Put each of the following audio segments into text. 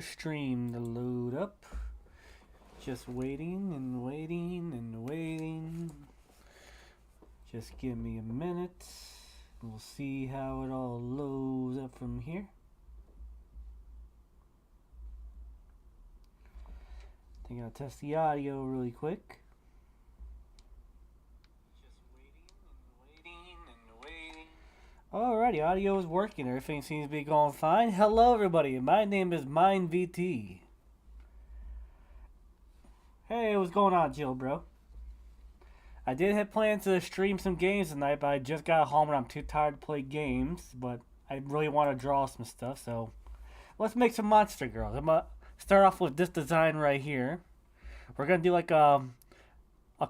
stream to load up. Just waiting and waiting and waiting. Just give me a minute. We'll see how it all loads up from here. I think I'll test the audio really quick. Alrighty, audio is working. Everything seems to be going fine. Hello, everybody. My name is MindVT. Hey, what's going on, Jill, bro? I did have plans to stream some games tonight, but I just got home and I'm too tired to play games. But I really want to draw some stuff, so let's make some monster girls. I'm gonna start off with this design right here. We're gonna do like a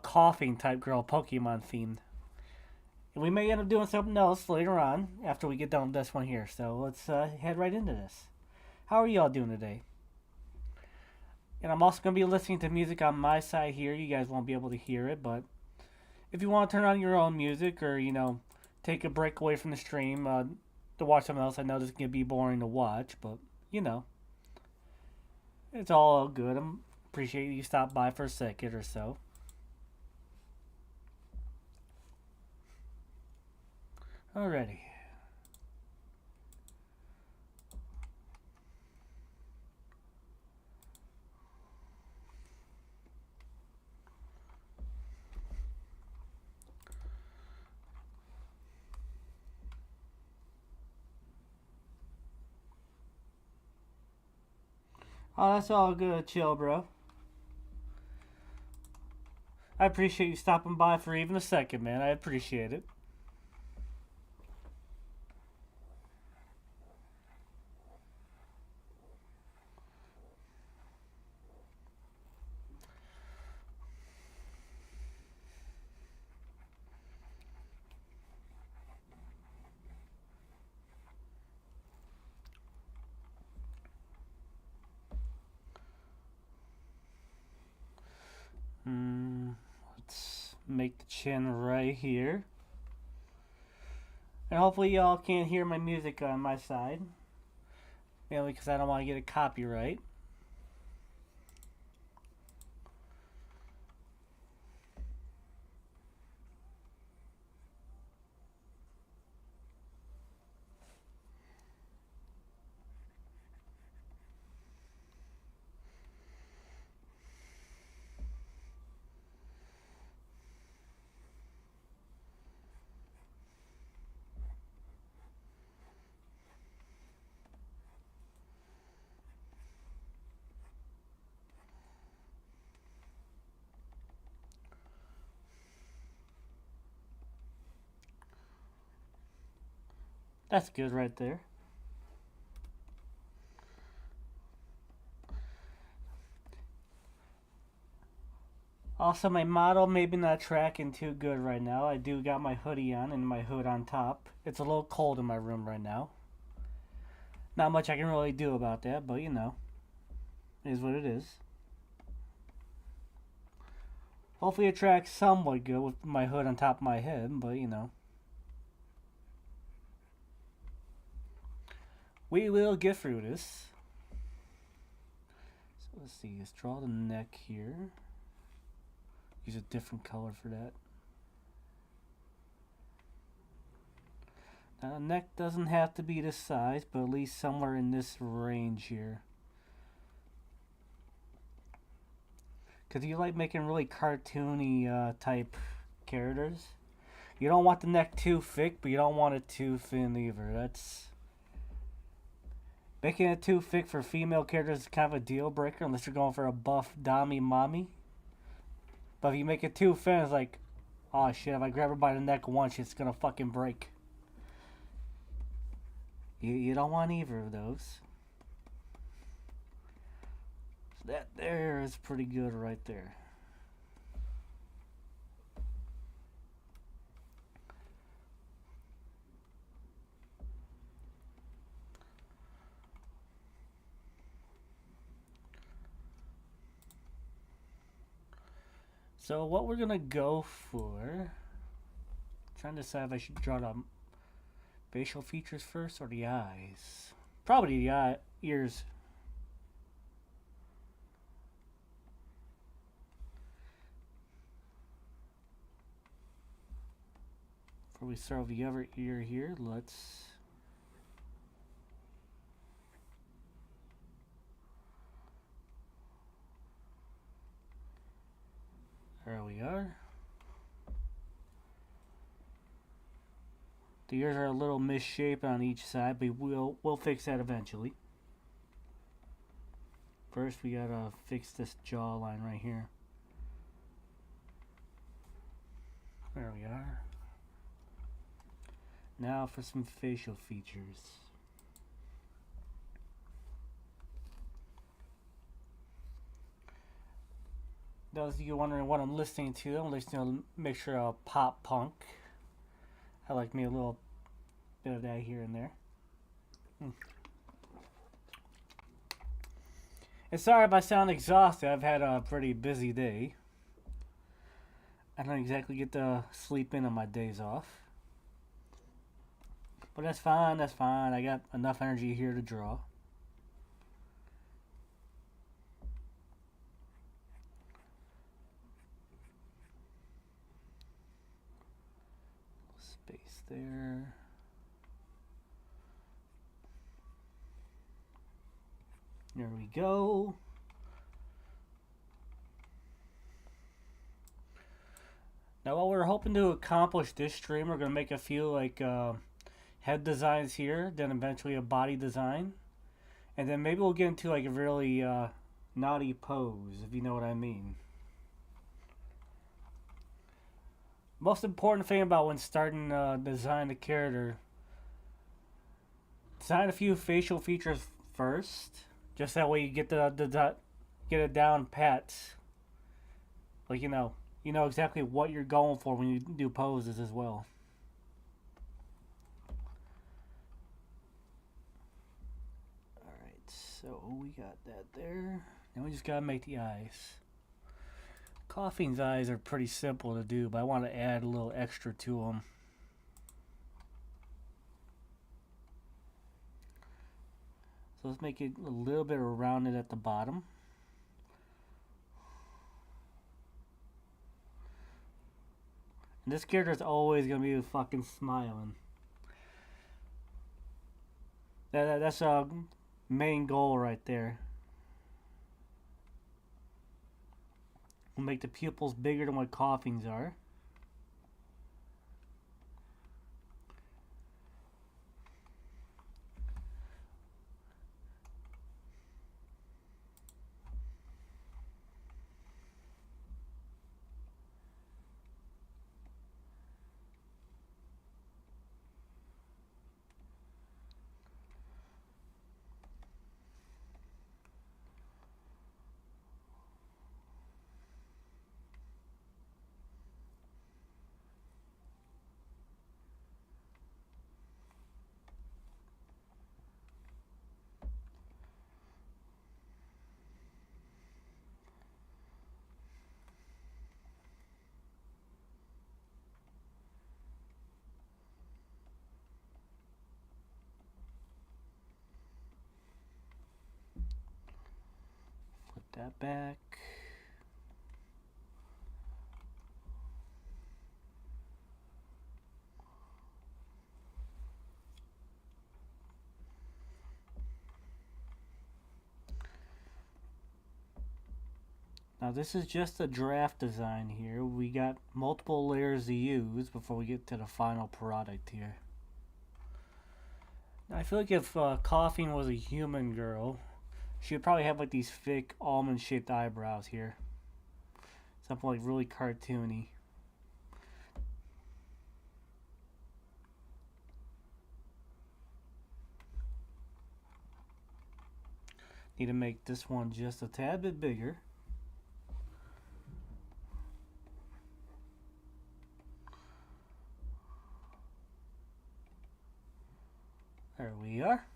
coughing type girl, Pokemon themed. And we may end up doing something else later on after we get done with this one here. So let's head right into this. How are y'all doing today? And I'm also going to be listening to music on my side here. You guys won't be able to hear it, but if you want to turn on your own music or, take a break away from the stream to watch something else, I know this can be boring to watch, but, it's all good. I appreciate you stop by for a second or so. Alrighty. Oh, that's all good, chill, bro. I appreciate you stopping by for even a second, man. I appreciate it. Let's make the chin right here. And hopefully y'all can't hear my music on my side. Mainly because I don't want to get a copyright. That's good right there. Also, my model maybe not tracking too good right now. I do got my hoodie on and my hood on top. It's a little cold in my room right now. Not much I can really do about that, but it is what it is. Hopefully it tracks somewhat good with my hood on top of my head, but we will get through this. So let's see, let's draw the neck here. Use a different color for that. Now the neck doesn't have to be this size, but at least somewhere in this range here. Because you like making really cartoony type characters. You don't want the neck too thick, but you don't want it too thin either. That's... Making it too thick for female characters is kind of a deal breaker unless you're going for a buff dommy mommy. But if you make it too thin, it's like, oh shit, if I grab her by the neck once, it's gonna fucking break. You don't want either of those. So that there is pretty good right there. So what we're gonna go for, trying to decide if I should draw the facial features first or the eyes. Probably the ears. Before we start with the other ear here, let's... There we are. The ears are a little misshapen on each side, but we'll fix that eventually. First, we gotta fix this jawline right here. There we are. Now for some facial features. Those of you wondering what I'm listening to, I'm listening to a mixture of pop punk. I like me a little bit of that here and there. And sorry if I sound exhausted. I've had a pretty busy day. I don't exactly get to sleep in on my days off. But that's fine, that's fine. I got enough energy here to draw. Space there. There we go. Now what we're hoping to accomplish this stream, we're going to make a few like head designs here, then eventually a body design. And then maybe we'll get into like a really naughty pose, if you know what I mean. Most important thing about when starting design a character, design a few facial features first. Just that way you get get it down pat. Like you know exactly what you're going for when you do poses as well. Alright, so we got that there. Now we just gotta make the eyes. Coughing's eyes are pretty simple to do, but I want to add a little extra to them. So let's make it a little bit rounded at the bottom. And this character is always going to be fucking smiling. That's a main goal right there. We'll make the pupils bigger than what Coughing's are. Flip that back. Now this is just a draft design here. We got multiple layers to use before we get to the final product here. Now, I feel like if Coughing was a human girl, she would probably have like these thick almond shaped eyebrows here. Something like really cartoony. Need to make this one just a tad bit bigger. There we are.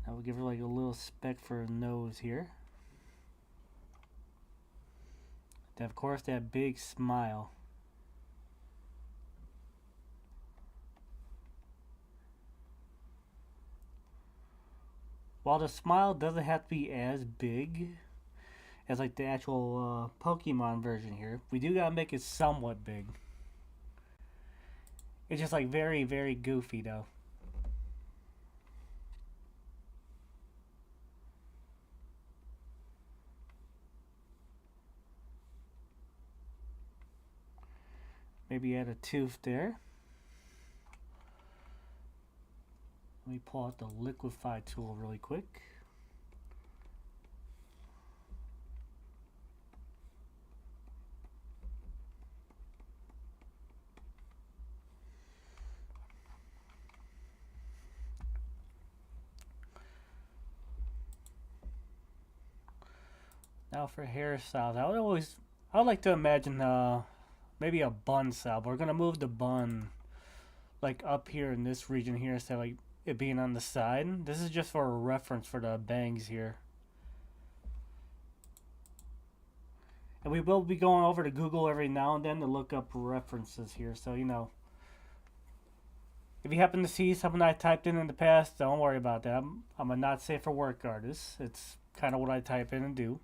Now we'll give her like a little speck for a nose here. And of course that big smile. While the smile doesn't have to be as big, as like the actual Pokemon version here. We do gotta make it somewhat big. It's just like very, very goofy though. Maybe add a tooth there. Let me pull out the liquefy tool really quick. Now for hairstyles, I would like to imagine maybe a bun style. But we're gonna move the bun like up here in this region here instead of like it being on the side. This is just for a reference for the bangs here. And we will be going over to Google every now and then to look up references here. So, you know, if you happen to see something I typed in the past, don't worry about that. I'm a not safe for work artist. It's kind of what I type in and do.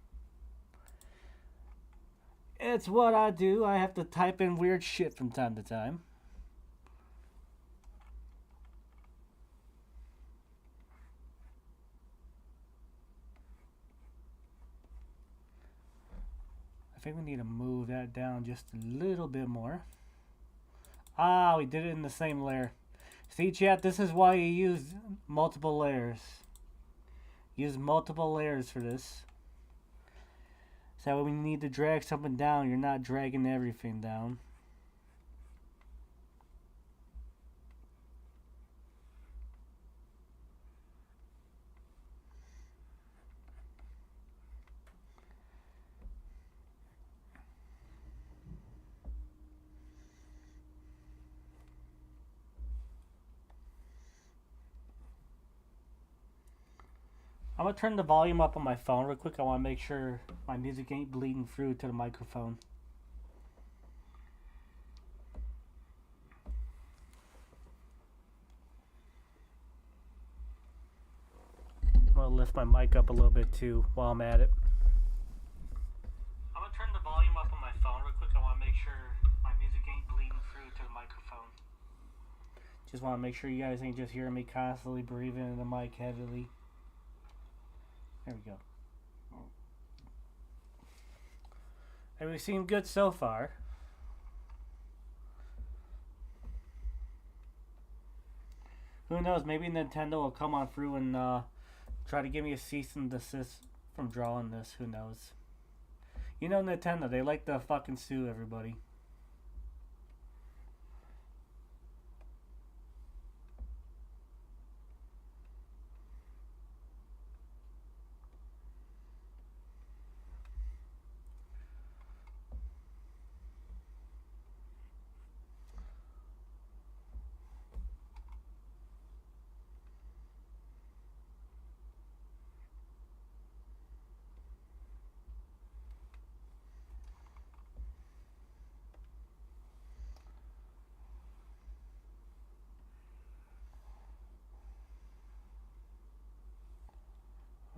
It's what I do. I have to type in weird shit from time to time. I think we need to move that down just a little bit more. Ah, we did it in the same layer. See, chat, this is why you use multiple layers. Use multiple layers for this. So when you need to drag something down, you're not dragging everything down. I'm gonna turn the volume up on my phone real quick. I want to make sure my music ain't bleeding through to the microphone. I'm gonna lift my mic up a little bit too while I'm at it. I'm gonna turn the volume up on my phone real quick. I want to make sure my music ain't bleeding through to the microphone. Just want to make sure you guys ain't just hearing me constantly breathing in the mic heavily. There we go. And we seem good so far. Who knows? Maybe Nintendo will come on through and try to give me a cease and desist from drawing this. Who knows? You know Nintendo, they like to fucking sue everybody.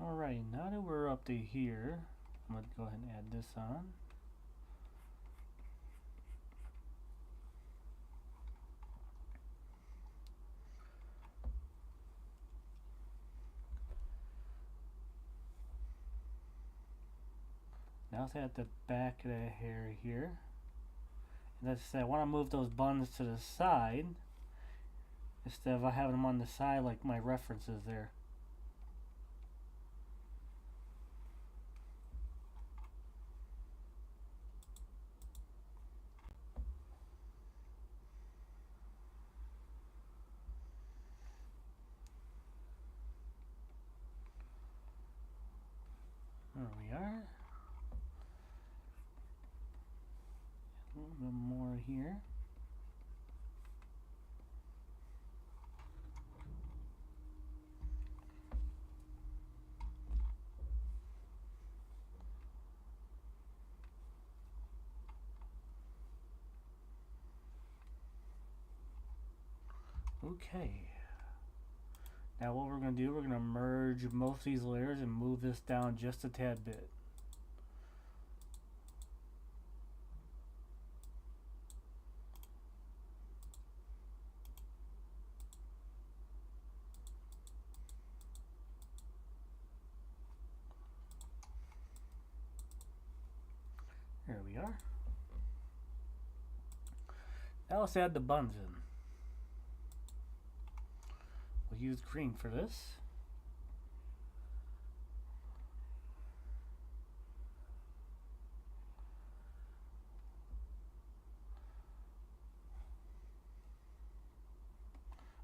Alright, now that we're up to here, I'm going to go ahead and add this on. Now it's at the back of the hair here. And as I said, I want to move those buns to the side instead of having them on the side like my references there. There we are. A little bit more here. Okay. Now what we're going to do, we're going to merge most of these layers and move this down just a tad bit. are. Now let's add the buns in. We'll use green for this.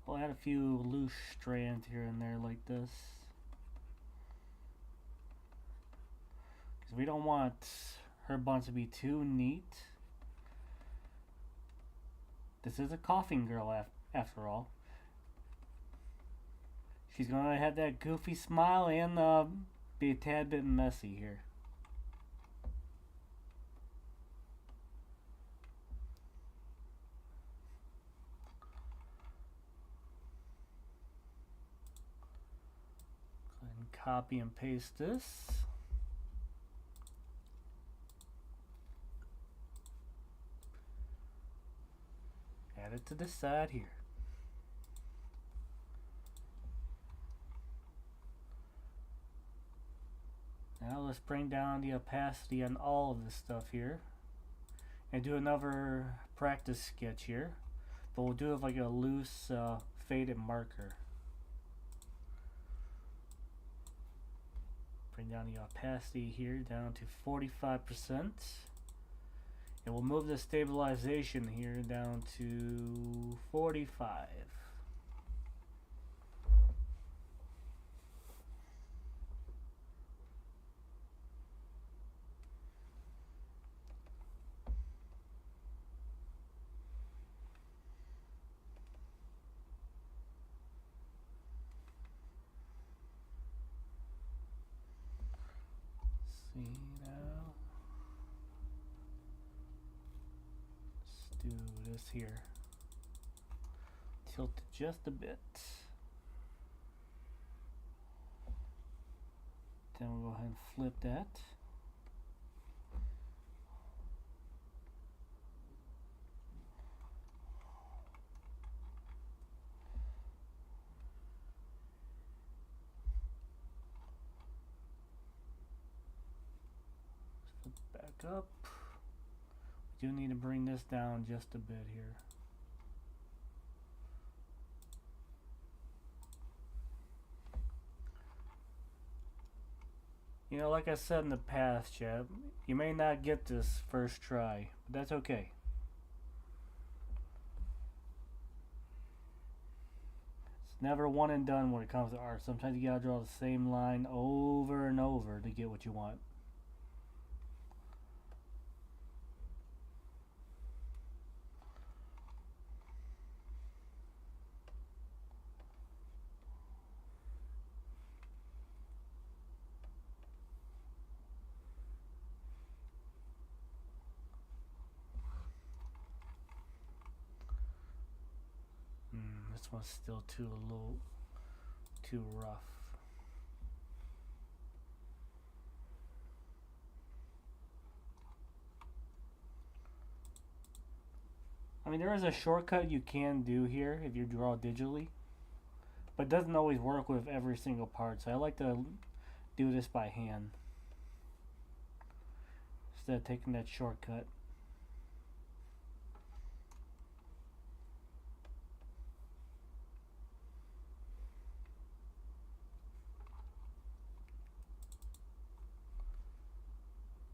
We'll add a few loose strands here and there like this. Because we don't want her buns to be too neat. This is a coughing girl after all. She's gonna have that goofy smile and be a tad bit messy here. Go ahead and copy and paste this. Add it to this side here. Now let's bring down the opacity on all of this stuff here and do another practice sketch here, but we'll do it with like a loose faded marker. Bring down the opacity here down to 45%, and we'll move the stabilization here down to 45. Now let's do this here. Tilt it just a bit. Then we'll go ahead and flip that. Back up. We do need to bring this down just a bit here. You know, like I said in the past, chat, you may not get this first try, but that's okay. It's never one and done when it comes to art. Sometimes you gotta draw the same line over and over to get what you want. This one's still too rough. I mean, there is a shortcut you can do here if you draw digitally, but it doesn't always work with every single part, so I like to do this by hand instead of taking that shortcut.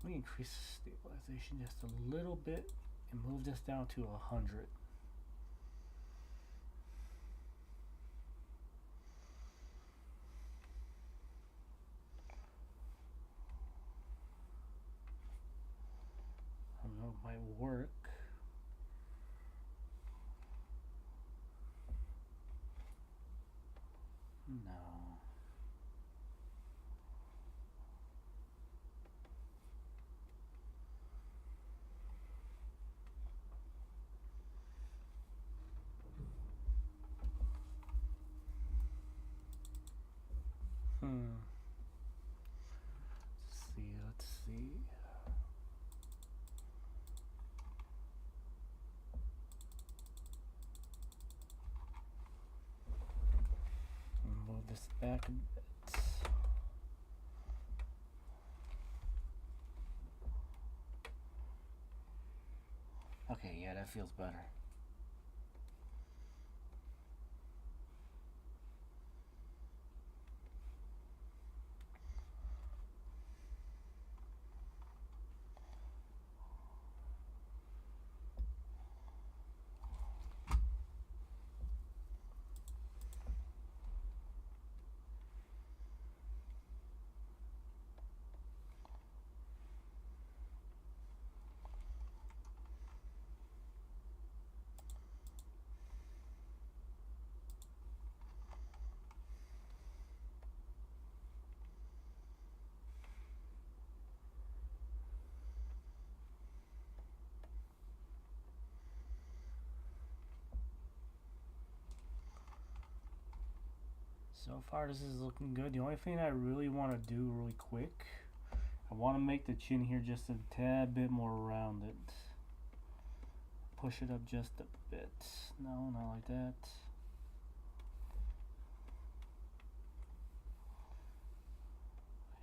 Let me increase the stabilization just a little bit and move this down to 100. I don't know, it might work. No. Let's see. Move this back a bit. it feels better. So far, this is looking good. The only thing I really want to do really quick, I want to make the chin here just a tad bit more rounded. Push it up just a bit. No, not like that.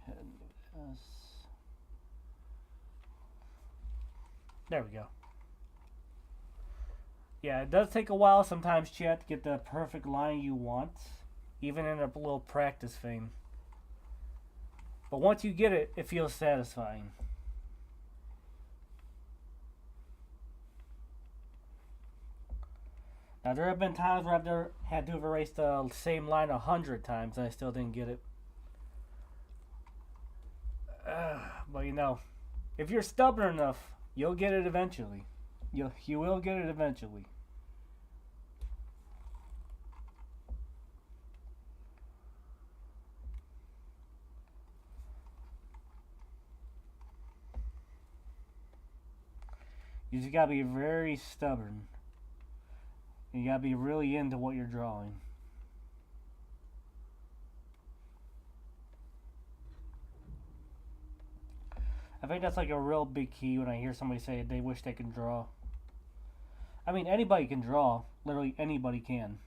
And do this. There we go. Yeah, it does take a while sometimes, chat, to get the perfect line you want, even in a little practice thing. But once you get it, it feels satisfying. Now, there have been times where I've had to have erased the same line 100 times and I still didn't get it. But you know, if you're stubborn enough, you'll get it eventually. You will get it eventually. You just gotta be very stubborn. You gotta be really into what you're drawing. I think that's like a real big key when I hear somebody say they wish they could draw. I mean, anybody can draw. Literally anybody can.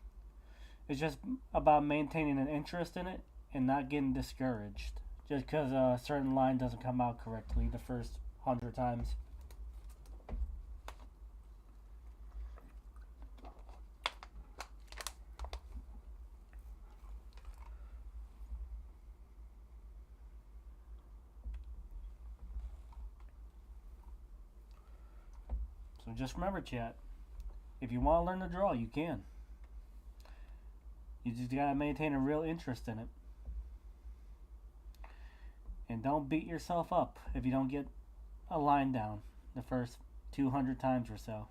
It's just about maintaining an interest in it and not getting discouraged just because a certain line doesn't come out correctly the first 100 times. So just remember, chat, if you want to learn to draw, you can. You just gotta maintain a real interest in it. And don't beat yourself up if you don't get a line down the first 200 times or so.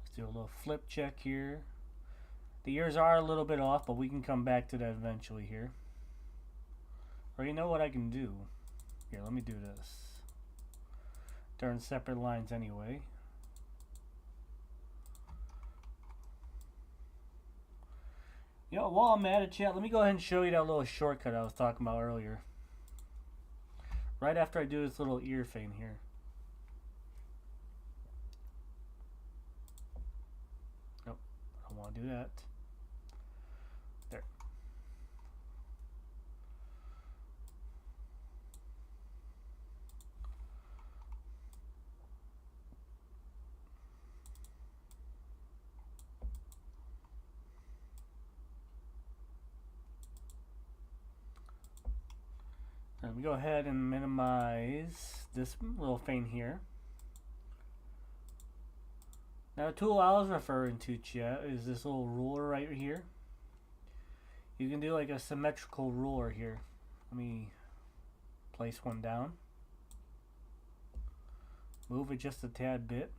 Let's do a little flip check here. The ears are a little bit off, but we can come back to that eventually here. Or you know what I can do? Here, let me do this. They're in separate lines anyway. You know, while I'm at it, chat, let me go ahead and show you that little shortcut I was talking about earlier. Right after I do this little ear thing here. Nope, I don't want to do that. There. Let me go ahead and minimize this little thing here. Now, the tool I was referring to, chat, is this little ruler right here. You can do like a symmetrical ruler here. Let me place one down. Move it just a tad bit.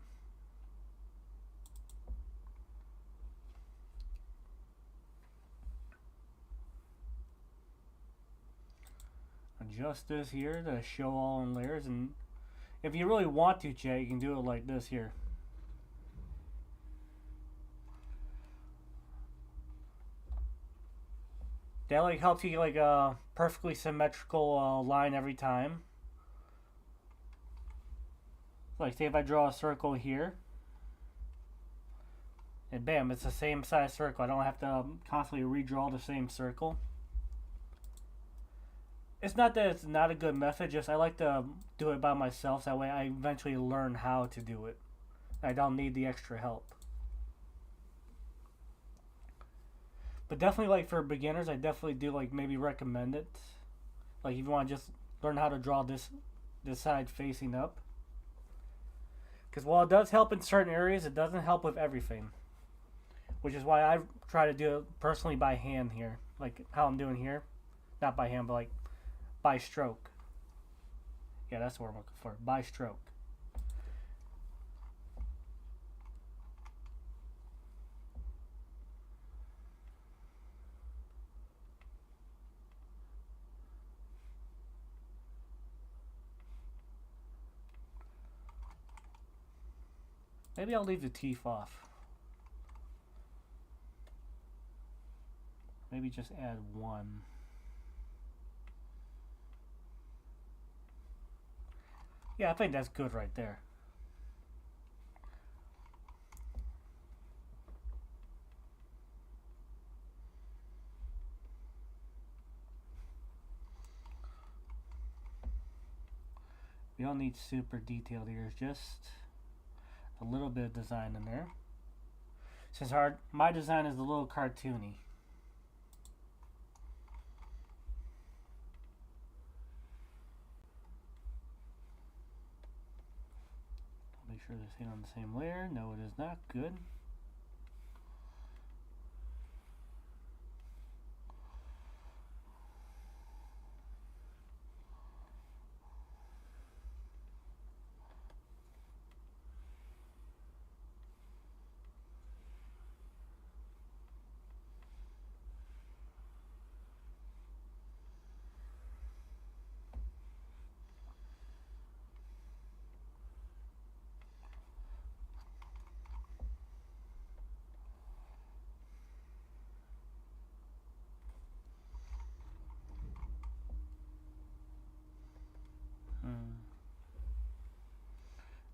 Adjust this here to show all in layers, and if you really want to, chat, you can do it like this here. That like helps you get like a perfectly symmetrical line every time. like say if I draw a circle here, and bam, it's the same size circle. I don't have to constantly redraw the same circle. It's not that it's not a good method, just I like to do it by myself. So that way I eventually learn how to do it. I don't need the extra help. But definitely, like for beginners, I definitely do like maybe recommend it. Like if you want to just learn how to draw this side facing up. Because while it does help in certain areas, it doesn't help with everything. Which is why I try to do it personally by hand here. Like how I'm doing here. Not by hand, but like by stroke. Yeah, that's what I'm looking for. By stroke. Maybe I'll leave the teeth off. Maybe just add one. Yeah, I think that's good right there. We don't need super detailed ears, just a little bit of design in there. Since my design is a little cartoony. Make sure they're staying on the same layer. No, it is not. Good.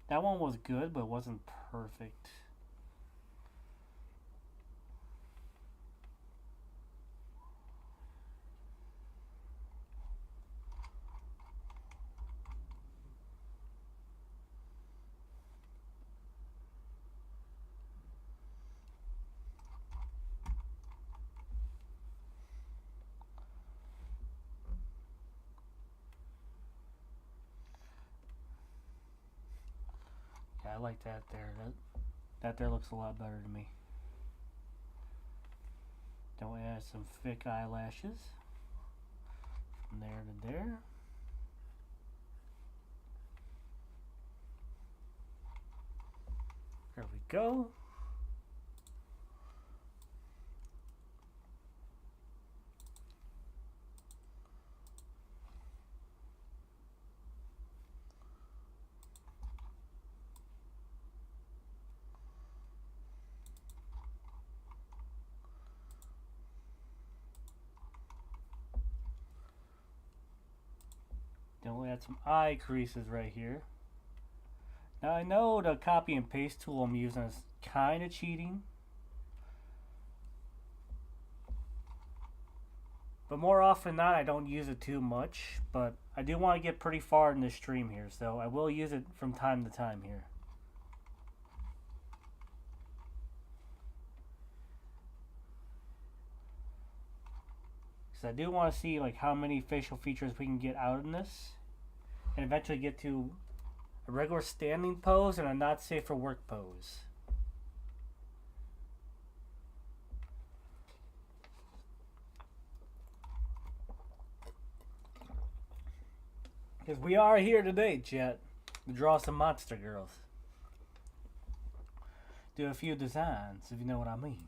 That one was good, but it wasn't perfect. Yeah, I like that there. That there looks a lot better to me. Then we add some thick eyelashes from there to there. There we go. Then we'll add some eye creases right here. Now I know the copy and paste tool I'm using is kind of cheating. But more often than not, I don't use it too much. But I do want to get pretty far in this stream here, so I will use it from time to time here. Because I do want to see like how many facial features we can get out in this. And eventually get to a regular standing pose and a not safe for work pose. Because we are here today, chat, to draw some monster girls. Do a few designs, if you know what I mean.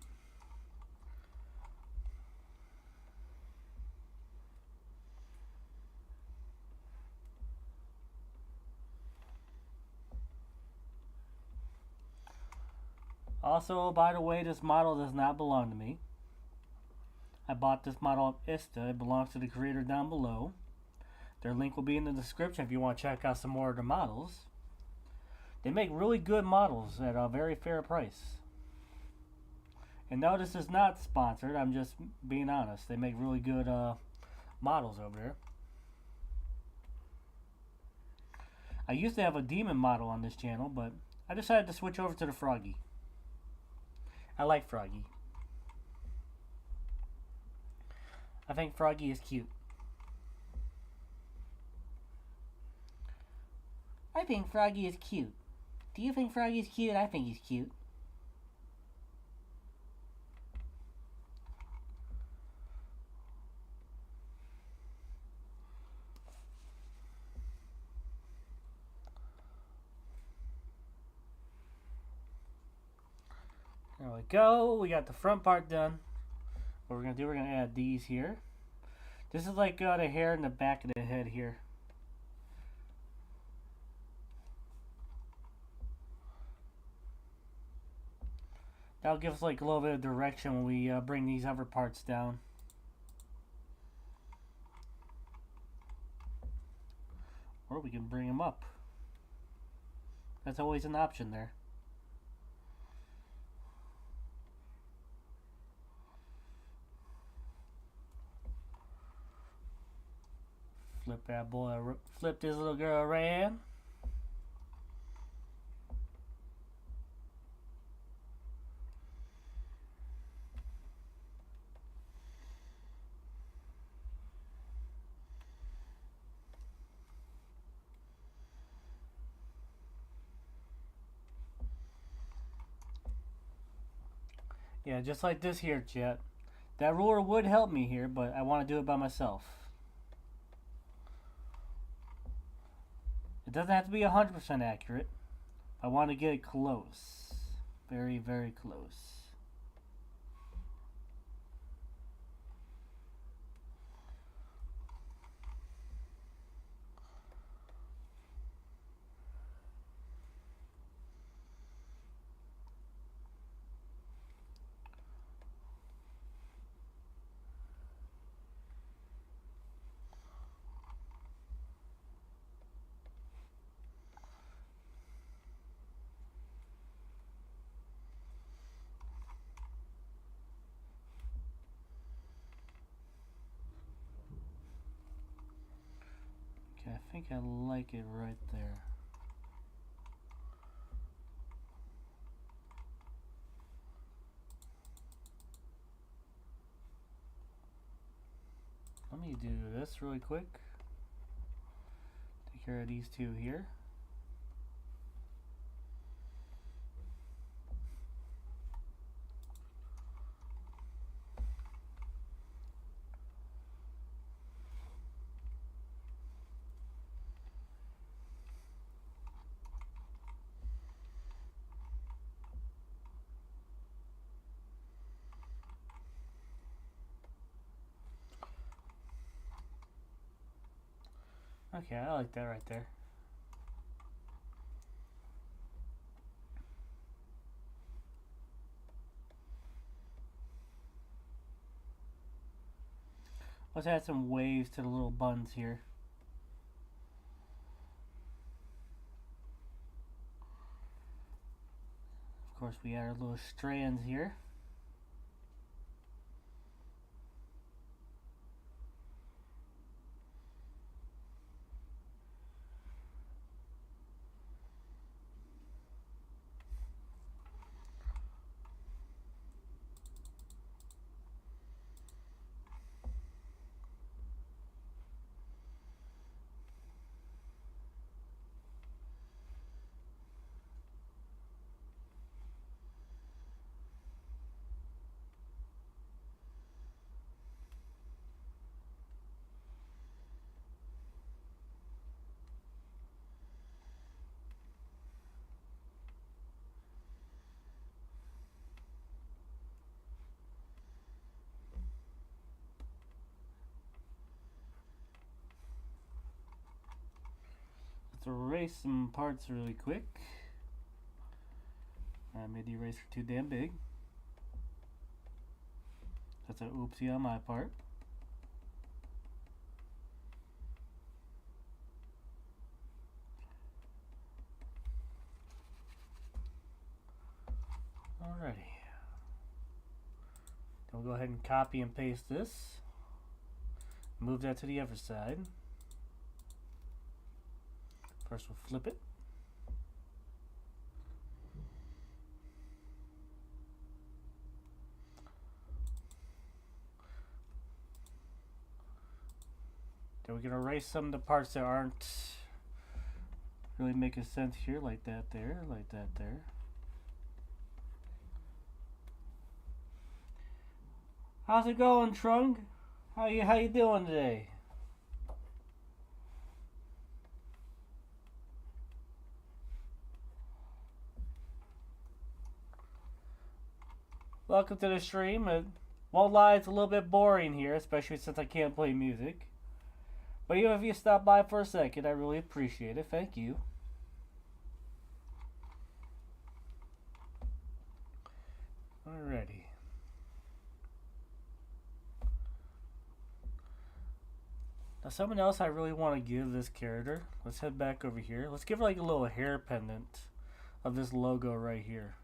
Also, by the way, this model does not belong to me. I bought this model of ISTA. It belongs to the creator down below. Their link will be in the description if you want to check out some more of their models. They make really good models at a very fair price. And no, this is not sponsored. I'm just being honest. They make really good models over there. I used to have a demon model on this channel, but I decided to switch over to the Froggy. I like Froggy. I think Froggy is cute. I think Froggy is cute. Do you think Froggy is cute? I think he's cute. There we go. We got the front part done. What we're going to do, we're going to add these here. This is like the hair in the back of the head here. That'll give us like a little bit of direction when we bring these other parts down. Or we can bring them up. That's always an option there. Flip that boy, flip this little girl around. Yeah, just like this here, chat. That ruler would help me here, but I want to do it by myself. It doesn't have to be 100% accurate. I want to get it close. Very, very close. Okay, I think I like it right there. Let me do this really quick. Take care of these two here. Okay, I like that right there. Let's add some waves to the little buns here. Of course, we add our little strands here. Let's erase some parts really quick. I made the eraser too damn big. That's an oopsie on my part. and copy and paste this. Move that to the other side. First we'll flip it. Then we're going to erase some of the parts that aren't really making sense here, like that there, like that there. How's it going, Trung? How you doing today? Welcome to the stream. It won't lie, it's a little bit boring here, especially since I can't play music. But even if you stop by for a second, I really appreciate it. Thank you. Alrighty. Now something else I really want to give this character. Let's head back over here. Let's give her like a little hair pendant of this logo right here.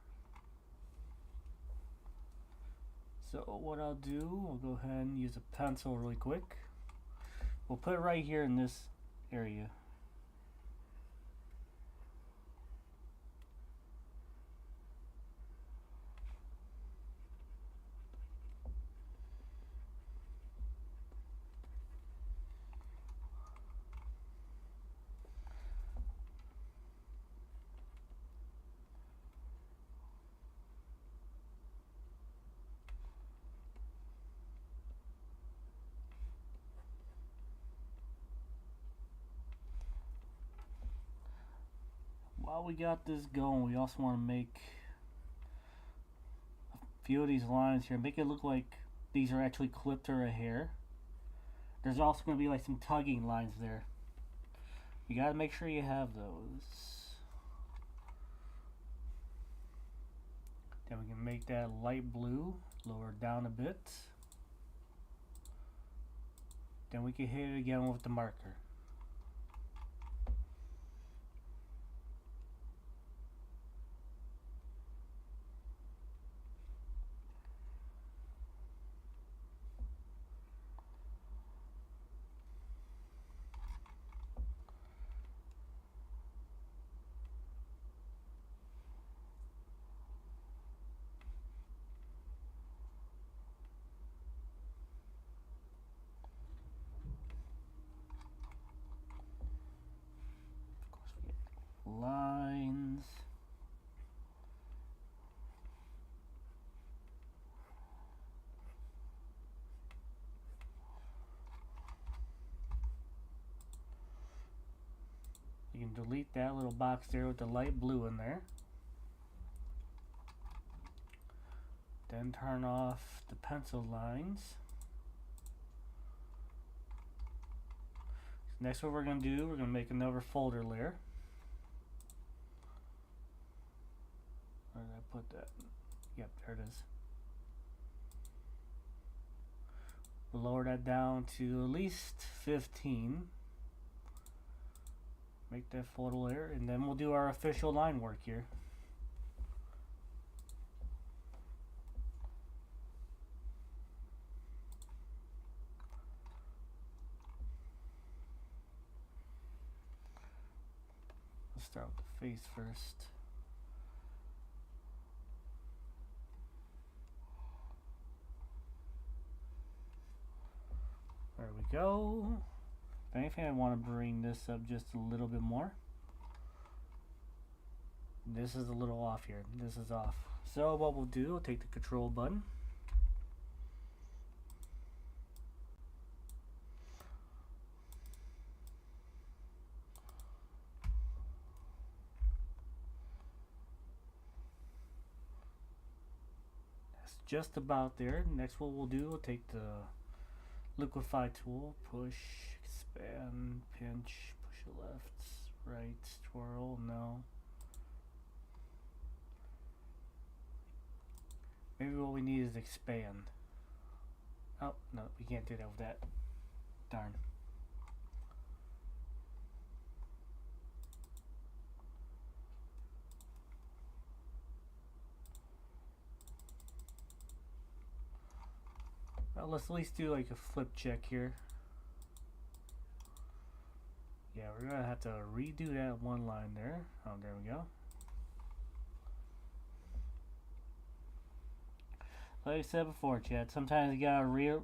So what I'll do, I'll go ahead and use a pencil really quick. We'll put it right here in this area. While we got this going, we also want to make a few of these lines here. Make it look like these are actually clipped to her hair. There's also going to be like some tugging lines there. You got to make sure you have those. Then we can make that light blue, lower it down a bit. Then we can hit it again with the marker. Lines. You can delete that little box there with the light blue in there. Then turn off the pencil lines. Next, what we're going to do, we're going to make another folder layer. Where did I put that? Yep, there it is. We'll lower that down to at least 15. Make that folder layer, and then we'll do our official line work here. Let's start with the face first. There we go. If anything, I want to bring this up just a little bit more. This is a little off here. This is off. So what we'll do, we'll take the control button. That's just about there. Next, what we'll do, we'll take the liquify tool, push, expand, pinch, push it left, right, twirl, no. Maybe what we need is expand. Oh, no, we can't do that with that. Darn. Let's at least do like a flip check here. Yeah, we're gonna have to redo that one line there. Oh, there we go. Like I said before, Chad, sometimes you gotta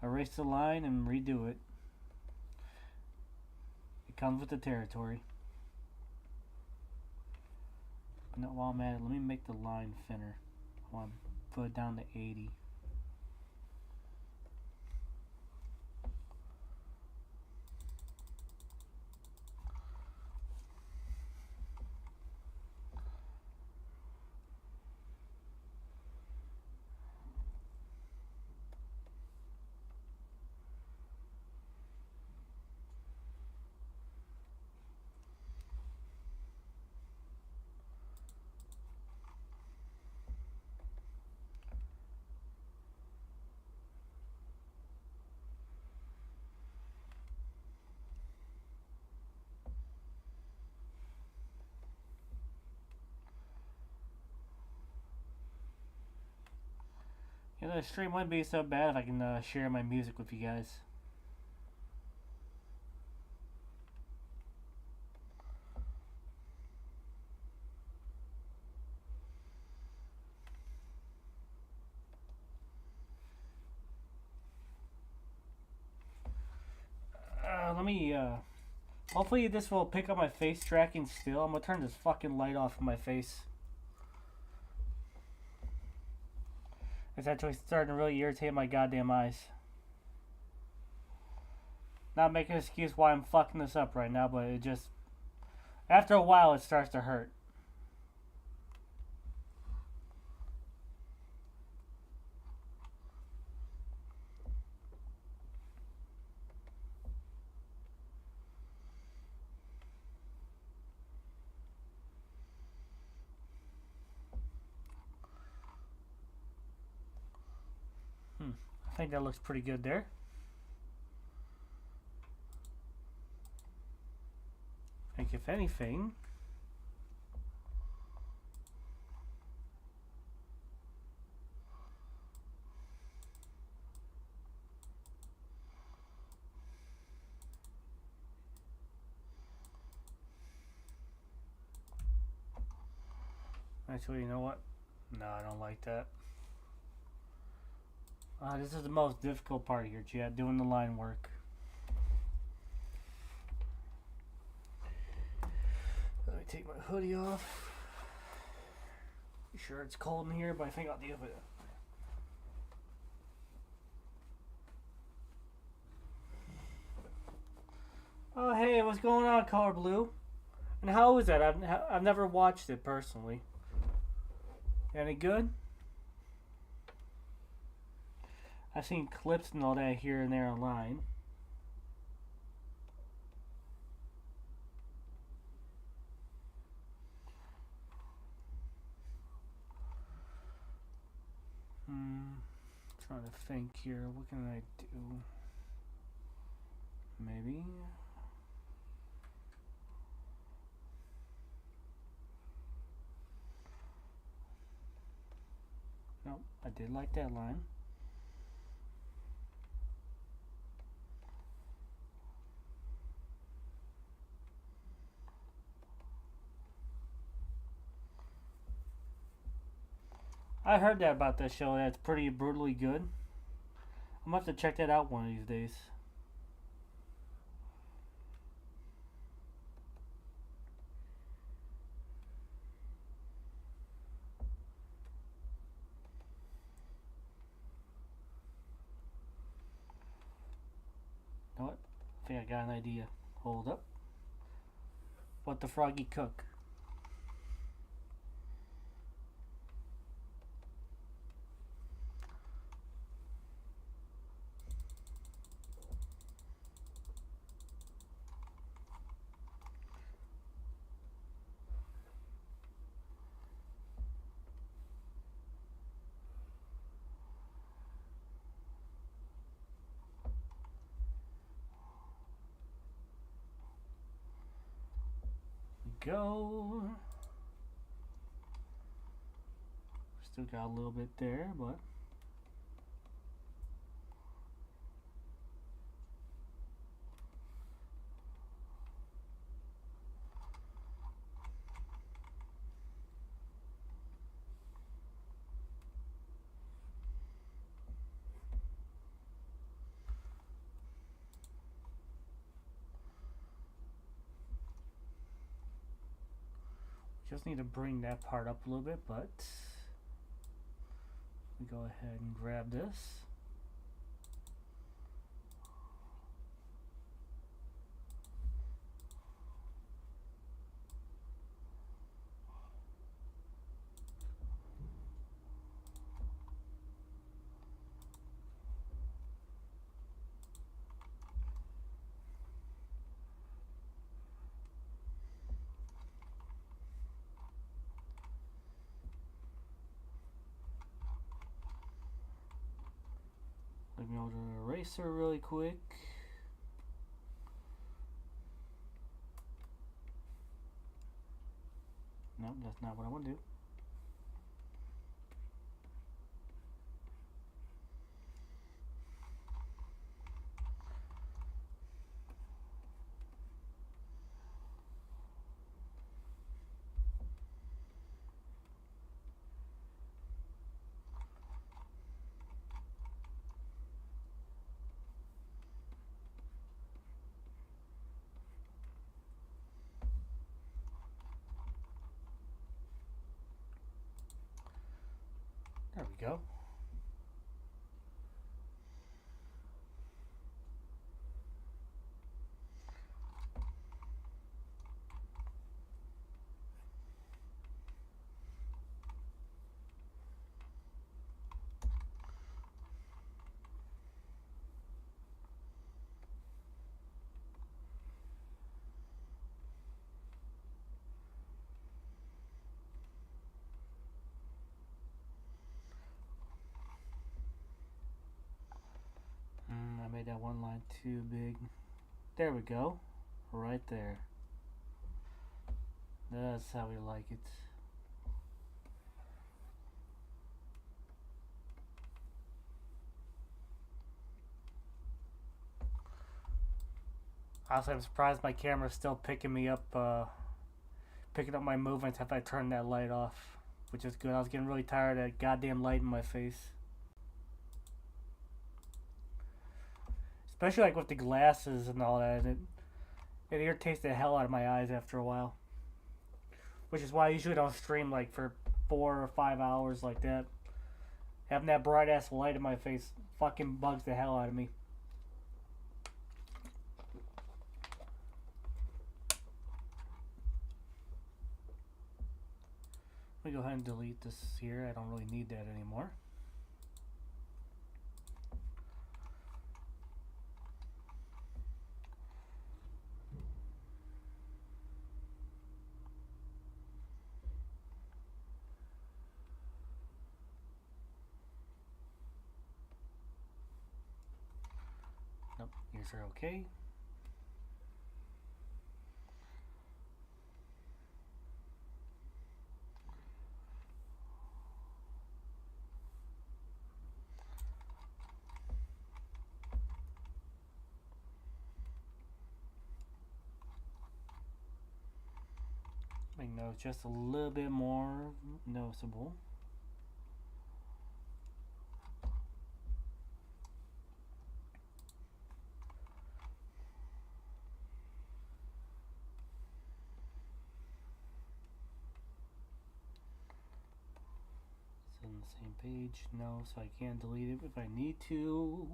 erase the line and redo it. It comes with the territory. No, while I'm at it, let me make the line thinner. I want to put it down to 80. You know, the stream wouldn't be so bad if I can share my music with you guys. Let me, hopefully this will pick up my face tracking still. I'm gonna turn this fucking light off of my face. It's actually starting to really irritate my goddamn eyes. Not making an excuse why I'm fucking this up right now, but it just... After a while, it starts to hurt. I think that looks pretty good there. I think if anything... Actually, you know what? No, I don't like that. This is the most difficult part here, Chad, doing the line work. Let me take my hoodie off. Sure it's cold in here, but I think I'll deal with it. Oh, hey, what's going on, Color Blue? And how is that? I've never watched it personally. Any good? I've seen clips and all that here and there online. Trying to think here. What can I do? Maybe. Nope, I did like that line. I heard that about that show. That's pretty brutally good. I'm gonna have to check that out one of these days. You know what? I think I got an idea. Hold up. What the Froggy cook? Go. Still got a little bit there, but just need to bring that part up a little bit, but we go ahead and grab this. Let me order an eraser really quick. No, that's not what I want to do. There we go. I made that one line too big. There we go. Right there. That's how we like it. Honestly, I'm surprised my camera's still picking me up, picking up my movements if I turn that light off, which is good. I was getting really tired of that goddamn light in my face. Especially like with the glasses and all that. It irritates the hell out of my eyes after a while. Which is why I usually don't stream like for 4 or 5 hours like that. Having that bright ass light in my face fucking bugs the hell out of me. Let me go ahead and delete this here. I don't really need that anymore. Nope, ears are okay. Make those just a little bit more noticeable. It's on the same page, no, so I can delete it if I need to.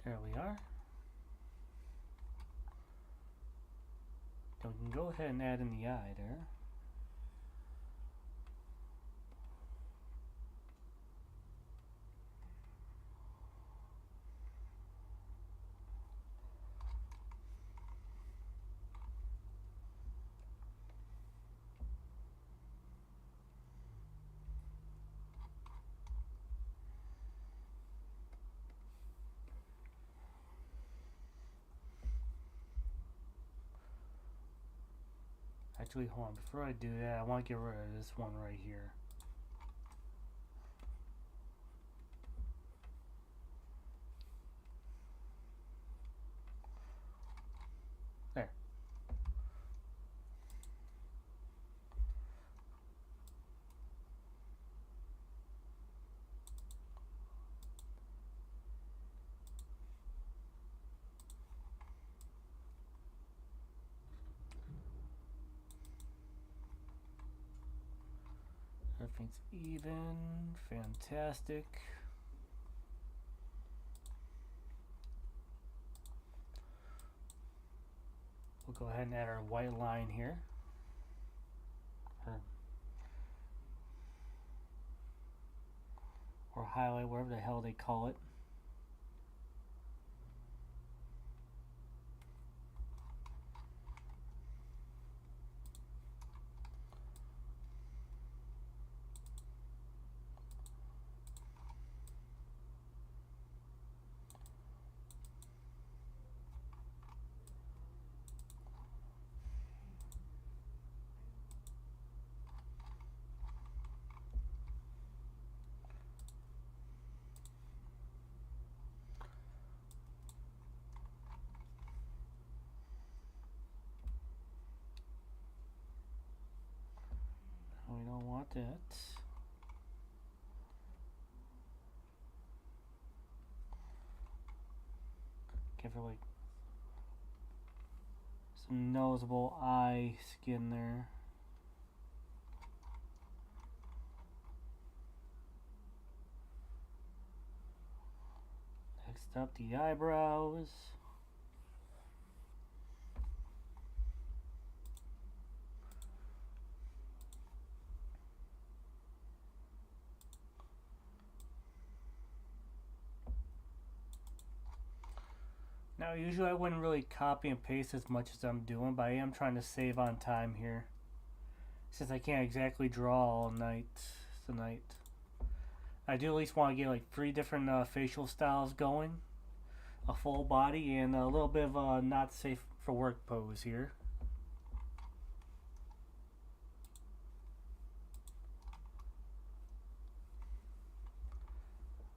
There we are. Then we can go ahead and add in the eye there. Actually, hold on. Before I do that, I want to get rid of this one right here. There. Everything's even. Fantastic. We'll go ahead and add our white line here. Or highlight, whatever the hell they call it. We don't want that. Give her like some noticeable eye skin there. Next up, the eyebrows. Now, usually I wouldn't really copy and paste as much as I'm doing, but I am trying to save on time here, since I can't exactly draw all night tonight. I do at least want to get like 3 different facial styles going, a full body, and a little bit of a not safe for work pose here.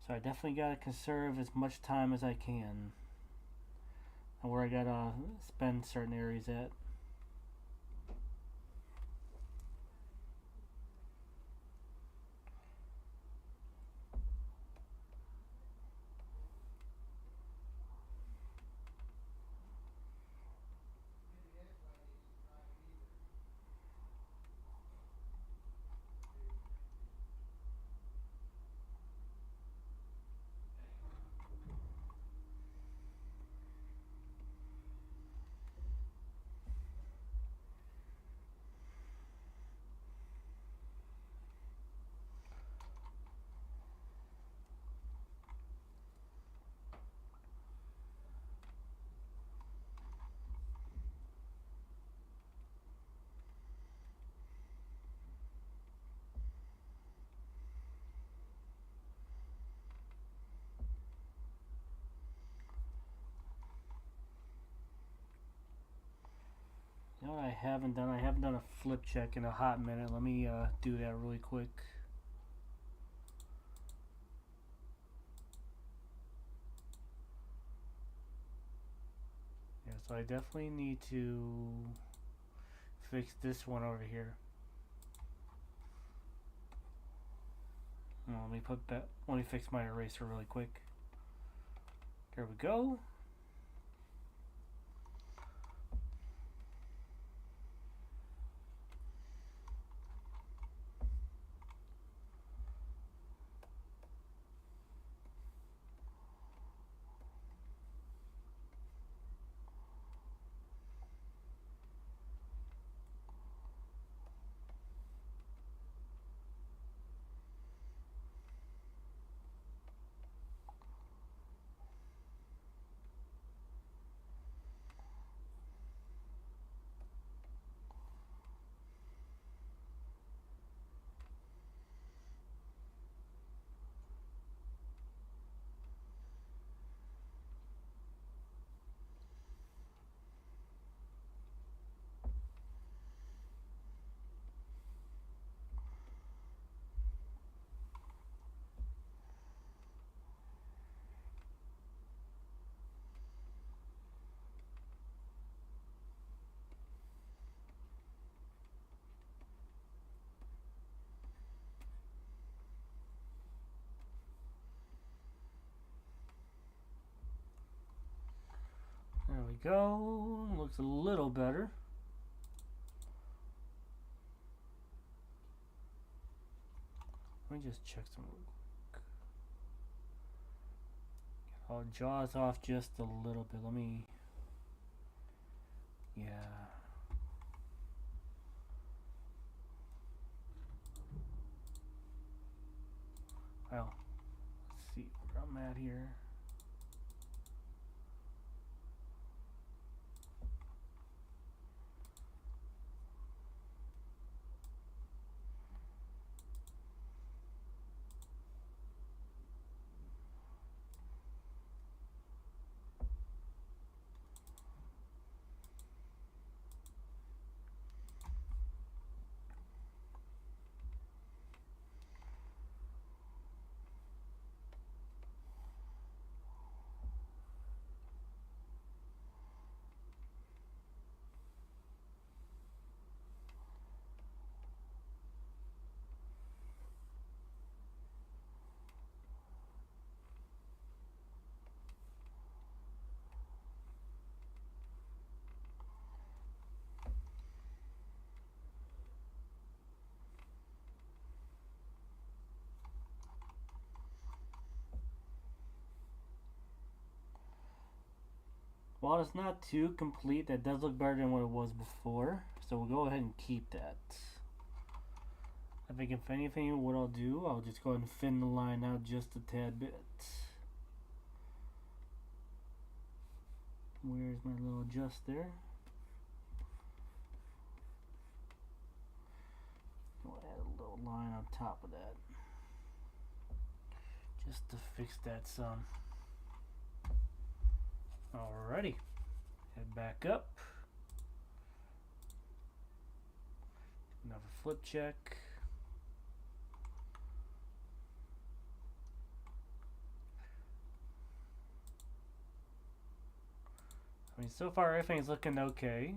So I definitely got to conserve as much time as I can, and where I gotta spend certain areas at. You know what I haven't done? I haven't done a flip check in a hot minute. Let me do that really quick. Yeah, so I definitely need to fix this one over here. Let me put that. Let me fix my eraser really quick. There we go. go. Looks a little better. Let me just check some. Get all jaws off just a little bit. Let me. Yeah. Well, let's see where I'm at here. While it's not too complete, that does look better than what it was before. So we'll go ahead and keep that. I think if anything, what I'll do, I'll just go ahead and thin the line out just a tad bit. Where's my little adjust there? I'll add a little line on top of that. Just to fix that some. Alrighty. Head back up. Another flip check. I mean, so far everything's looking okay.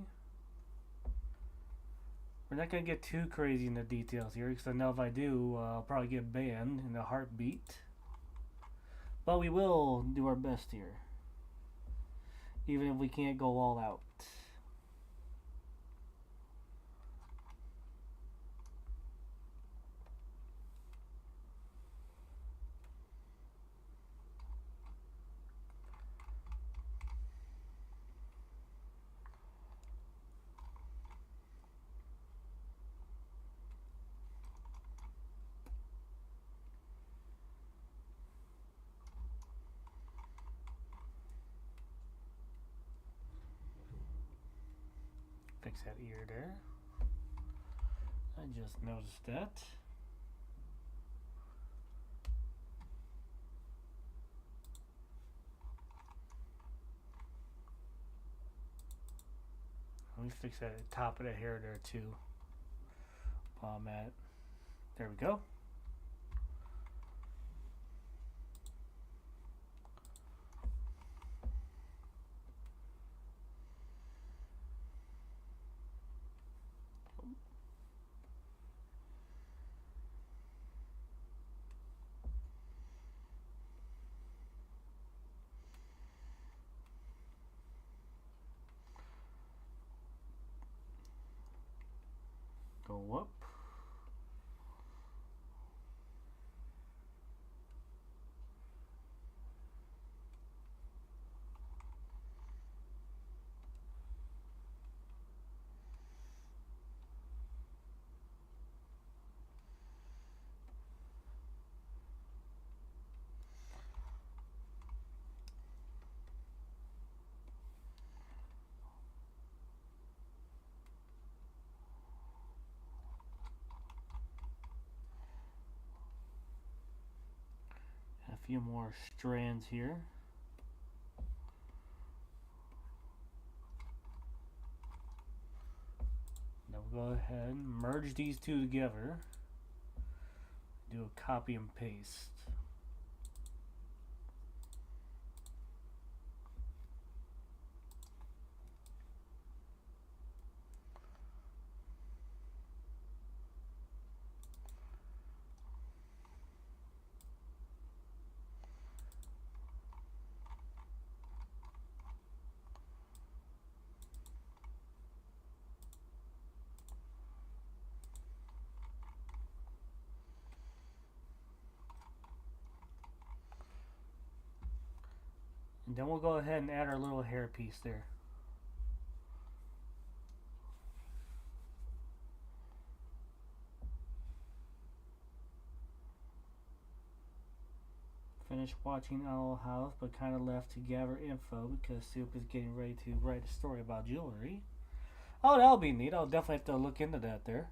We're not going to get too crazy in the details here, because I know if I do, I'll probably get banned in a heartbeat. But we will do our best here, even if we can't go all out. Fix that ear there. I just noticed that. Let me fix that top of the hair there too. While I'm at it. There we go. Go up. A few more strands here. Now we'll go ahead and merge these two together. Do a copy and paste. And then we'll go ahead and add our little hair piece there. Finished watching Owl House, but kind of left to gather info because Soup is getting ready to write a story about jewelry. Oh, that'll be neat. I'll definitely have to look into that there.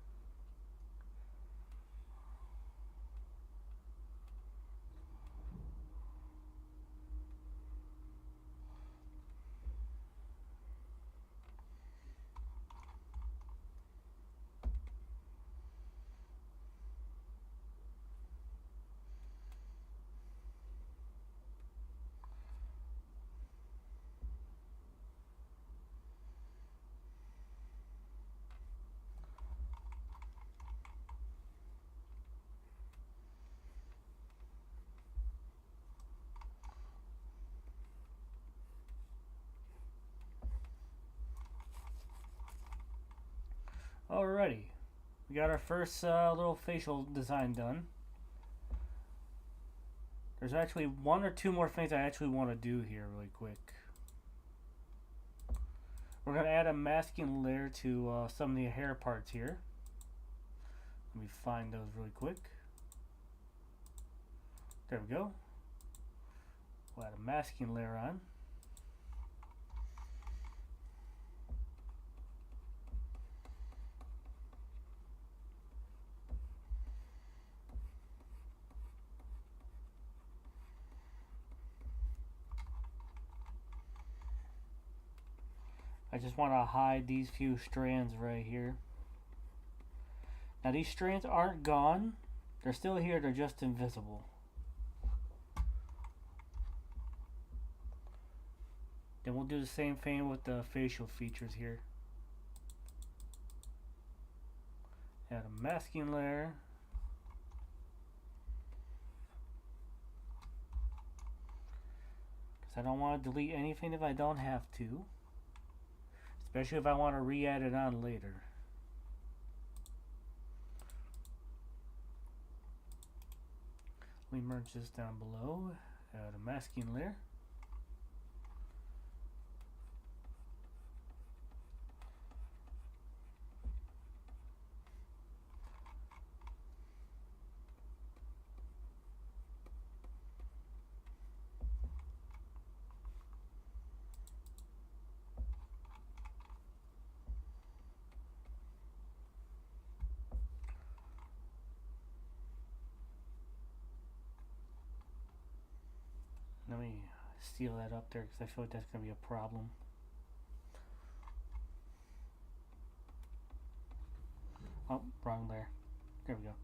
Alrighty, we got our first little facial design done. There's actually one or two more things I actually want to do here really quick. We're going to add a masking layer to some of the hair parts here. Let me find those really quick. There we go. We'll add a masking layer on. I just want to hide these few strands right here. Now these strands aren't gone. They're still here, they're just invisible. Then we'll do the same thing with the facial features here. Add a masking layer. Because I don't want to delete anything if I don't have to. Especially if I want to re-add it on later. Let me merge this down below. Add a masking layer. Let me seal that up there because I feel like that's going to be a problem. Oh, wrong layer. There we go.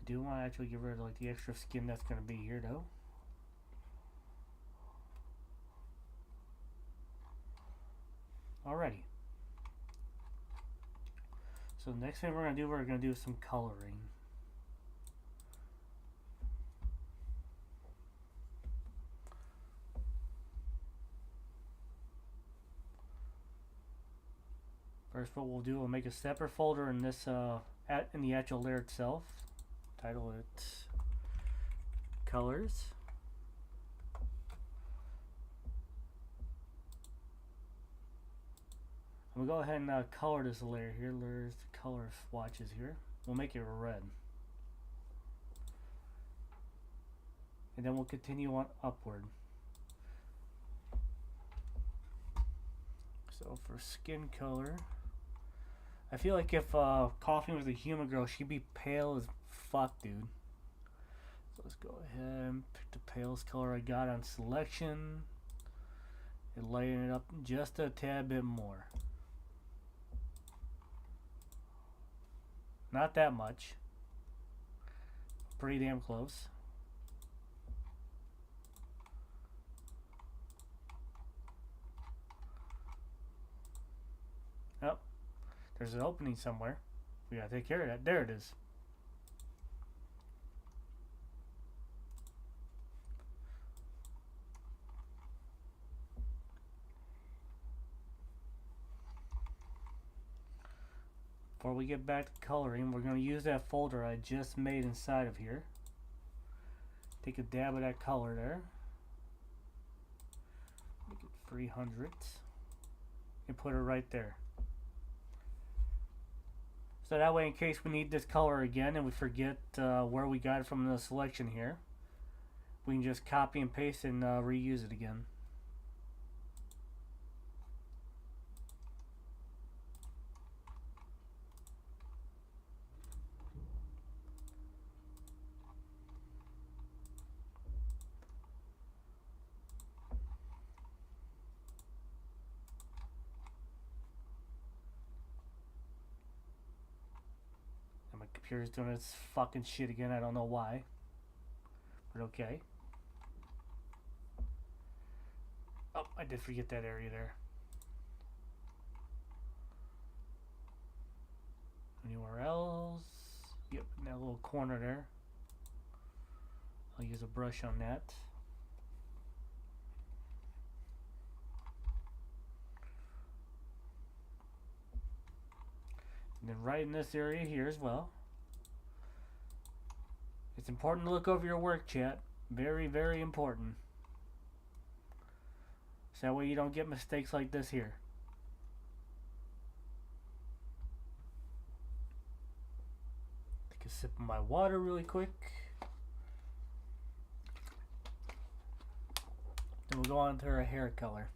I do want to actually get rid of like the extra skin that's going to be here though. Alrighty. So the next thing we're going to do some coloring. First what we'll do, we'll make a separate folder in this in the actual layer itself. Title it Colors. And we'll go ahead and color this layer here. There's the color swatches here. We'll make it red. And then we'll continue on upward. So for skin color, I feel like if Coffee was a human girl, she'd be pale as fuck, dude. So let's go ahead and pick the palest color I got on selection and lighten it up just a tad bit more. Not that much. Pretty damn close. Oh, there's an opening somewhere. We gotta take care of that. There it is. Before we get back to coloring, we're going to use that folder I just made inside of here. Take a dab of that color there. Make it 300. And put it right there. So that way, in case we need this color again and we forget where we got it from the selection here, we can just copy and paste and reuse it again. And my computer's doing its fucking shit again. I don't know why. But okay. Oh, I did forget that area there. Anywhere else? Yep, in that little corner there. I'll use a brush on that. And then right in this area here as well. It's important to look over your work, chat. Very, very important. So that way you don't get mistakes like this here. Take a sip of my water really quick. Then we'll go on to our hair color.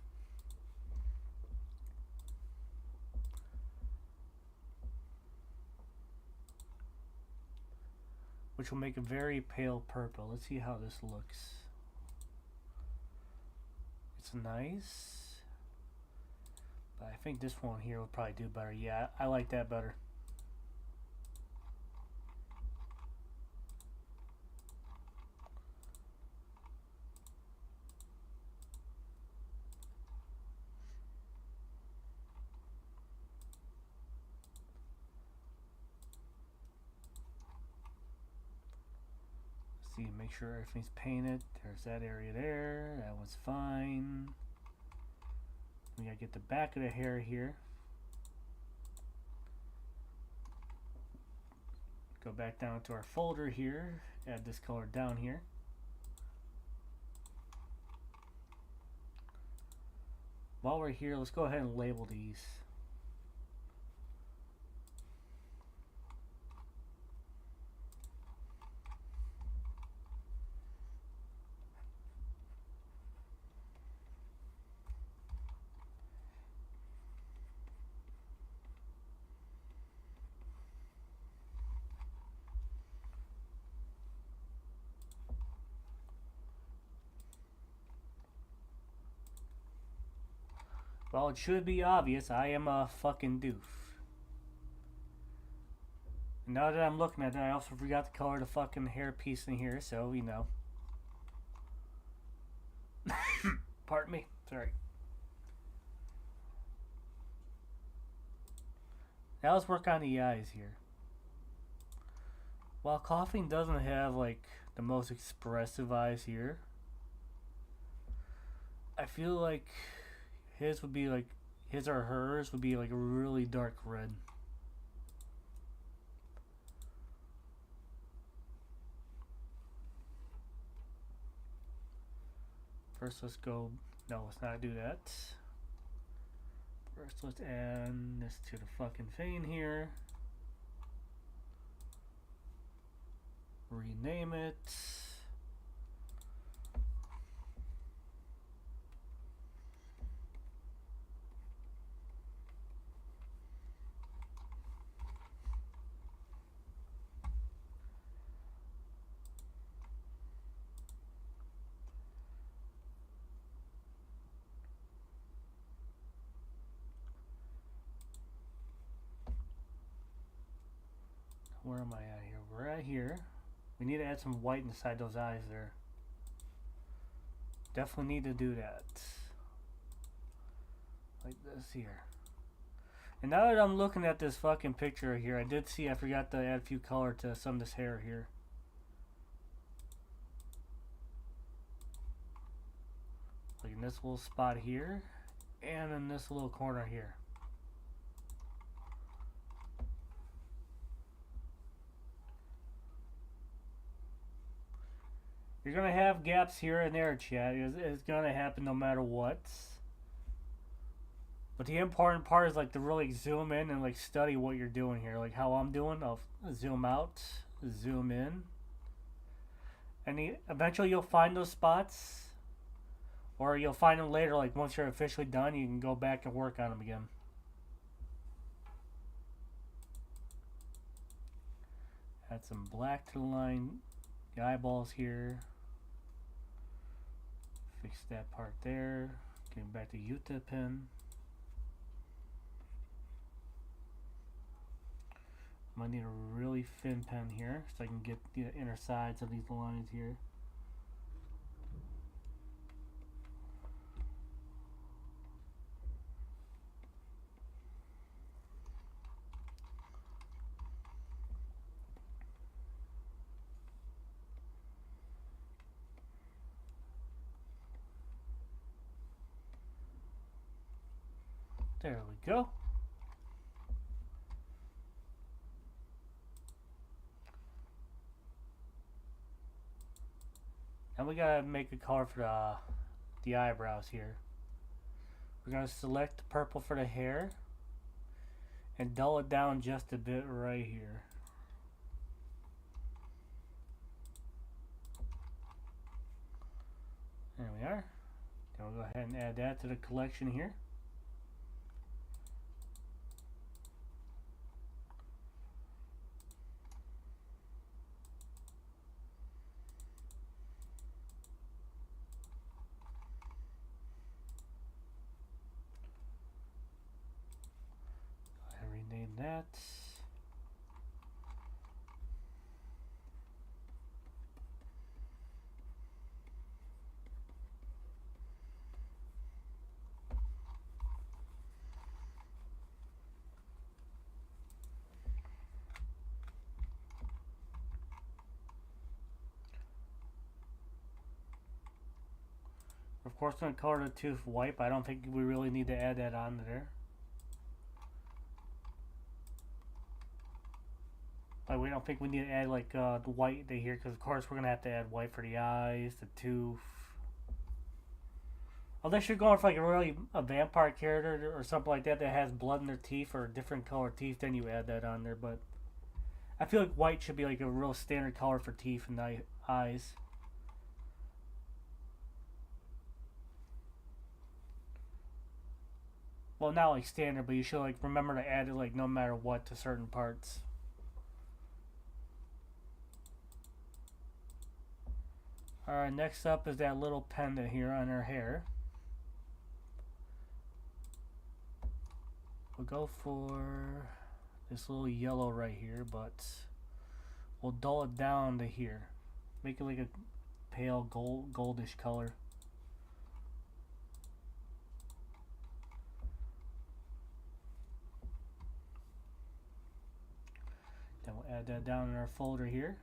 Which will make a very pale purple. Let's see how this looks. It's nice. But I think this one here would probably do better. Yeah, I like that better. See, make sure everything's painted. There's that area there. That one's fine. We gotta get the back of the hair here. Go back down to our folder here. Add this color down here. While we're here, let's go ahead and label these. Well, it should be obvious. I am a fucking doof. And now that I'm looking at it, I also forgot to color the fucking hair piece in here, so, you know. Pardon me. Sorry. Now let's work on the eyes here. While Coughing doesn't have, like, the most expressive eyes here, I feel like his would be like, his or hers would be like a really dark red. First, let's go, no, let's not do that. First, let's add this to the fucking thing here. Rename it. Where am I at here? We're at here. We need to add some white inside those eyes there. Definitely need to do that. Like this here. And now that I'm looking at this fucking picture here, I did see I forgot to add a few color to some of this hair here. Like in this little spot here, and in this little corner here. You're gonna have gaps here and there, chat. It's gonna happen no matter what. But the important part is like to really zoom in and like study what you're doing here. Like how I'm doing, I'll zoom out, zoom in. And eventually you'll find those spots. Or you'll find them later, like once you're officially done, you can go back and work on them again. Add some black to the line, the eyeballs here. Fix that part there. Getting back to Utah pen. I might need a really thin pen here so I can get the inner sides of these lines here. There we go. And we gotta make a color for the eyebrows here. We're gonna select the purple for the hair and dull it down just a bit right here. There we are. Then we'll go ahead and add that to the collection here. That. Of course, I'm going to color the tooth white, but I don't think we really need to add that on there. We don't think we need to add like the white here, because of course we're gonna have to add white for the eyes, the tooth. Unless you're going for like a vampire character or something like that that has blood in their teeth or different colored teeth, then you add that on there. But I feel like white should be like a real standard color for teeth and eyes. Well, not like standard, but you should like remember to add it like no matter what to certain parts. Alright, next up is that little pendant here on her hair. We'll go for this little yellow right here, but we'll dull it down to here. Make it like a pale goldish color. Then we'll add that down in our folder here.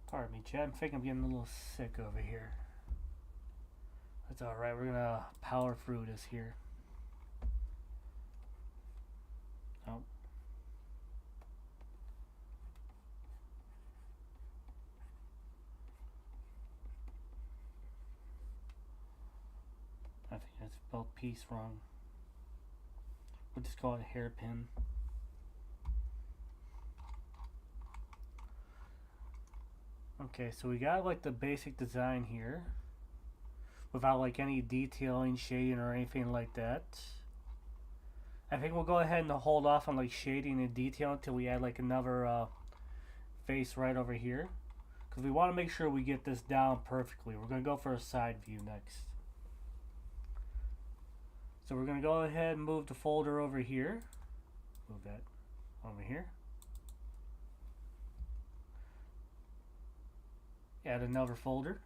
Pardon me, Chad. I think I'm getting a little sick over here. That's alright. We're gonna power through this here. Oh. I think I spelled piece wrong. We'll just call it a hairpin. Okay, so we got like the basic design here without like any detailing, shading, or anything like that. I think we'll go ahead and hold off on like shading and detailing until we add like another face right over here, because we want to make sure we get this down perfectly. We're going to go for a side view next. So we're going to go ahead and move the folder over here. Move that over here. Add another folder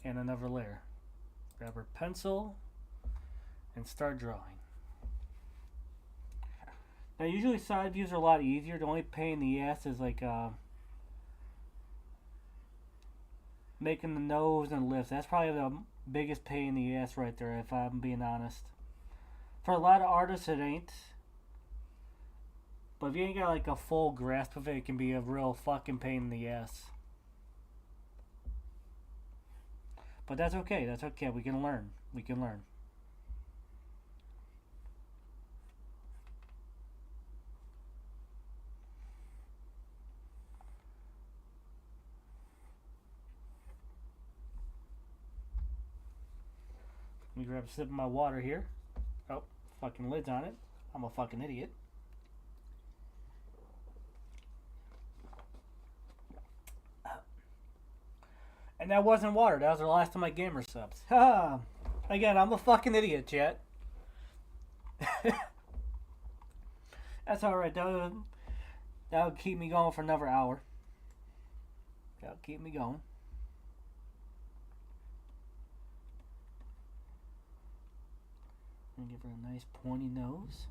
and another layer. Grab our pencil and start drawing. Now usually side views are a lot easier. The only pain in the ass is like making the nose and lips. That's probably the biggest pain in the ass right there, if I'm being honest. For a lot of artists it ain't. But if you ain't got like a full grasp of it, it can be a real fucking pain in the ass. But that's okay, that's okay. We can learn. We can learn. Let me grab a sip of my water here. Oh, fucking lid's on it. I'm a fucking idiot. And that wasn't water. That was the last of my gamer subs. Ha! Again, I'm a fucking idiot, chat. That's alright. That'll keep me going for another hour. That'll keep me going. And give her a nice pointy nose.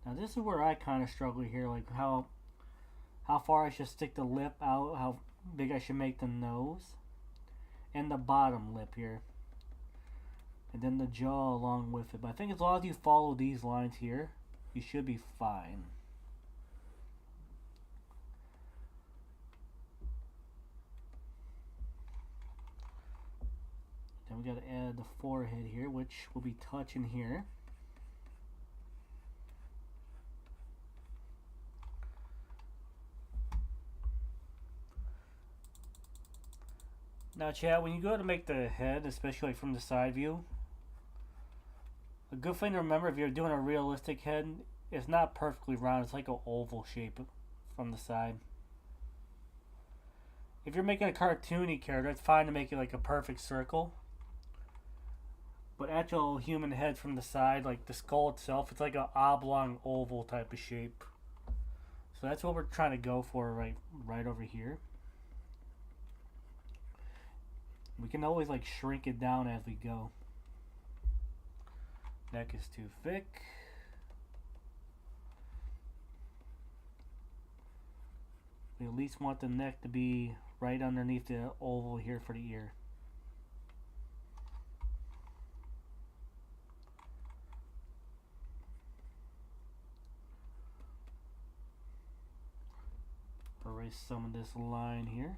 Now this is where I kind of struggle here, like how far I should stick the lip out, how big I should make the nose, and the bottom lip here, and then the jaw along with it. But I think as long as you follow these lines here, you should be fine. Then we got to add the forehead here, which will be touching here. Now chat, when you go to make the head, especially like from the side view, a good thing to remember if you're doing a realistic head, it's not perfectly round, it's like an oval shape from the side. If you're making a cartoony character, it's fine to make it like a perfect circle. But actual human head from the side, like the skull itself, it's like an oblong oval type of shape. So that's what we're trying to go for right over here. We can always like shrink it down as we go. Neck is too thick. We at least want the neck to be right underneath the oval here for the ear. Erase some of this line here.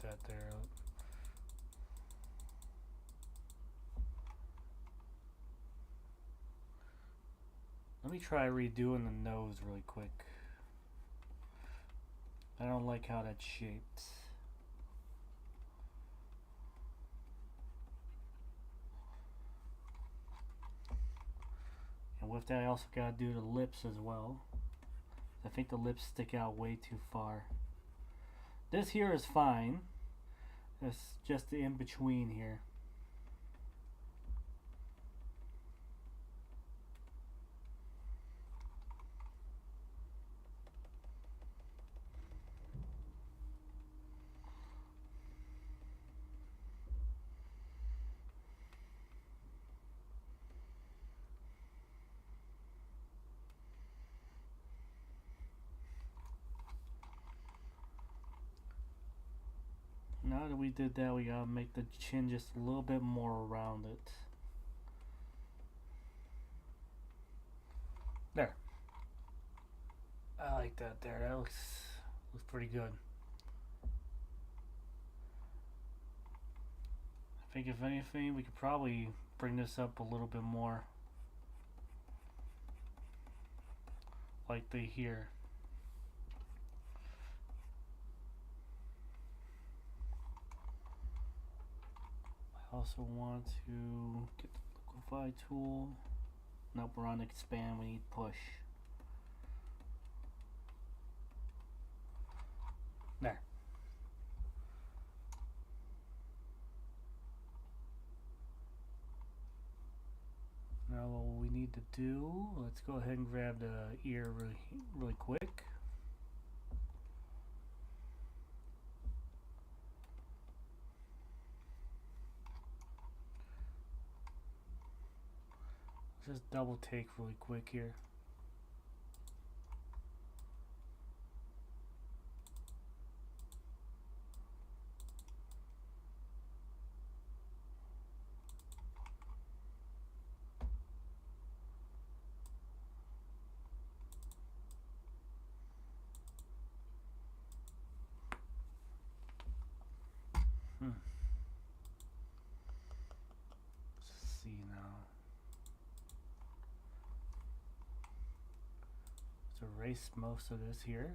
That there. Let me try redoing the nose really quick. I don't like how that's shaped. And with that I also gotta do the lips as well. I think the lips stick out way too far. This here is fine. It's just the in between here. Now that we did that, we gotta make the chin just a little bit more rounded. There. I like that there. That looks pretty good. I think if anything, we could probably bring this up a little bit more. Like the here. I Also want to get the liquefy tool. Nope, we're on expand, we need push. There. Now what we need to do, let's go ahead and grab the ear really quick. Just double take really quick here. Let's see now. Let's erase most of this here.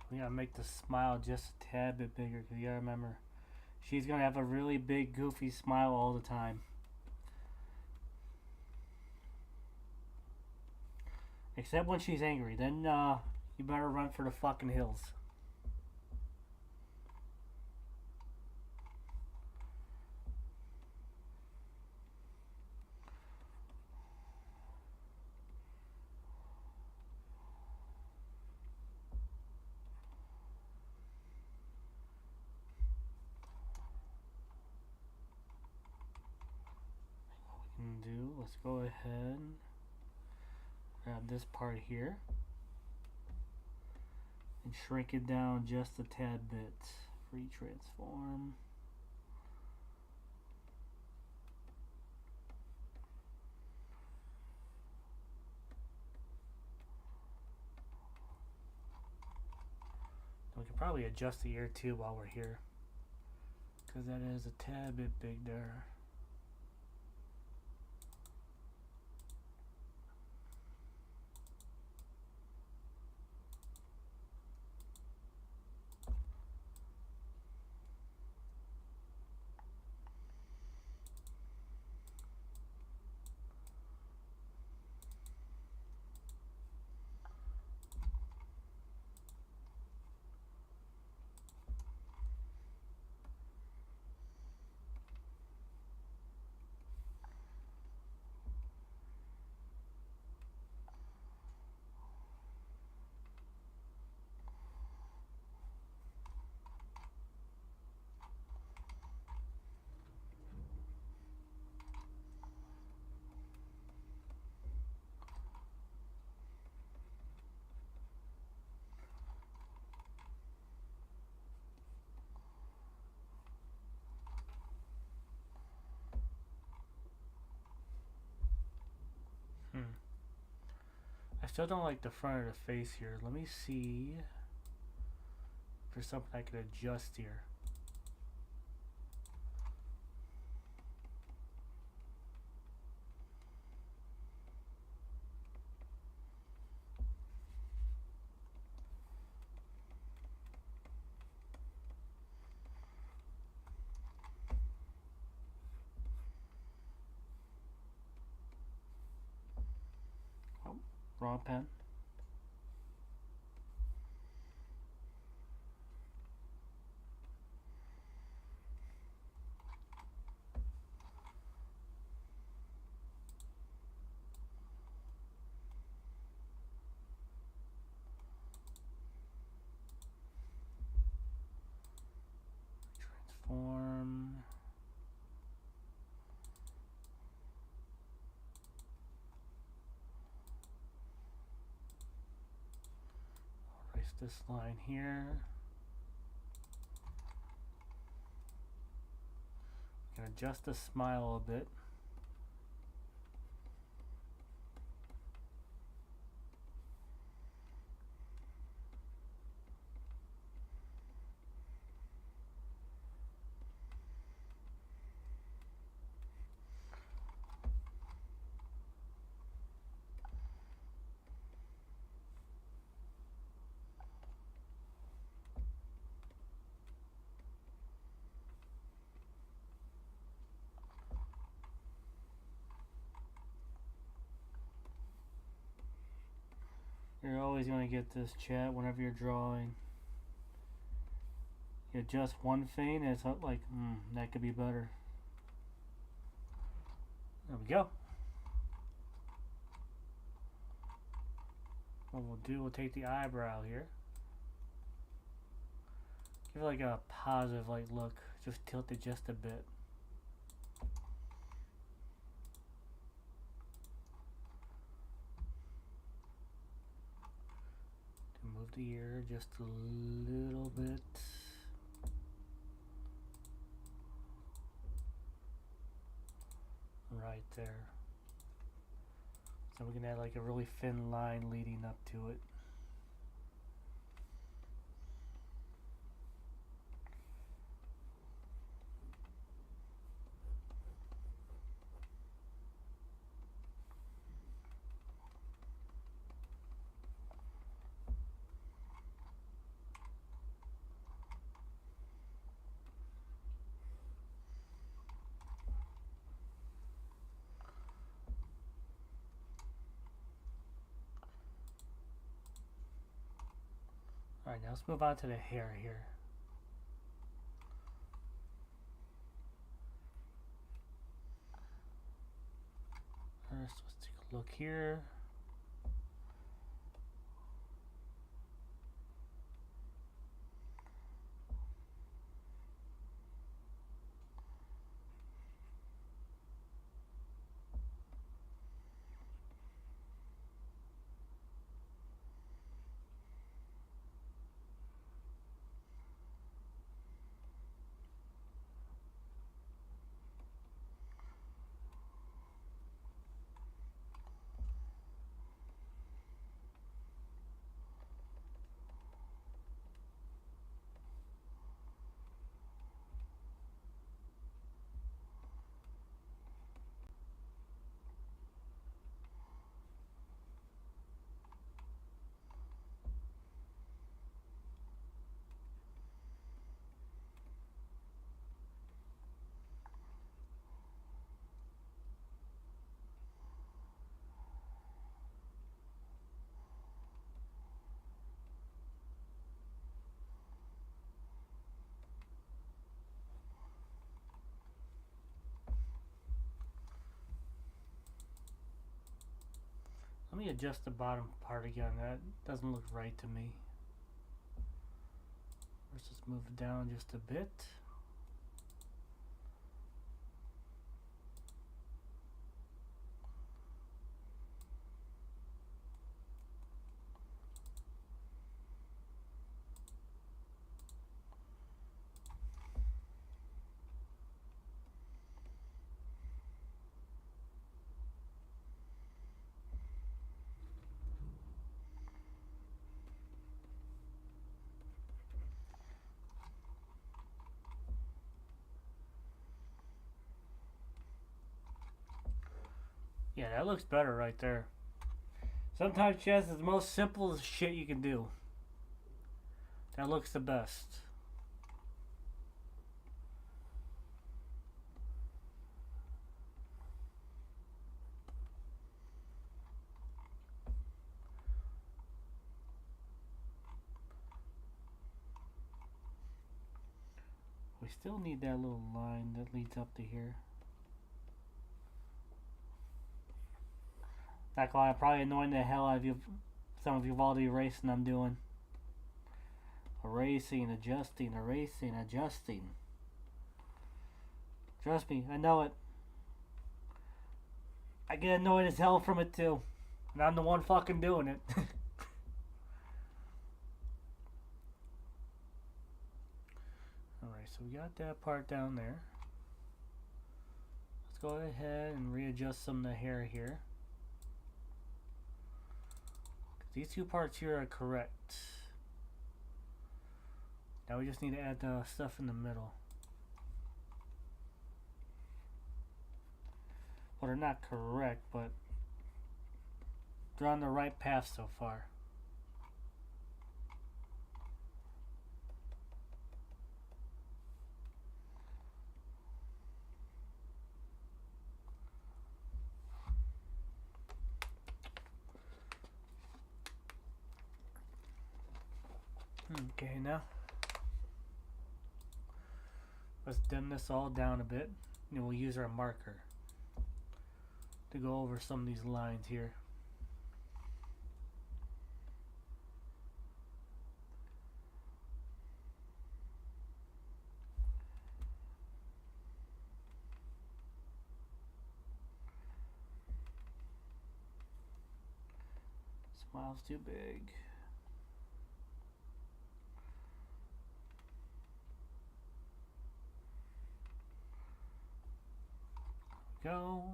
We gotta make the smile just a tad bit bigger, because you gotta remember, she's gonna have a really big, goofy smile all the time. Except when she's angry. Then, you better run for the fucking hills. Let's go ahead, grab this part here, and shrink it down just a tad bit. Free transform. We can probably adjust the ear too while we're here, because that is a tad bit big there. I still don't like the front of the face here. Let me see if there's something I can adjust here. Wrong pen. Transform. Erase this line here. We can adjust the smile a bit. You're always going to get this, chat, whenever you're drawing. You adjust one thing and it's like, that could be better. There we go. What we'll do, we'll take the eyebrow here. Give it like a positive like look. Just tilt it just a bit. Move the ear just a little bit. Right there. So we can add like a really thin line leading up to it. Alright, now let's move on to the hair here. First, let's take a look here. Let me adjust the bottom part again. That doesn't look right to me. Let's just move it down just a bit. Yeah, that looks better right there. Sometimes chess is the most simple shit you can do. That looks the best. We still need that little line that leads up to here. Not gonna lie, probably annoying the hell out of you. Some of you all the erasing I'm doing. Erasing, adjusting, erasing, adjusting. Trust me, I know it. I get annoyed as hell from it too. And I'm the one fucking doing it. Alright, so we got that part down there. Let's go ahead and readjust some of the hair here. These two parts here are correct. Now we just need to add the stuff in the middle. Well, they're not correct, but they're on the right path so far. Okay, now let's dim this all down a bit, and we'll use our marker to go over some of these lines here. Smile's too big. Go.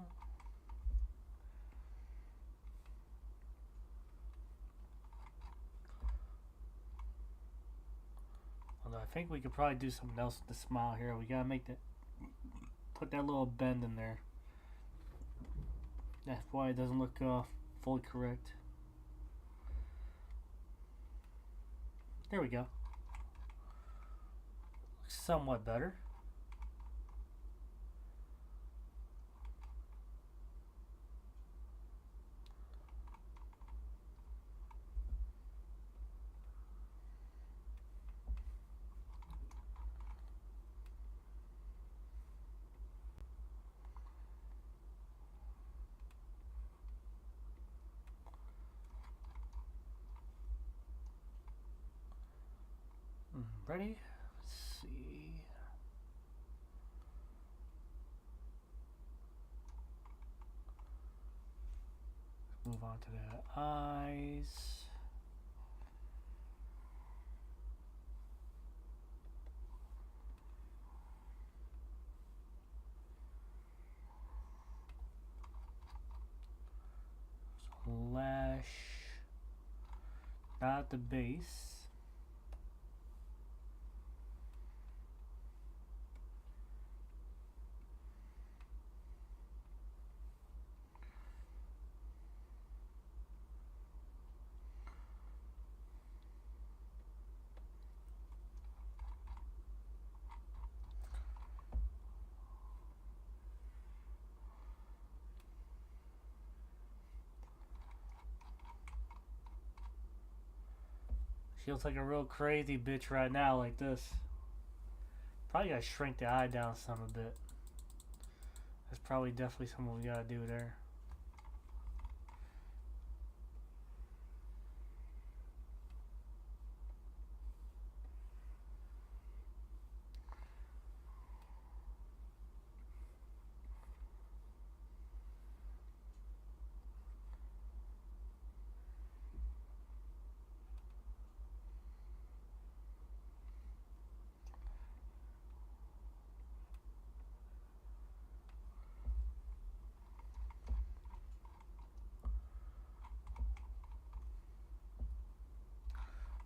Although I think we could probably do something else with the smile here. We gotta make that, put that little bend in there. That's why it doesn't look fully correct. There we go. Looks somewhat better. Ready? Let's see. Let's move on to the eyes. Lash. Not the base. She looks like a real crazy bitch right now, like this. Probably gotta shrink the eye down some a bit. That's probably definitely something we gotta do there.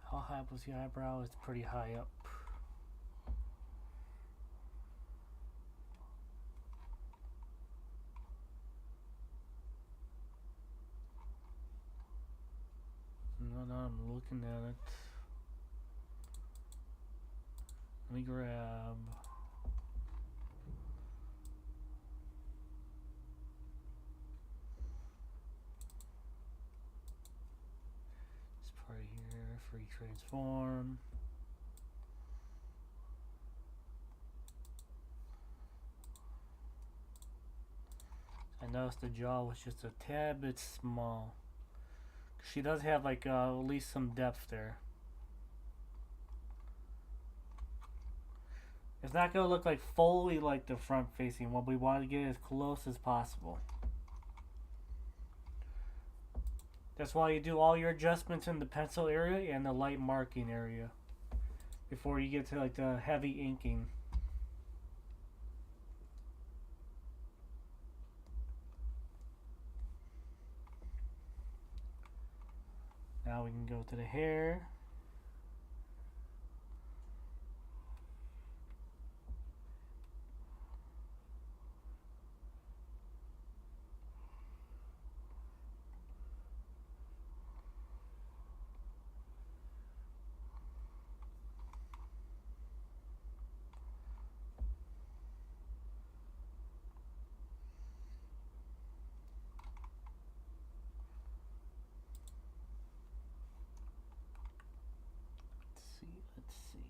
How high was the eyebrow? It's pretty high up. No, I'm looking at it. Let me grab. This part here, free transform. I noticed the jaw was just a tad bit small. She does have like at least some depth there. It's not going to look like fully like the front facing one. We want to get as close as possible. That's why you do all your adjustments in the pencil area and the light marking area before you get to like the heavy inking. Now we can go to the hair. Let's see.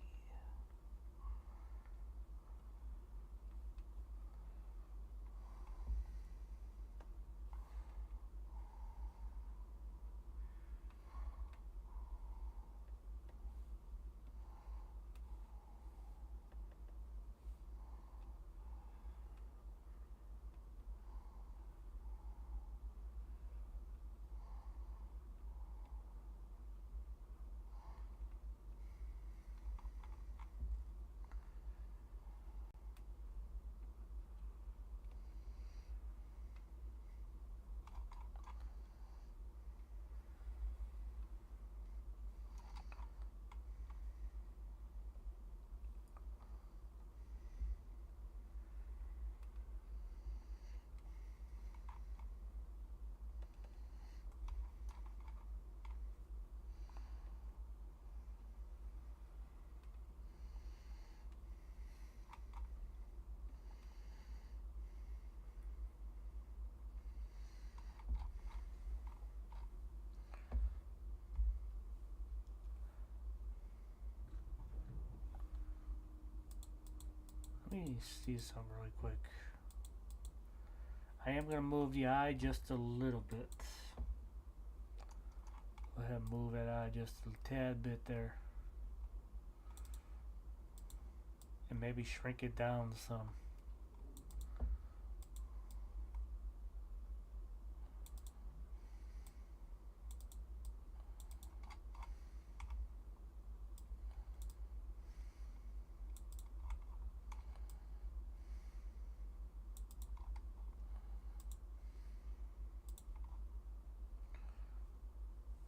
Let me see something really quick. I am going to move the eye just a little bit. Go ahead and move that eye just a tad bit there. And maybe shrink it down some.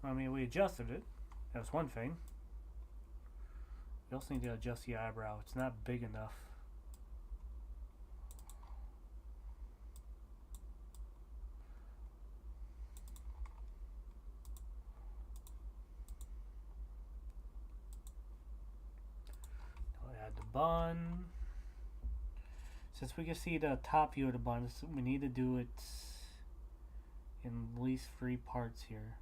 I mean, we adjusted it. That was one thing. We also need to adjust the eyebrow. It's not big enough. I'll add the bun. Since we can see the top view of the bun, we need to do it in at least 3 parts here.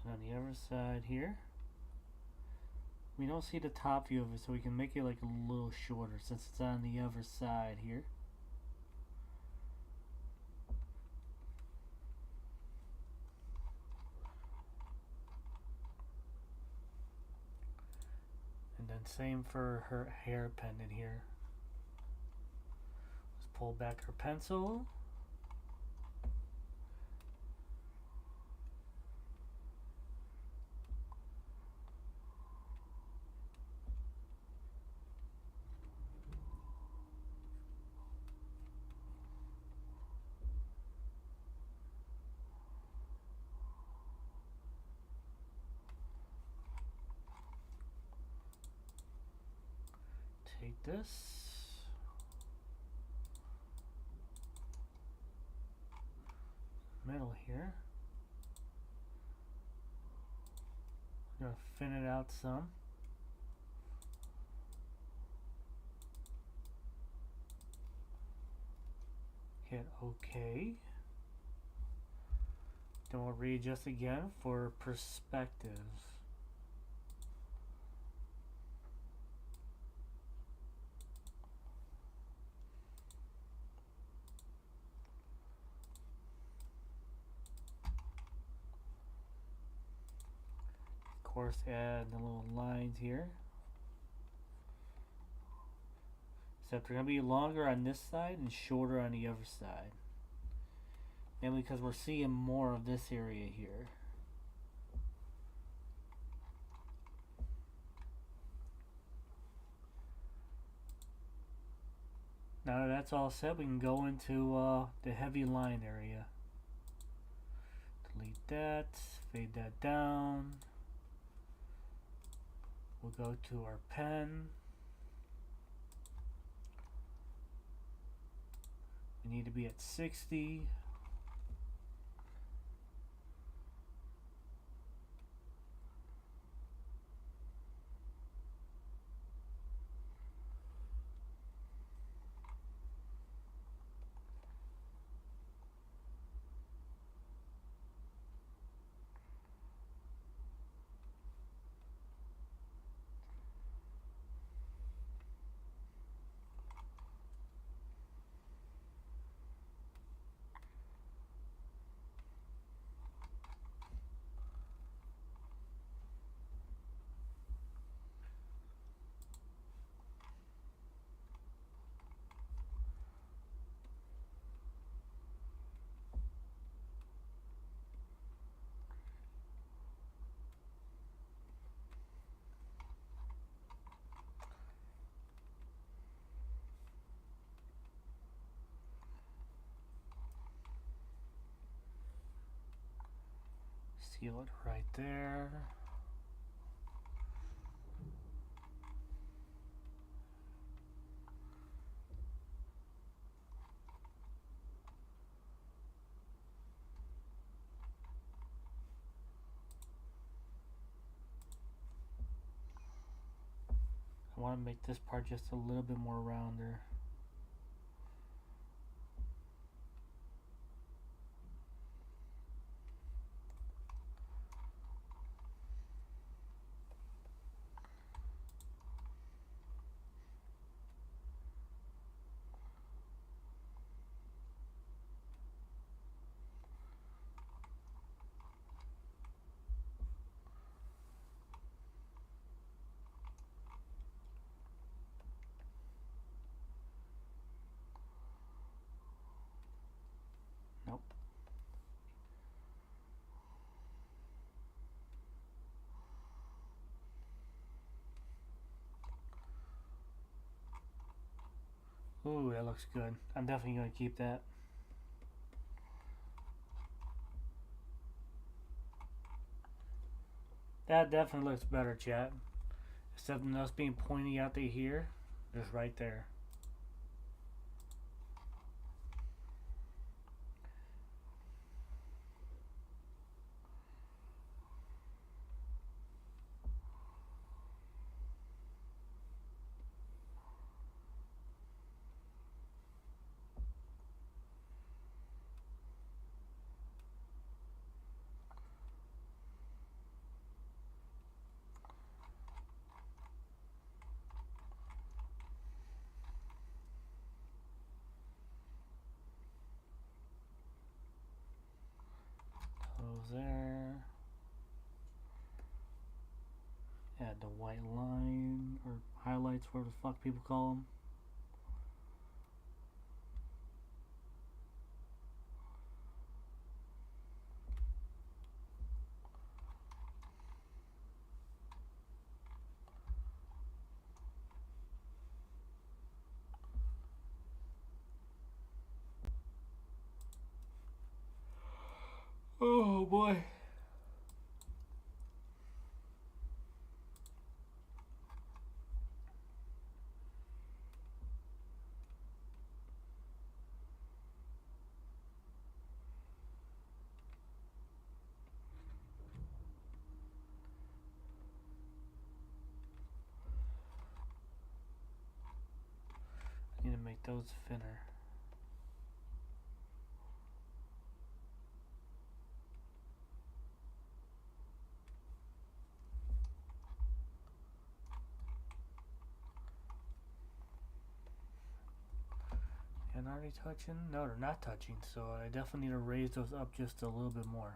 On the other side here, we don't see the top view of it, so we can make it like a little shorter since it's on the other side here. And then same for her hair pendant here. Let's pull back her pencil. Take this. Middle here. I'm gonna thin it out some. Hit OK. Then we'll readjust again for perspective. Of course, add the little lines here. Except they're going to be longer on this side and shorter on the other side. Mainly because we're seeing more of this area here. Now that that's all set, we can go into the heavy line area. Delete that, fade that down. We'll go to our pen. We need to be at 60. Seal it right there. I want to make this part just a little bit more rounder. Nope. Ooh, that looks good. I'm definitely going to keep that. That definitely looks better, chat. Instead of us being pointy out to here, just right there. There. Add the white line or highlights, whatever the fuck people call them. Oh boy. make those thinner. And are they touching? No, they're not touching, so I definitely need to raise those up just a little bit more.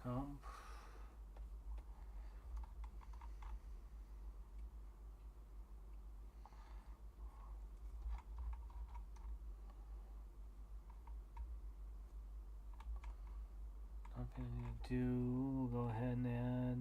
Um, okay, we'll go ahead and add.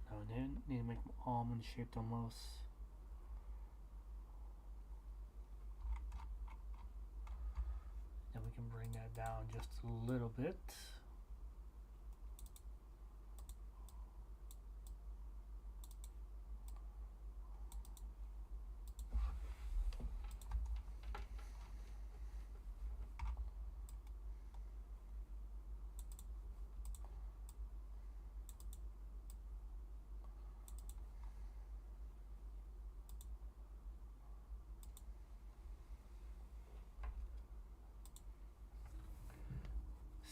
No, I need to make them almond shaped almost. And we can bring that down just a little bit.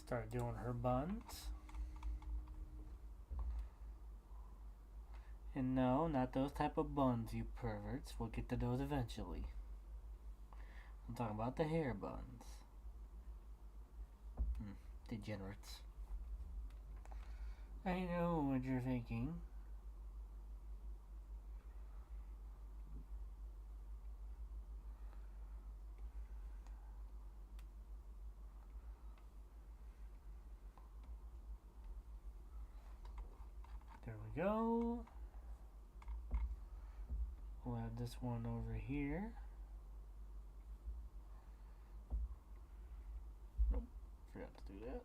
Start doing her buns. And no, not those type of buns, you perverts. We'll get to those eventually. I'm talking about the hair buns. Degenerates. I know what you're thinking. There we go. We'll have this one over here. Nope, forgot to do that.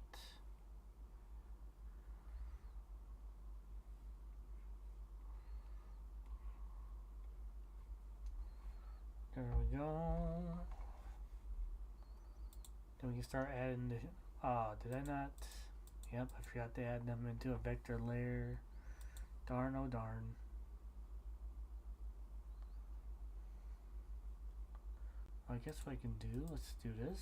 There we go. Then we can start adding the. Did I not? Yep, I forgot to add them into a vector layer. Darn, oh darn. I guess what I can do, let's do this.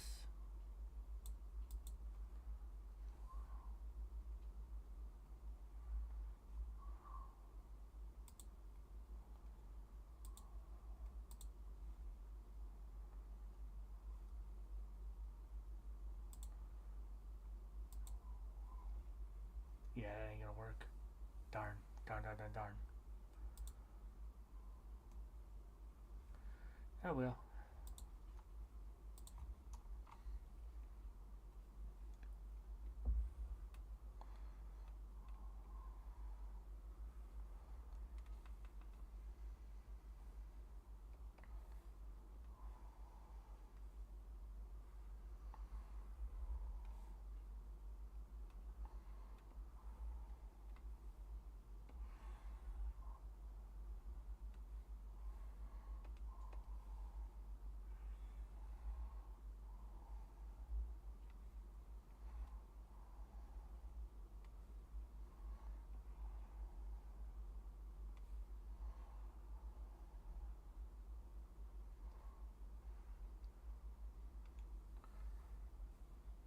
Yeah, that ain't gonna work. Darn, darn, darn, darn, darn. Oh well.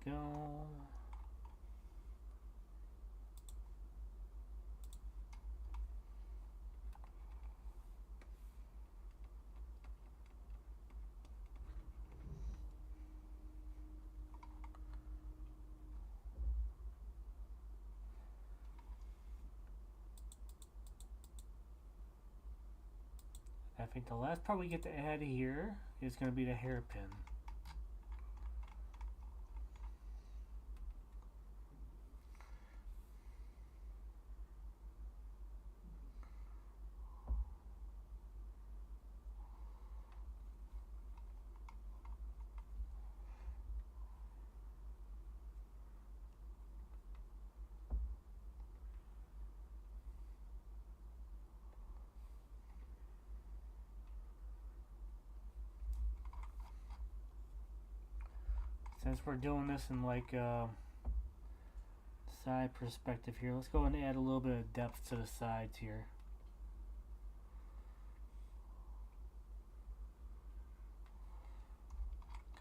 Go. I think the last part we get to add here is going to be the hairpin. Since we're doing this in like side perspective here, let's go and add a little bit of depth to the sides here.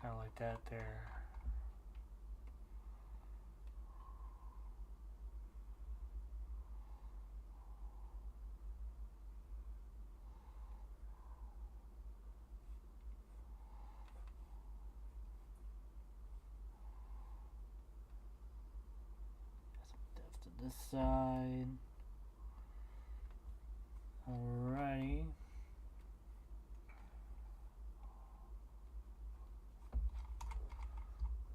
Kind of like that there. This side. Alrighty.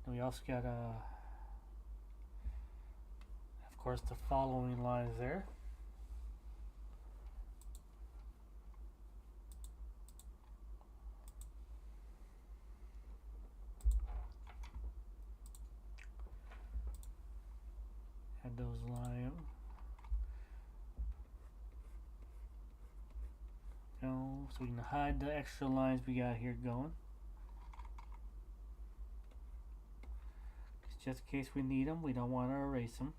And we also got of course, the following lines there. Add those lines. So we can hide the extra lines we got here going. Just in case we need them, we don't want to erase them.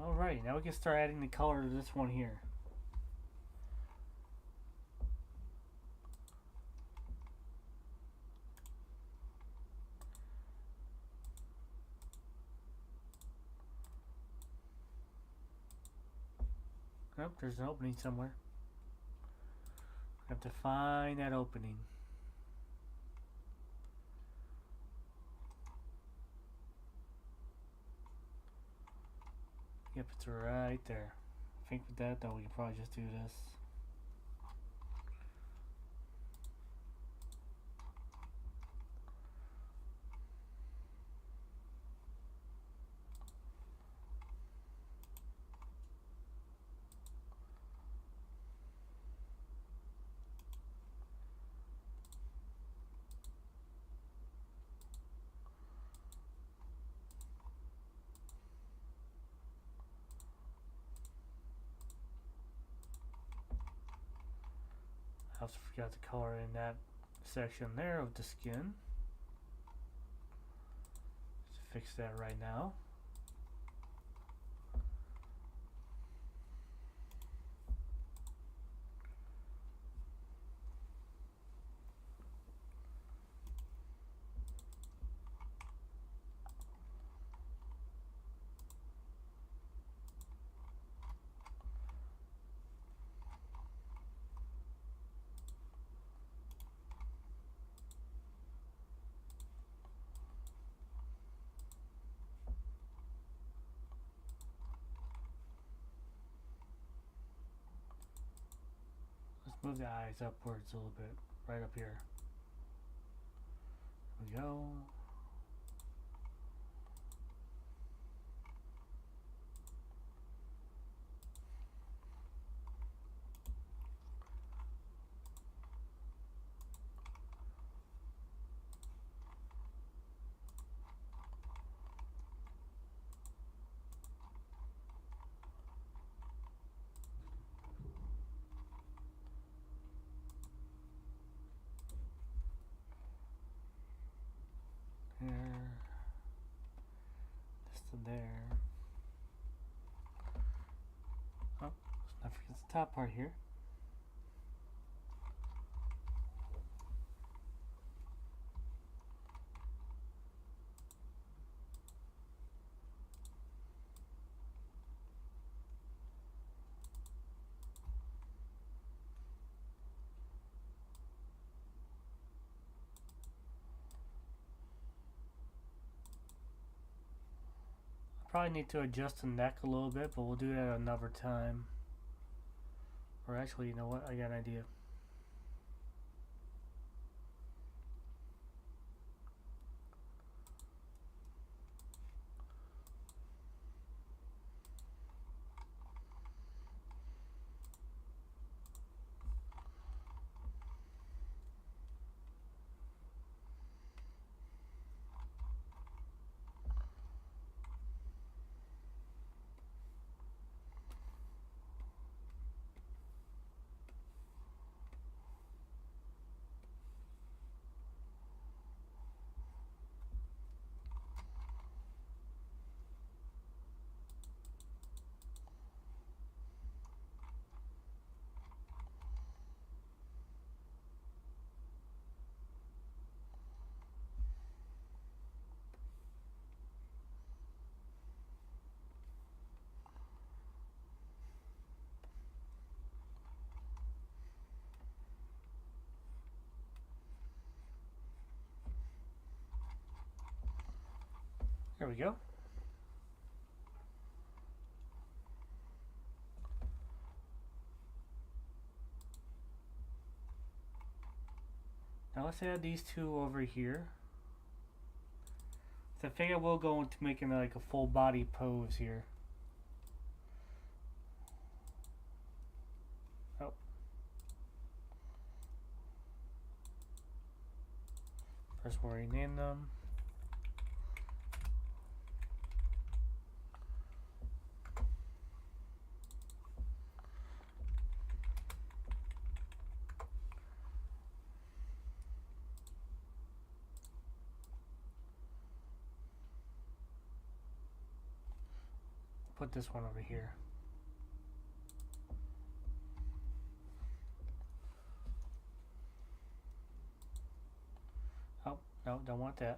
Alright, now we can start adding the color to this one here. Oh, there's an opening somewhere. I have to find that opening. Yep, it's right there. I think with that though, we can probably just do this. I also forgot the color in that section there of the skin. Let's fix that right now. Move the eyes upwards a little bit, right up here. There we go. There. This to there. Oh, let's not forget the top part here. Probably need to adjust the neck a little bit, but we'll do that another time. Or actually, you know what? I got an idea. There we go. Now let's add these two over here. So I think I will go into making like a full body pose here. Oh. First we'll rename them. Put this one over here. Oh, no, don't want that.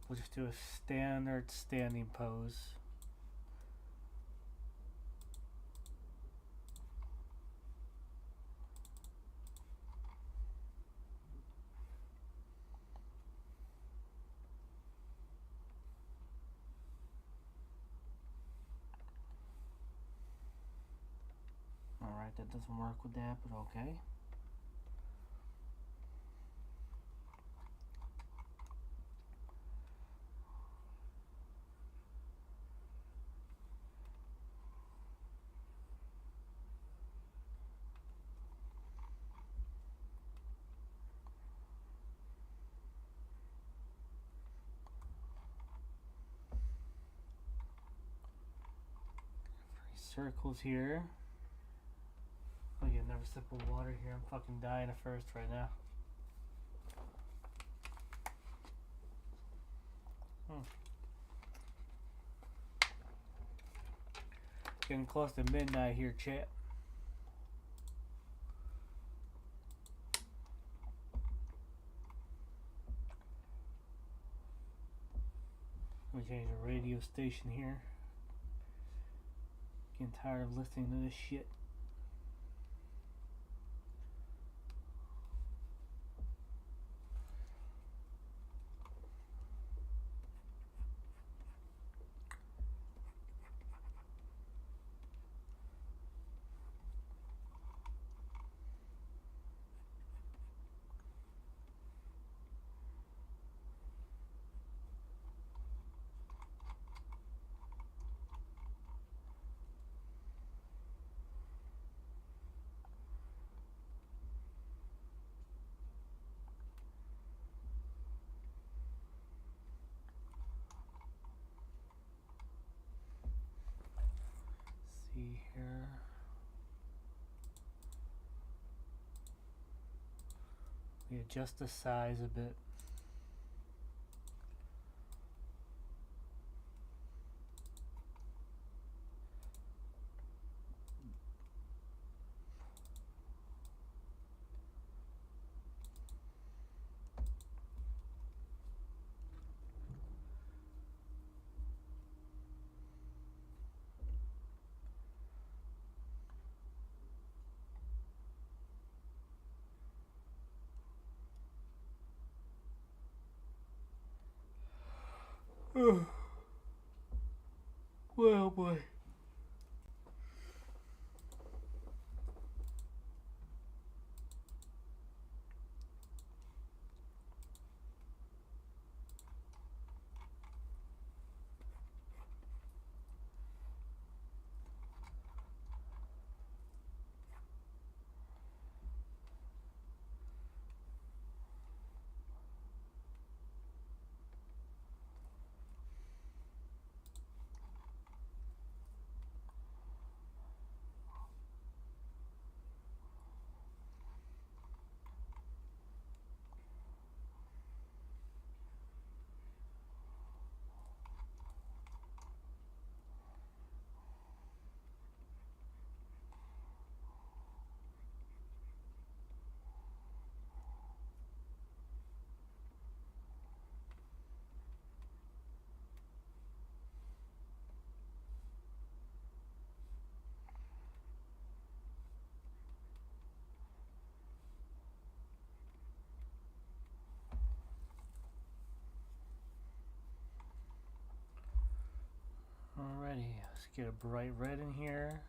We'll just do a standard standing pose. Alright, that doesn't work with that, but okay. Circles here. I'll get another sip of water here. I'm fucking dying of thirst right now. Getting close to midnight here, chat. Let me change the radio station here. Getting tired of listening to this shit. adjust the size a bit. Well, boy. Alrighty, let's get a bright red in here.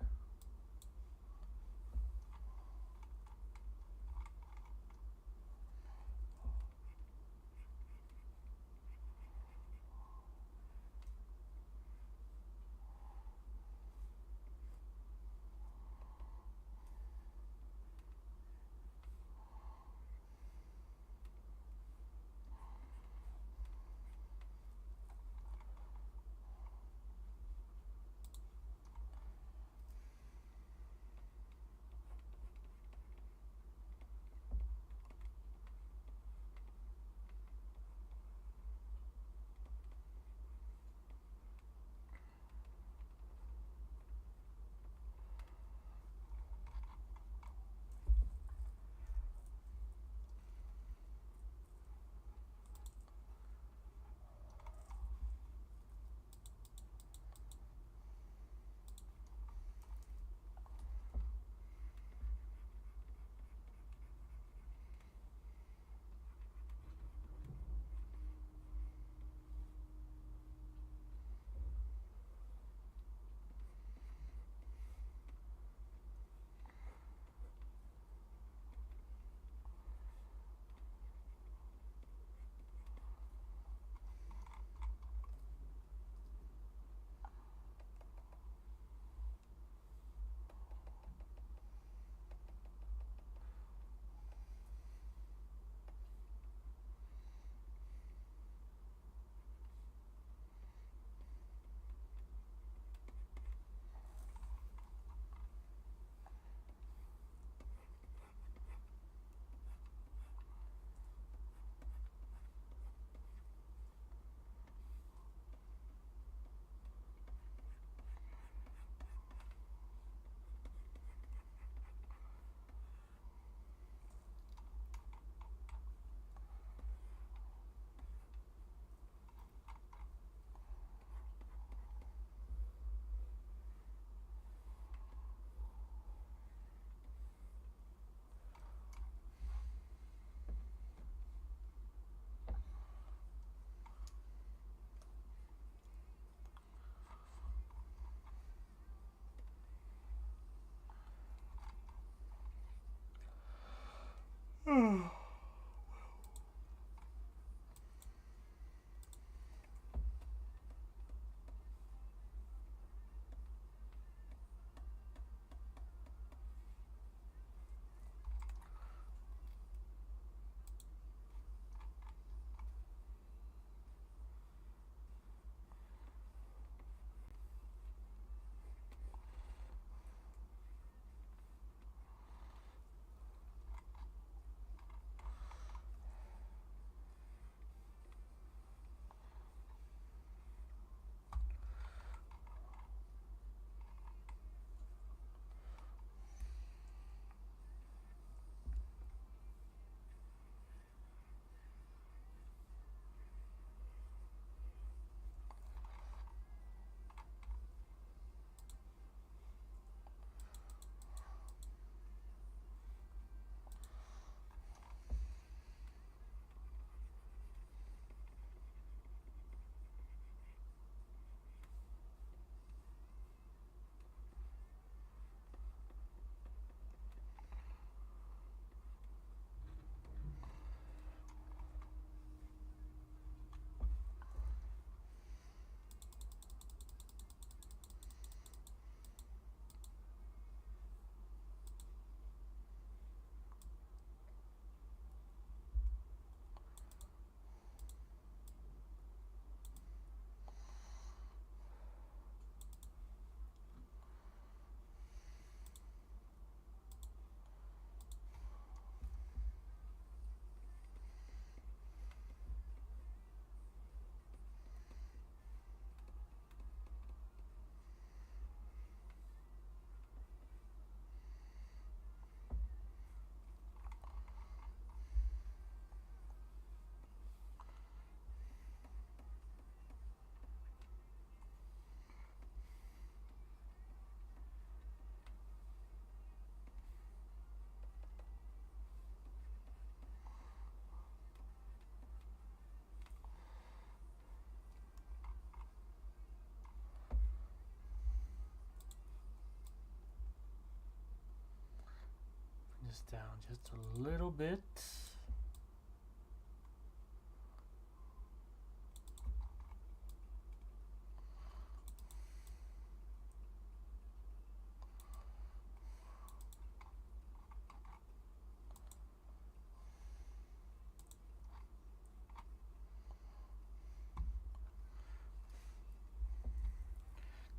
this down just a little bit.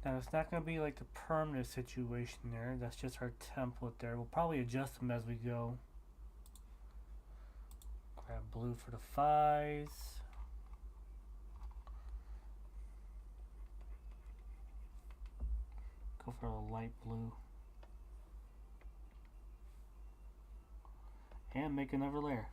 Now it's not going to be like a permanent situation there. That's just our template there. We'll probably adjust them as we go. Grab blue for the 5s. Go for a light blue. And make another layer.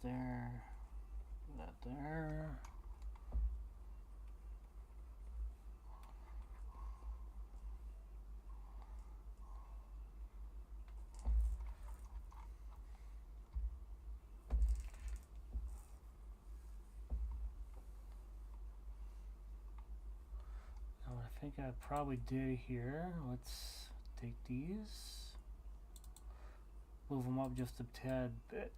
There, that there. Now what I think I probably did here, let's take these, move them up just a tad bit.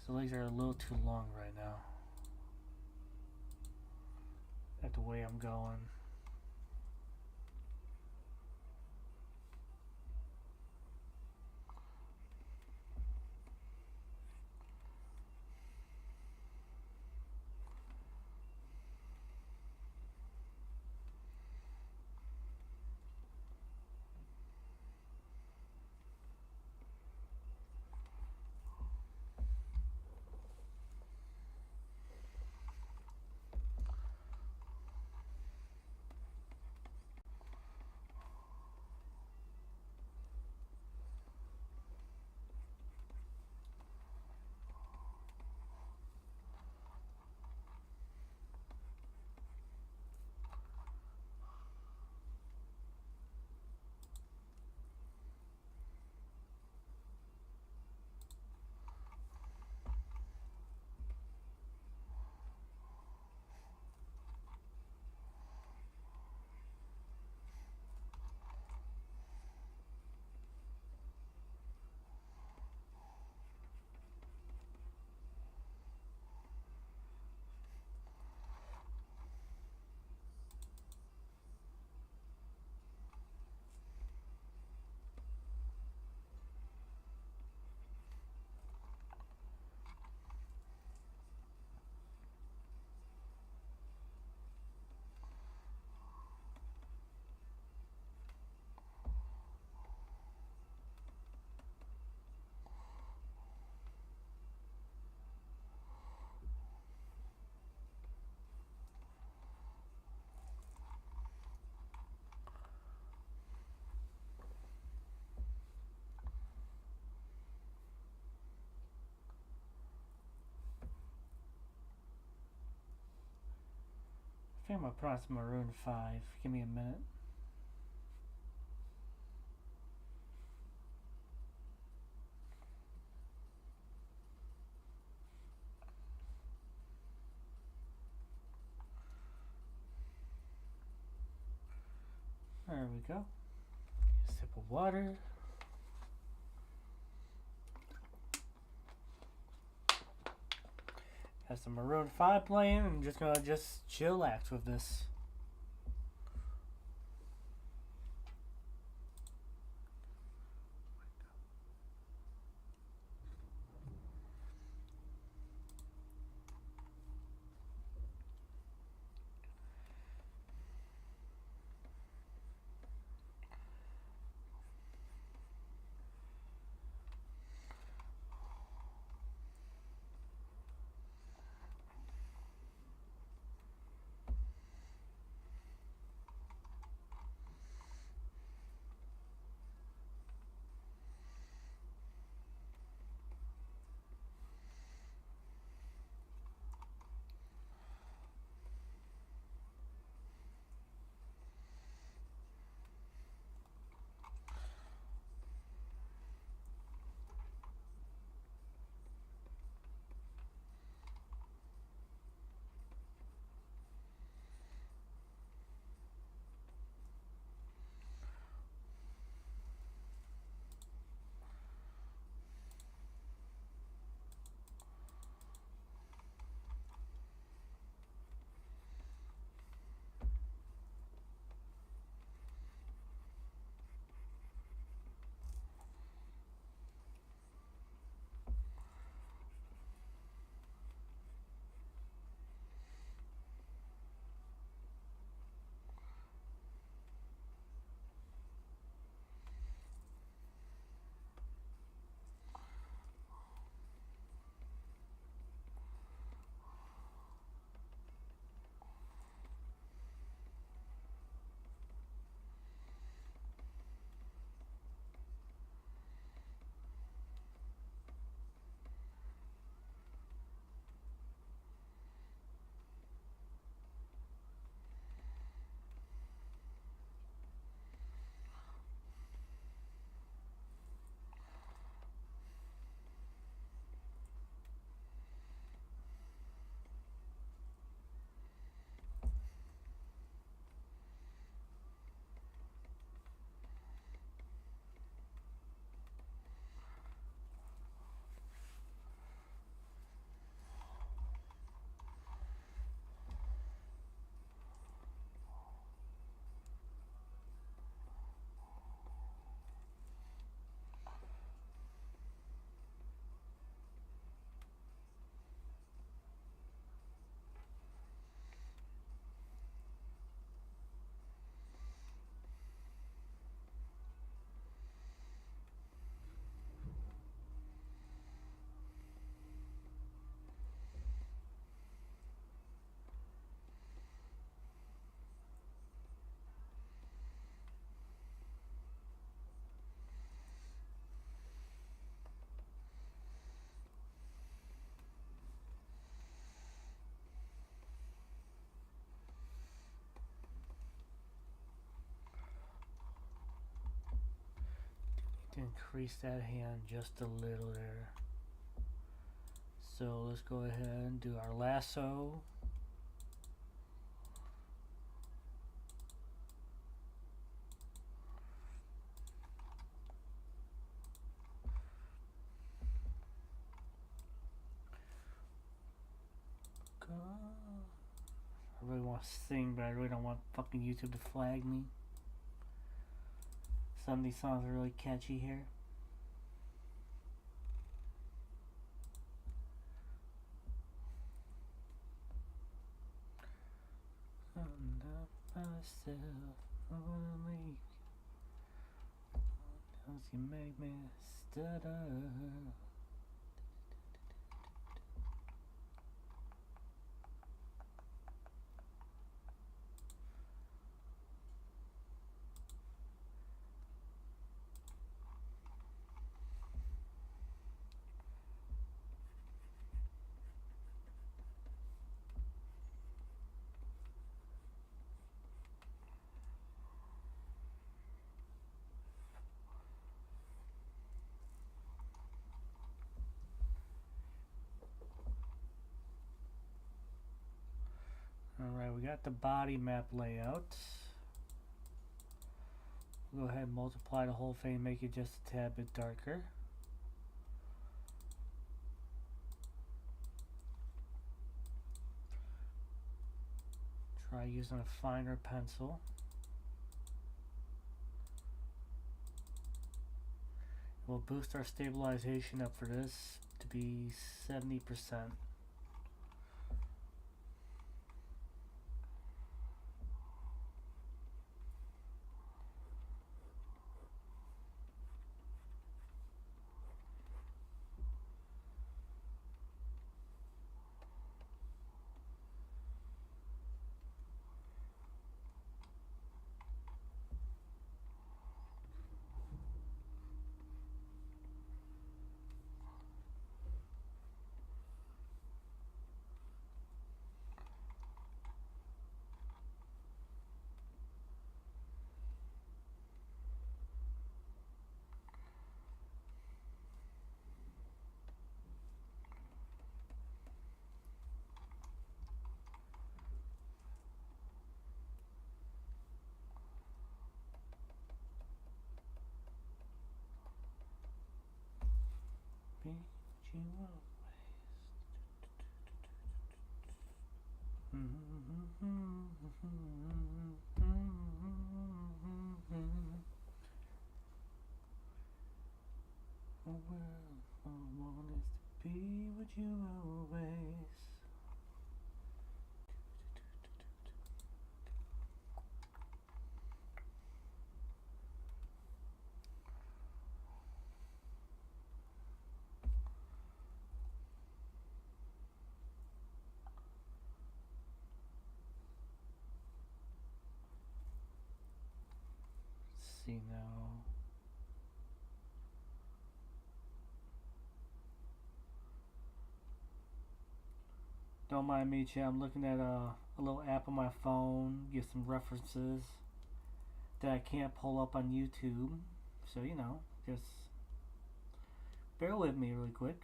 The legs are a little too long right now. At the way I'm going. I think I'm gonna put on some maroon 5. Give me a minute. There we go. A sip of water. Have some maroon 5 playing, and I'm just gonna chillax with this. Increase that hand just a little there. So let's go ahead and do our lasso. I really want to sing, but I really don't want fucking YouTube to flag me. Some of these songs are really catchy here. I'm not myself, only because you make me stutter. Alright, we got the body map layout. Go ahead and multiply the whole thing, make it just a tad bit darker. Try using a finer pencil. We'll boost our stabilization up for this to be 70%. Well, all I want is to be with you always. Let's see now. Don't mind me, chat. I'm looking at a little app on my phone, get some references that I can't pull up on YouTube. So, you know, just bear with me really quick.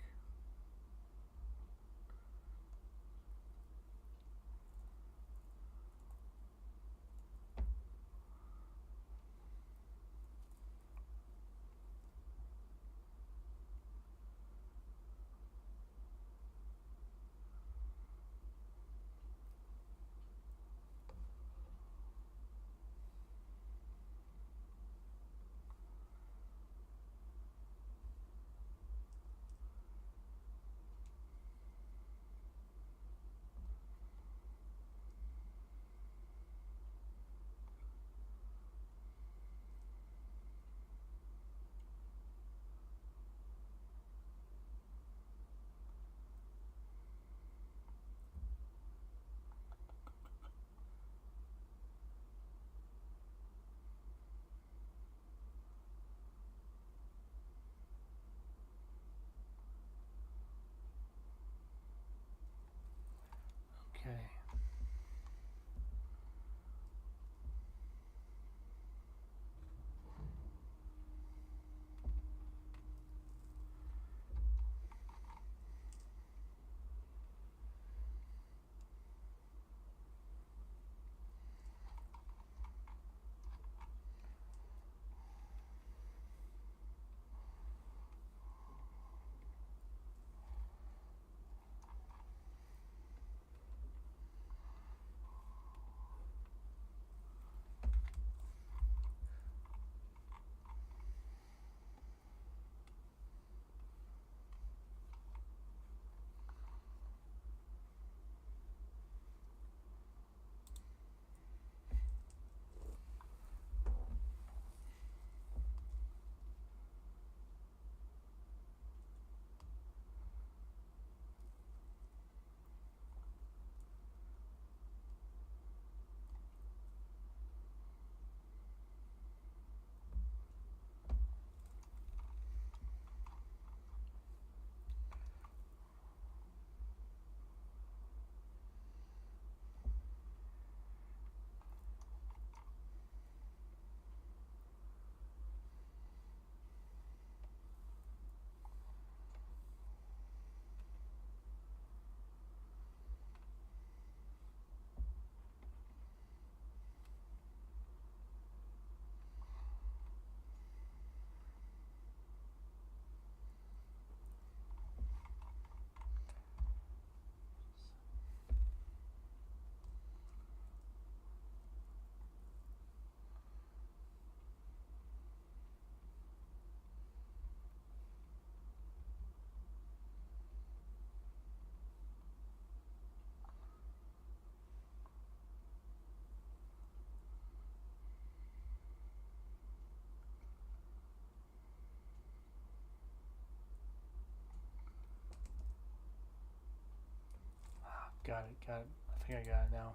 Got it, got it. I think I got it now.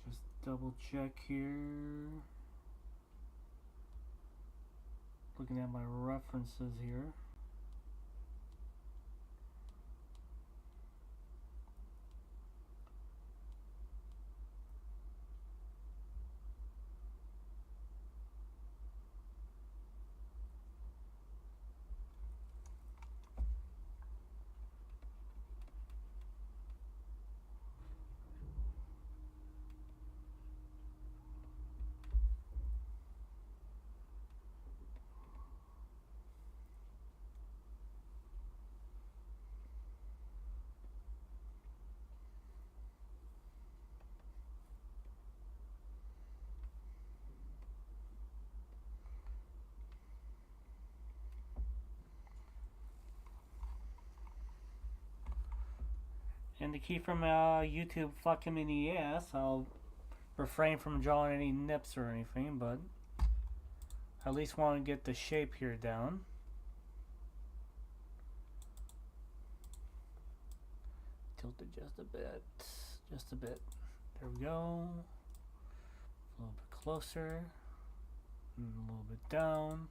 Just double check here. Looking at my references here. And to keep from YouTube fucking me in the ass, I'll refrain from drawing any nips or anything, but I at least want to get the shape here down. Tilt it just a bit. Just a bit. There we go. A little bit closer. And a little bit down.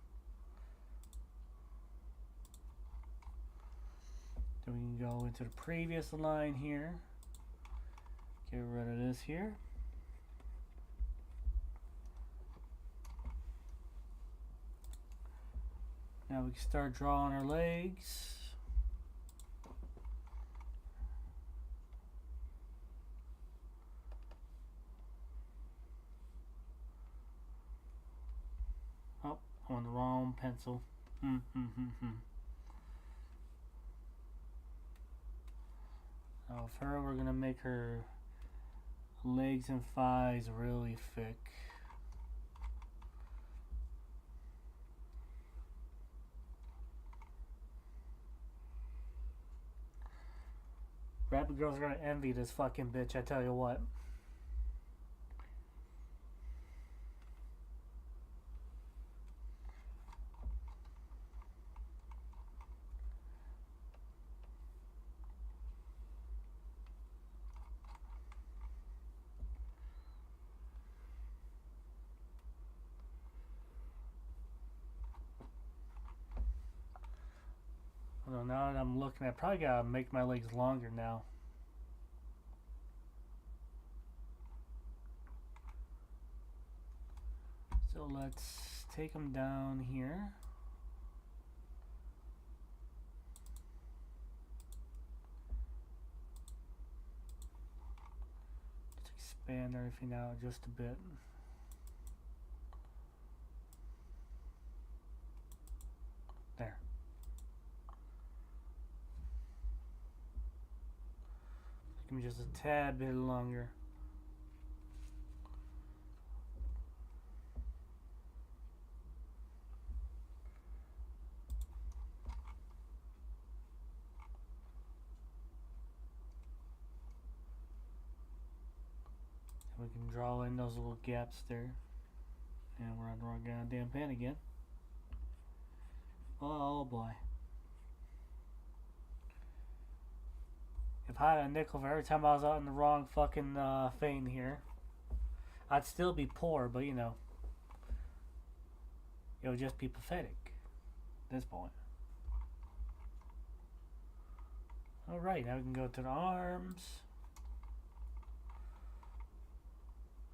Then we can go into the previous line here. Get rid of this here. Now we can start drawing our legs. Oh, I'm on the wrong pencil. Now with her, we're gonna make her legs and thighs really thick. Rabbit girls are gonna envy this fucking bitch, I tell you what. Although now that I'm looking, I probably gotta make my legs longer now. So let's take them down here. Let's expand everything out just a bit. There. Give me just a tad bit longer. And we can draw in those little gaps there. And we're on the wrong goddamn pen again. Oh boy. If I had a nickel for every time I was out in the wrong fucking thing here, I'd still be poor, but you know, it would just be pathetic at this point. Alright, now we can go to the arms.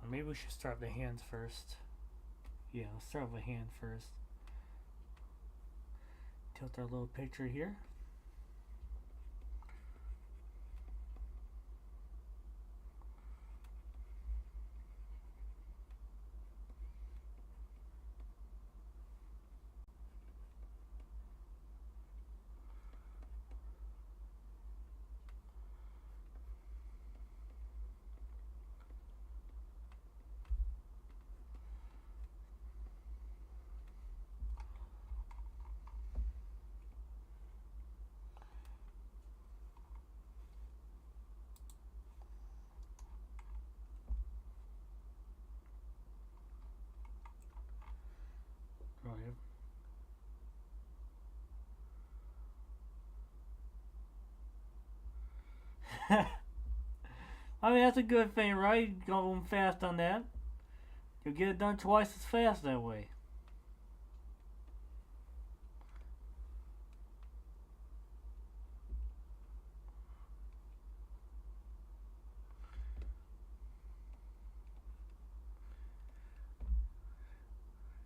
Or maybe we should start with the hands first. Yeah, let's start with the hand first. Tilt our little picture here. I mean, that's a good thing, right? Going fast on that. You'll get it done twice as fast that way.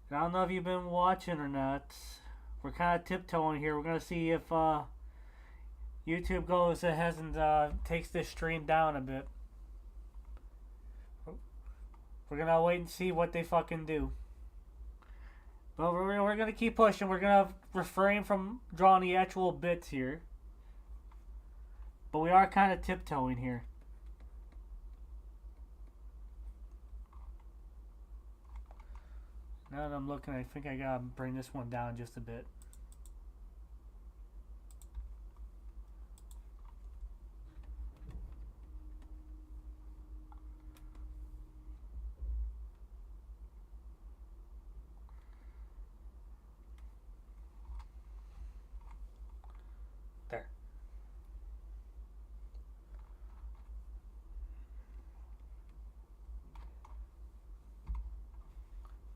I don't know if you've been watching or not. We're kind of tiptoeing here. We're gonna see if YouTube goes ahead and takes this stream down a bit. We're gonna wait and see what they fucking do. But we're gonna keep pushing. We're gonna refrain from drawing the actual bits here. But we are kind of tiptoeing here. Now that I'm looking, I think I gotta bring this one down just a bit. There.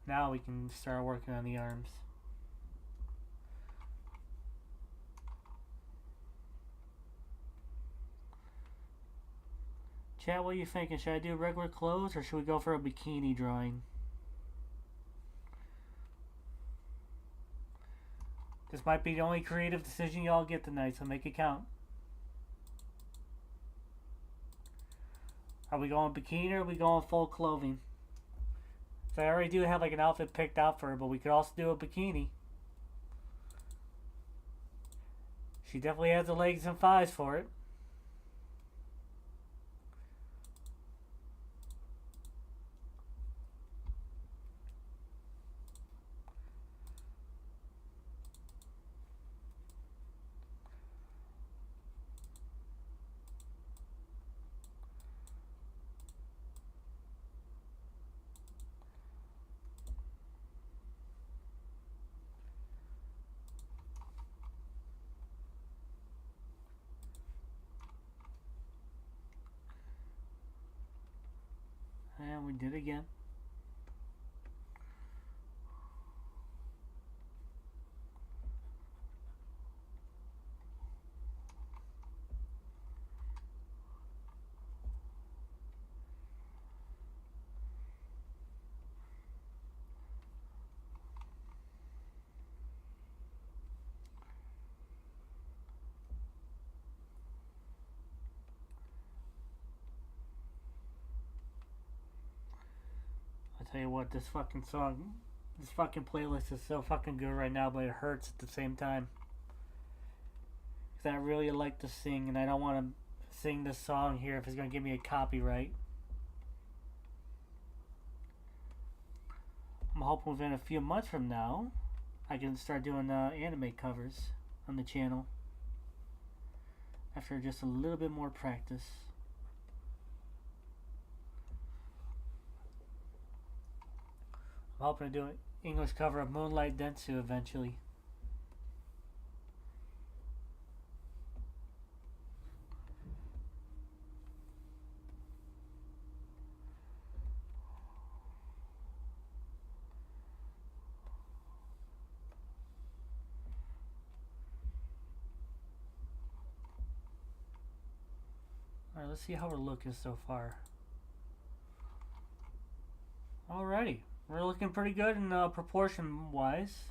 Now we can start working on the arms. Chat, what are you thinking? Should I do regular clothes or should we go for a bikini drawing? This might be the only creative decision y'all get tonight, so make it count. Are we going bikini or are we going full clothing? So I already do have like an outfit picked out for her, but we could also do a bikini. She definitely has the legs and thighs for it. And we did it again. Tell you what, this fucking song, this fucking playlist is so fucking good right now, but it hurts at the same time. Because I really like to sing, and I don't want to sing this song here if it's going to give me a copyright. I'm hoping within a few months from now, I can start doing anime covers on the channel. After just a little bit more practice. I'm hoping to do an English cover of Moonlight Dentsu eventually. Alright, let's see how we're looking so far. Alrighty. We're looking pretty good in proportion wise.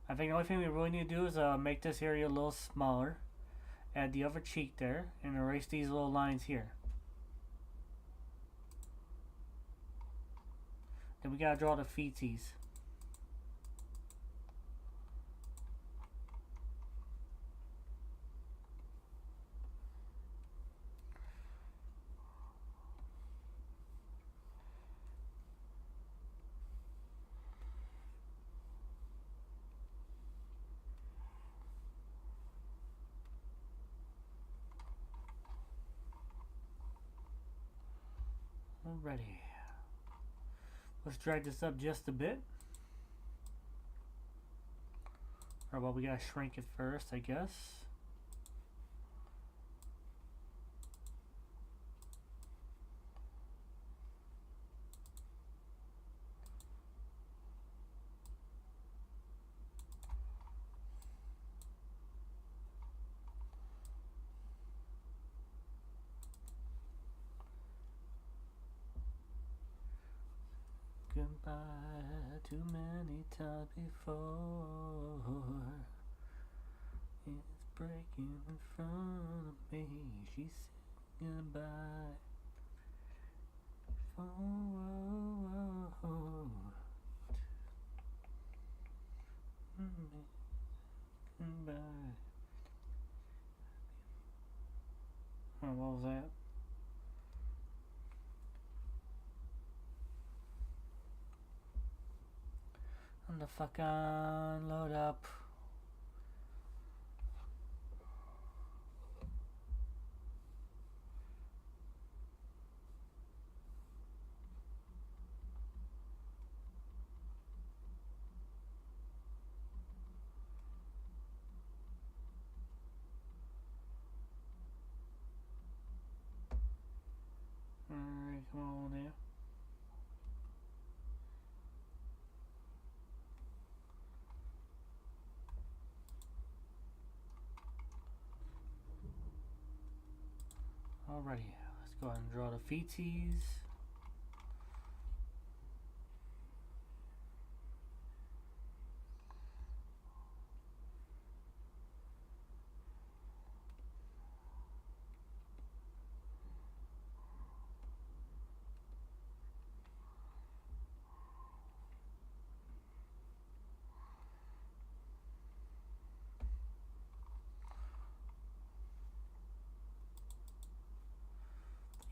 I think the only thing we really need to do is make this area a little smaller. Add the other cheek there and erase these little lines here. Then we gotta draw the feetsies. Alrighty. Let's drag this up just a bit. Or well, we gotta shrink it first, I guess. walking by too many times before. It's breaking in front of me. She's saying goodbye. Goodbye. Oh, what was that? On the fucking load up. Alright, come on now. Alrighty, let's go ahead and draw the feeties.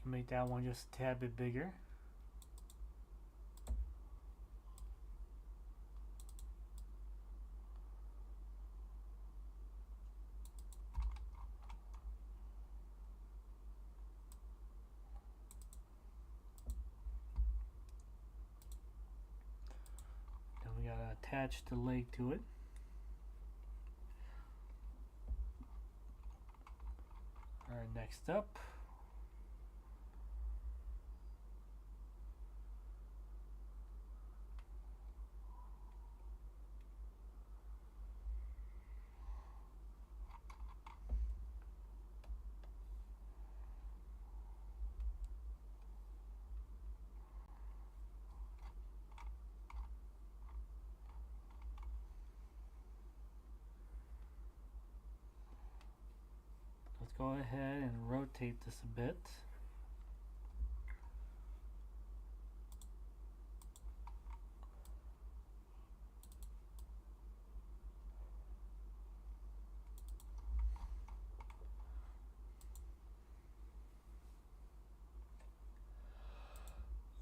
Make that one just a tad bit bigger. Then we gotta attach the leg to it. Alright, next up. Let's go ahead and rotate this a bit.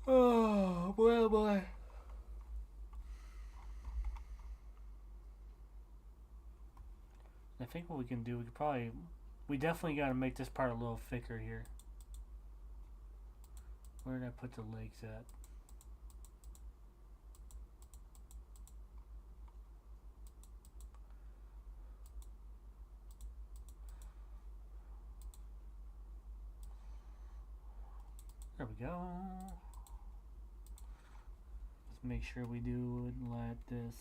Oh boy, oh boy. I think what we can do, we definitely got to make this part a little thicker here. Where did I put the legs at? There we go. Let's make sure we do it like this.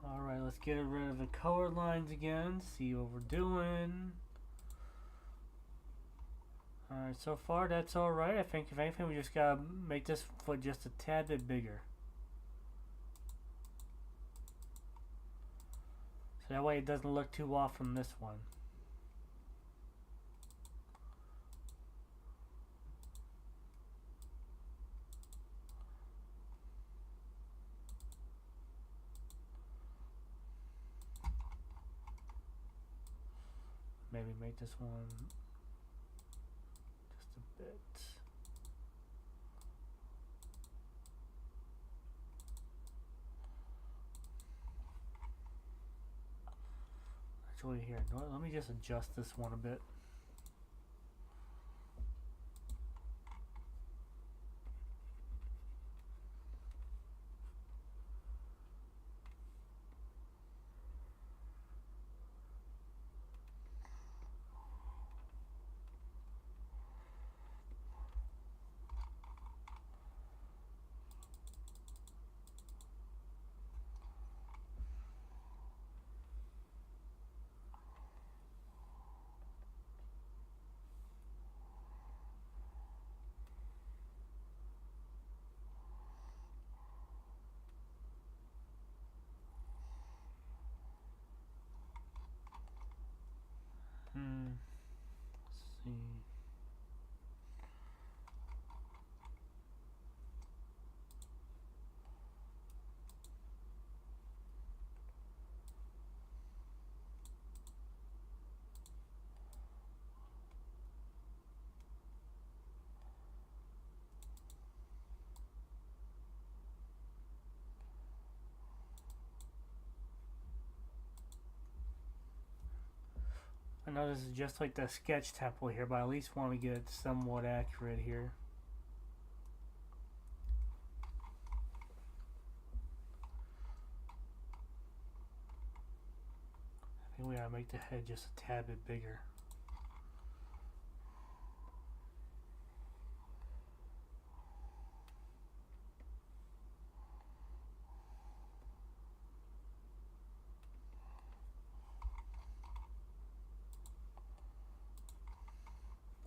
Alright, let's get rid of the color lines again, see what we're doing. Alright, so far that's alright. I think if anything we just gotta make this foot just a tad bit bigger. So that way it doesn't look too off from this one. Maybe make this one just a bit. Actually here, let me just adjust this one a bit. see. I know this is just like the sketch template here, but I at least want to get it somewhat accurate here. I think we gotta make the head just a tad bit bigger.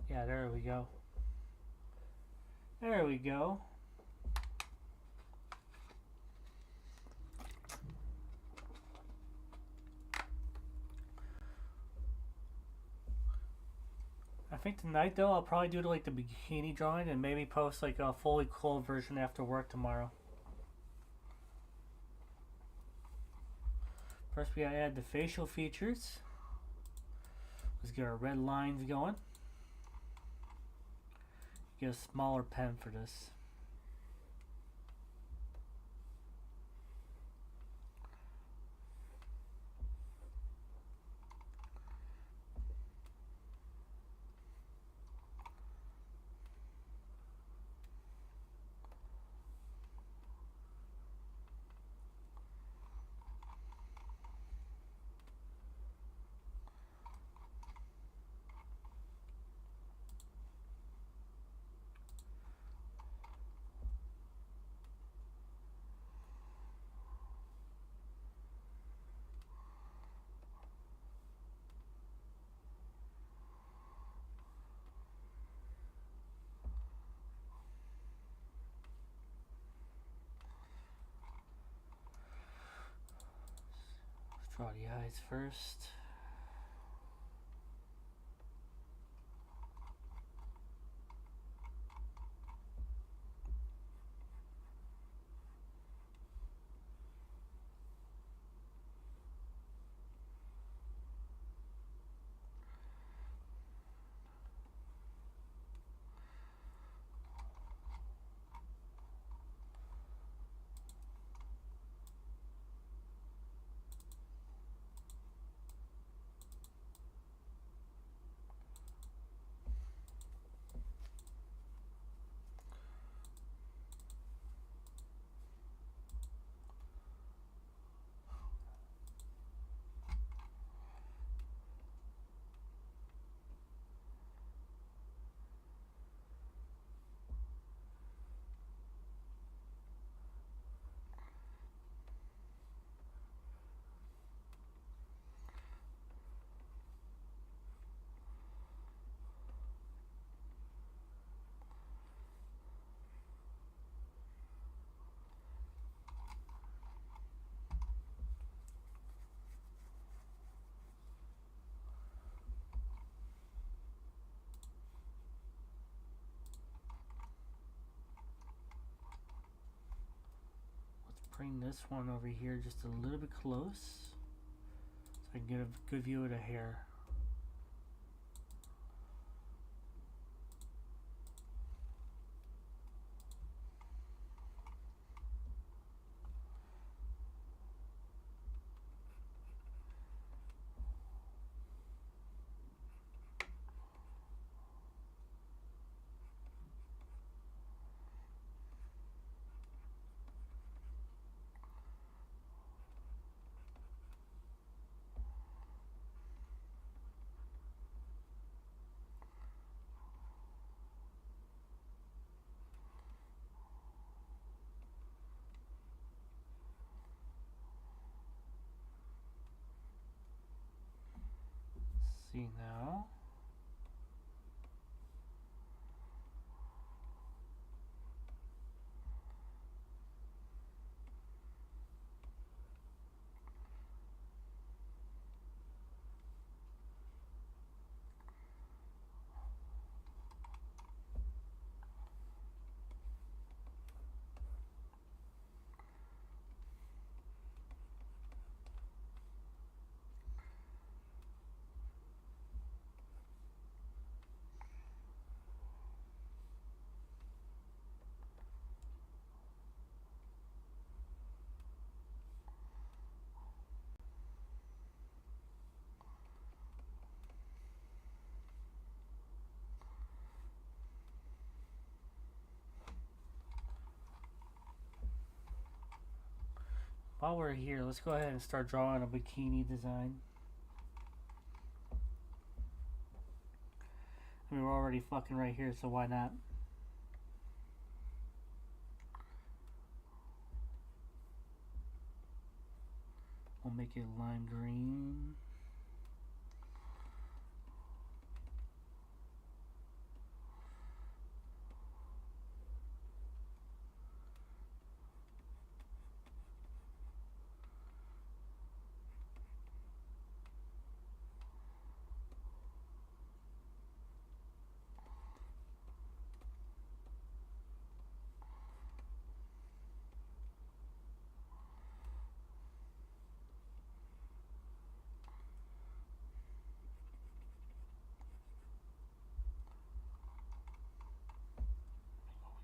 Yeah, there we go. There we go. I think tonight though I'll probably do like the bikini drawing and maybe post like a fully clothed version after work tomorrow. First we gotta add the facial features. Let's get our red lines going. Get a smaller pen for this. Let's draw the eyes first. Bring this one over here just a little bit close so I can get a good view of the hair. See now. While we're here, let's go ahead and start drawing a bikini design. I mean, we're already fucking right here, so why not? We'll make it lime green.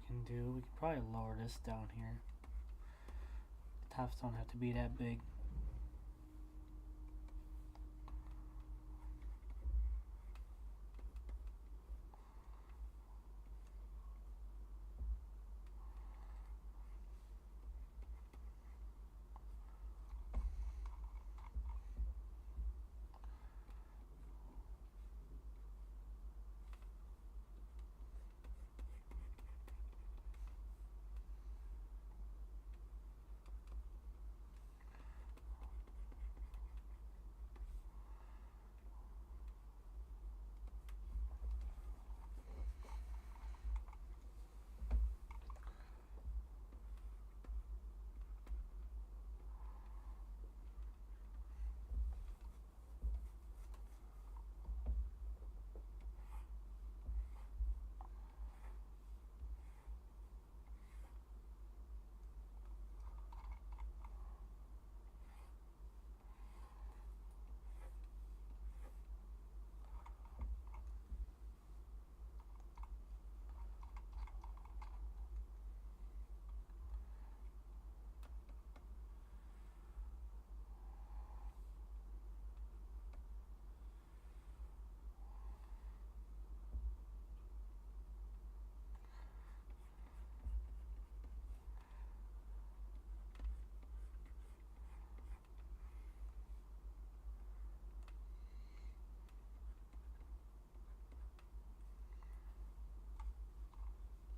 We can probably lower this down here. The tops don't have to be that big.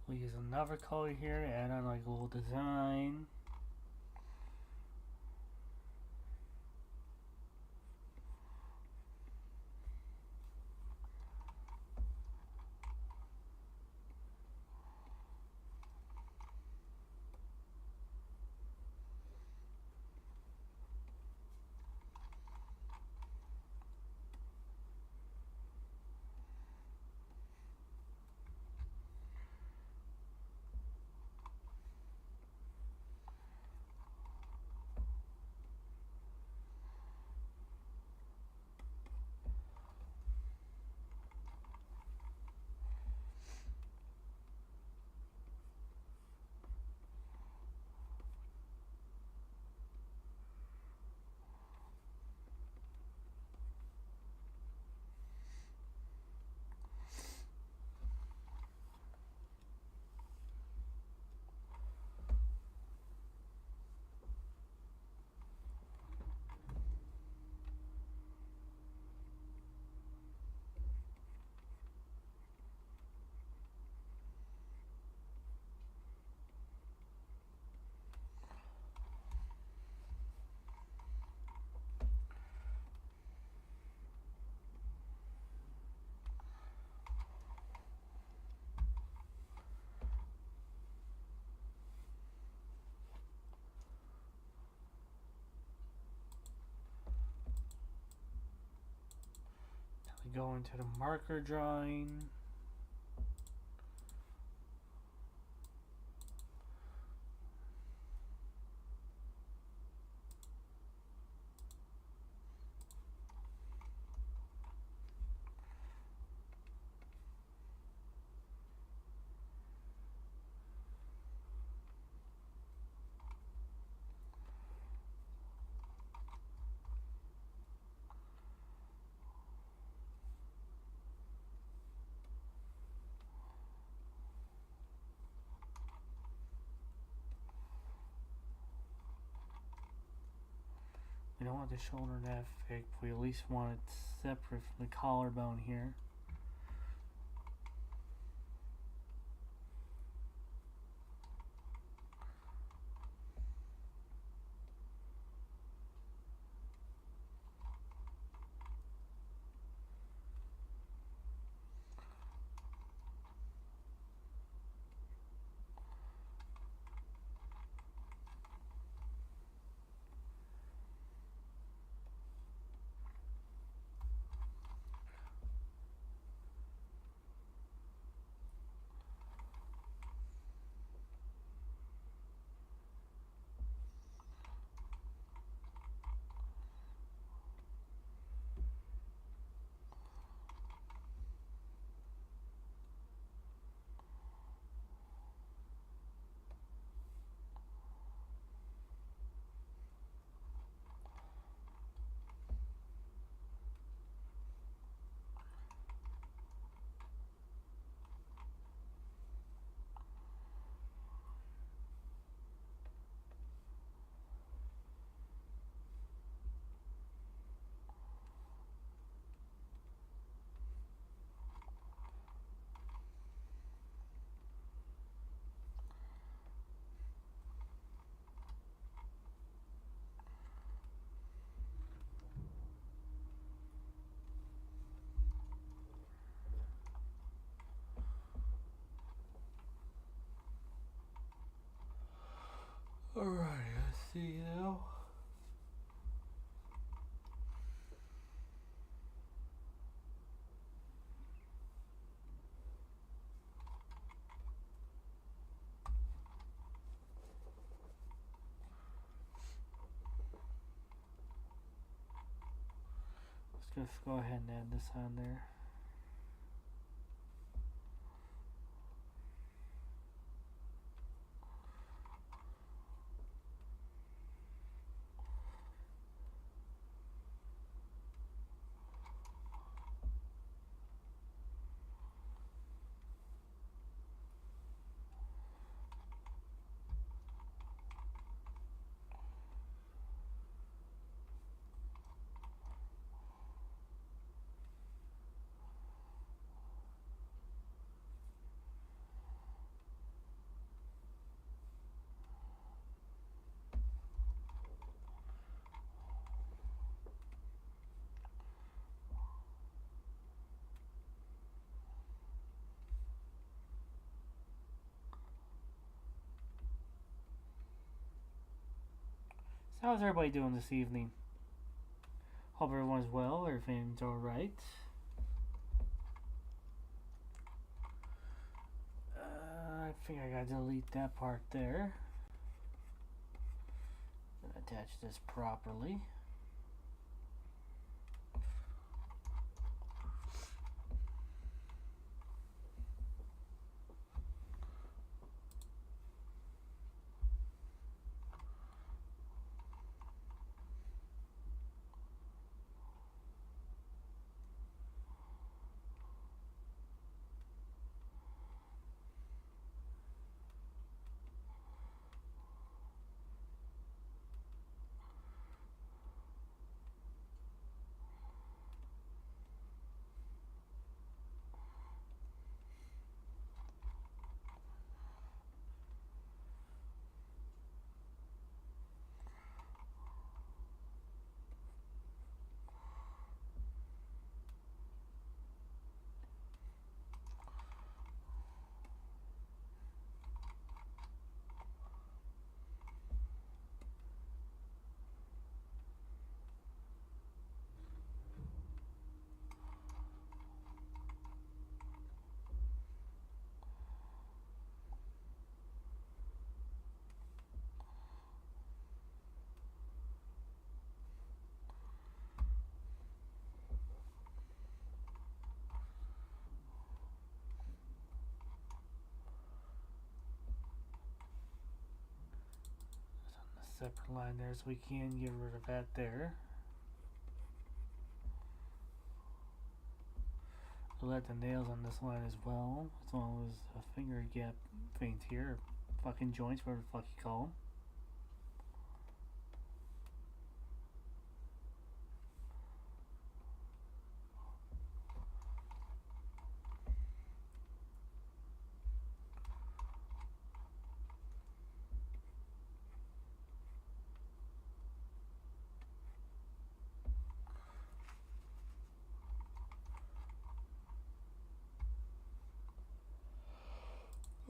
We'll use another color here, add on like a little design. We go into the marker drawing. We don't want the shoulder that thick. We at least want it separate from the collarbone here. Alright, let's see now. Let's just go ahead and add this on there. So how's everybody doing this evening? Hope everyone's well, everything's alright. I think I gotta delete that part there. And attach this properly. Separate line there, so we can get rid of that there. We'll let the nails on this line as well, as well as a finger gap veins here, or fucking joints, whatever the fuck you call them.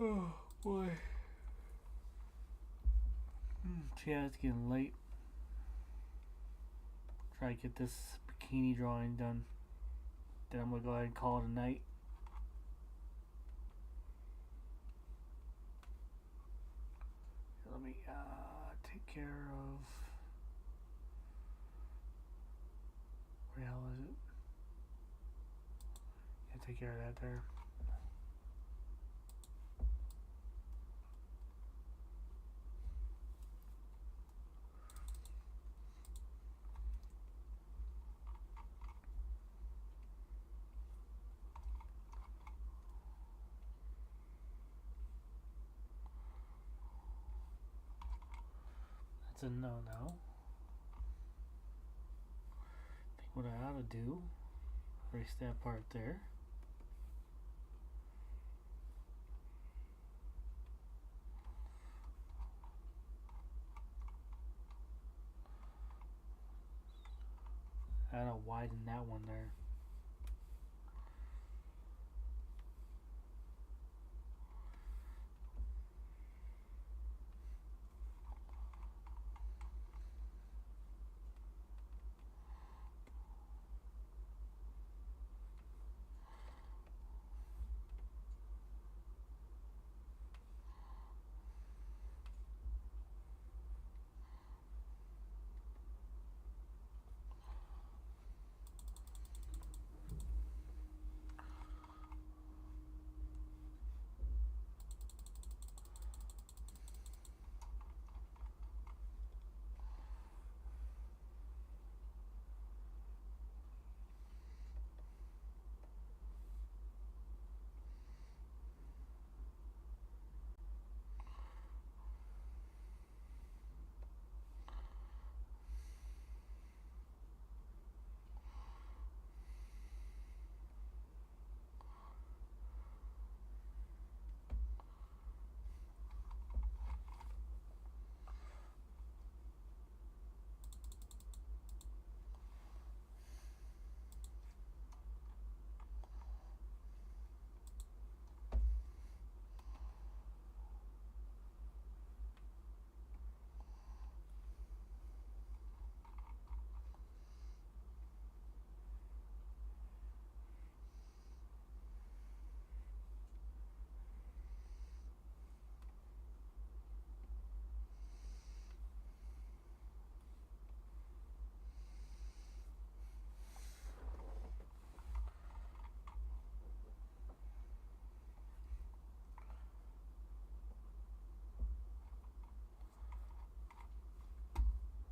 Oh boy. Yeah, it's getting late. Try to get this bikini drawing done. Then I'm gonna go ahead and call it a night. Let me take care of. Where the hell is it? Yeah, take care of that there. That's a no-no. I think what I ought to do, erase that part there. I gotta widen that one there.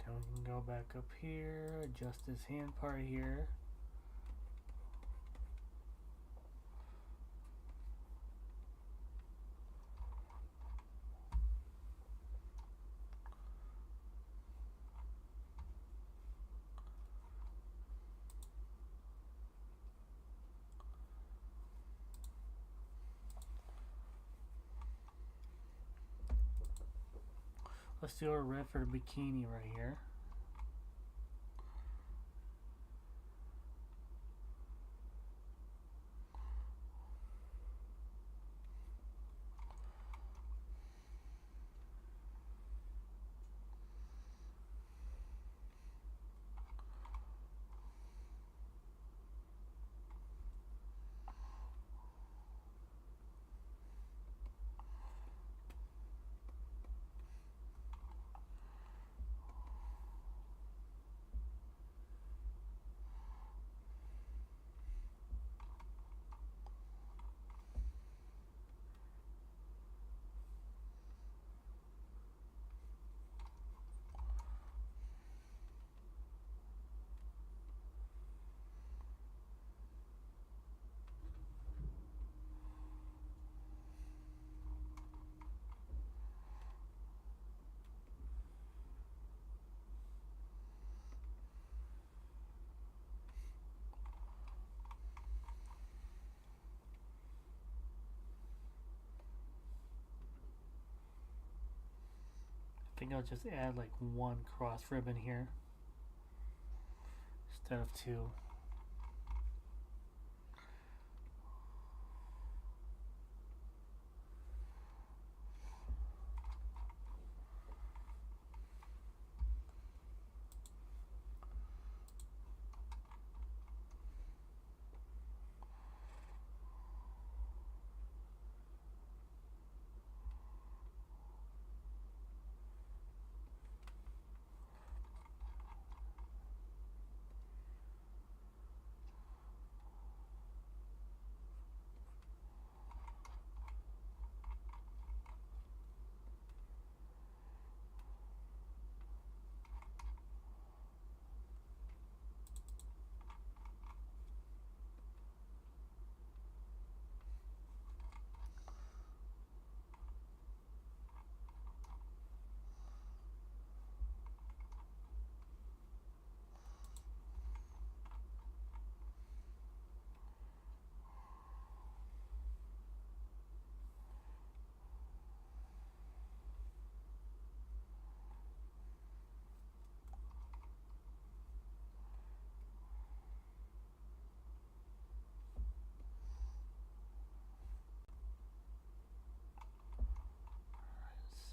Then we can go back up here, adjust this hand part here. Let's do a red for the bikini right here. I think I'll just add like one cross ribbon here instead of two.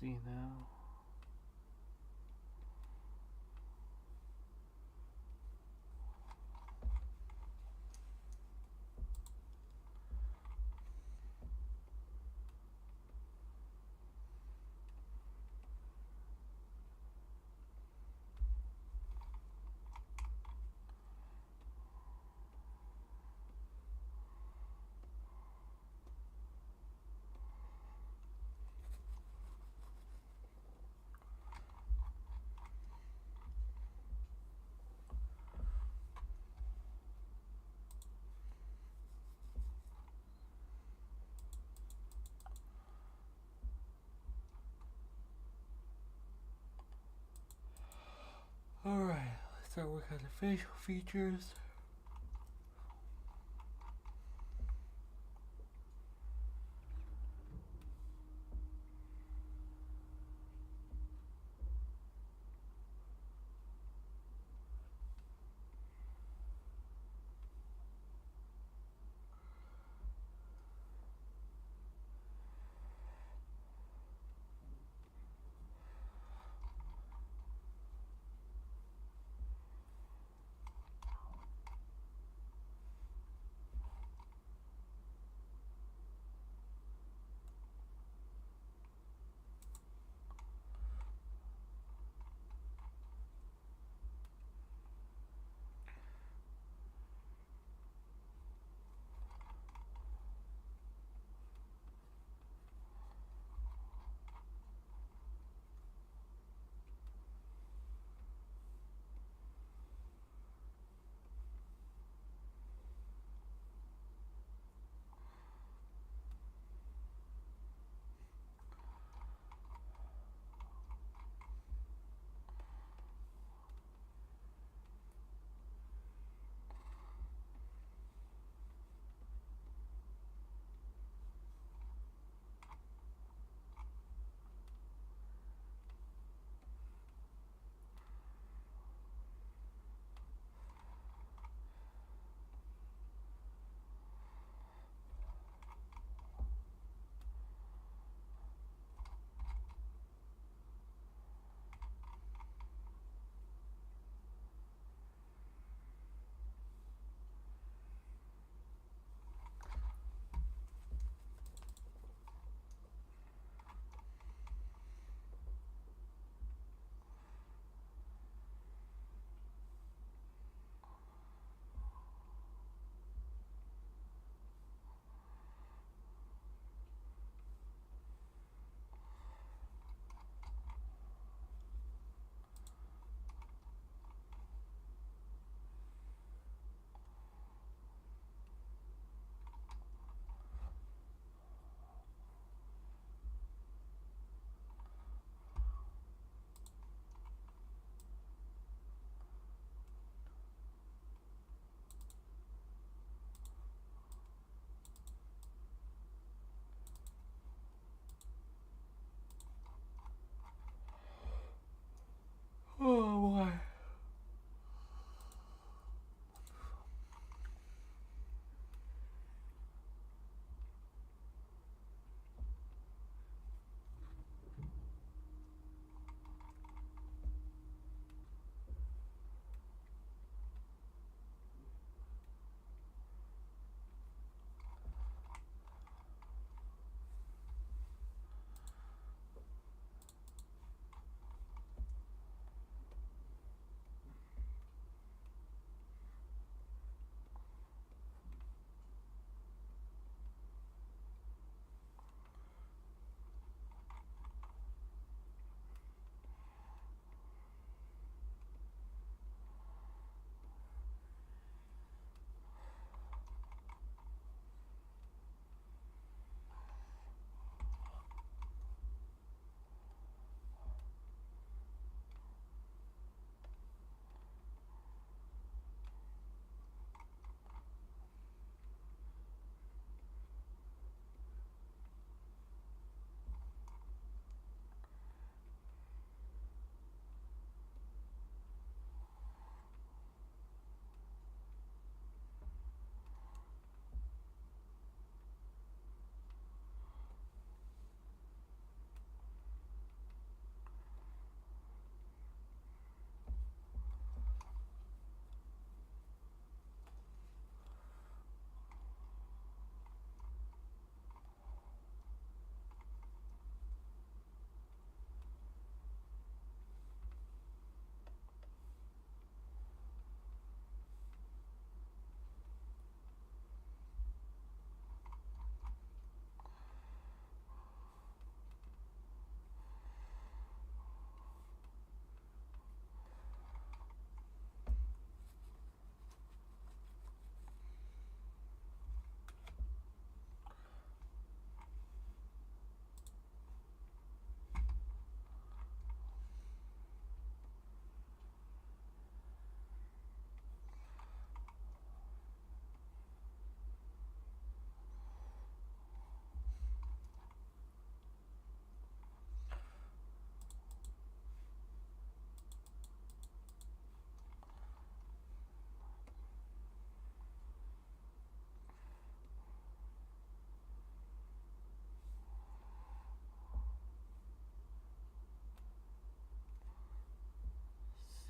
see now. Alright, let's start working on the facial features.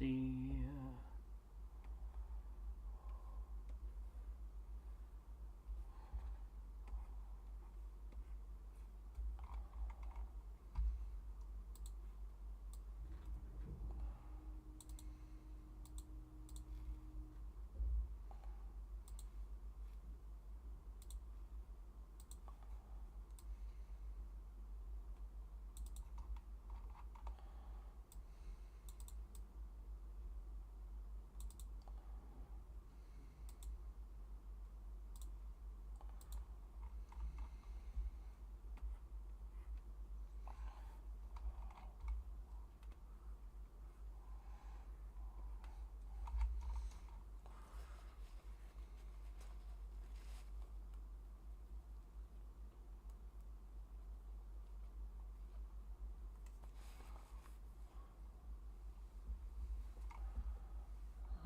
see.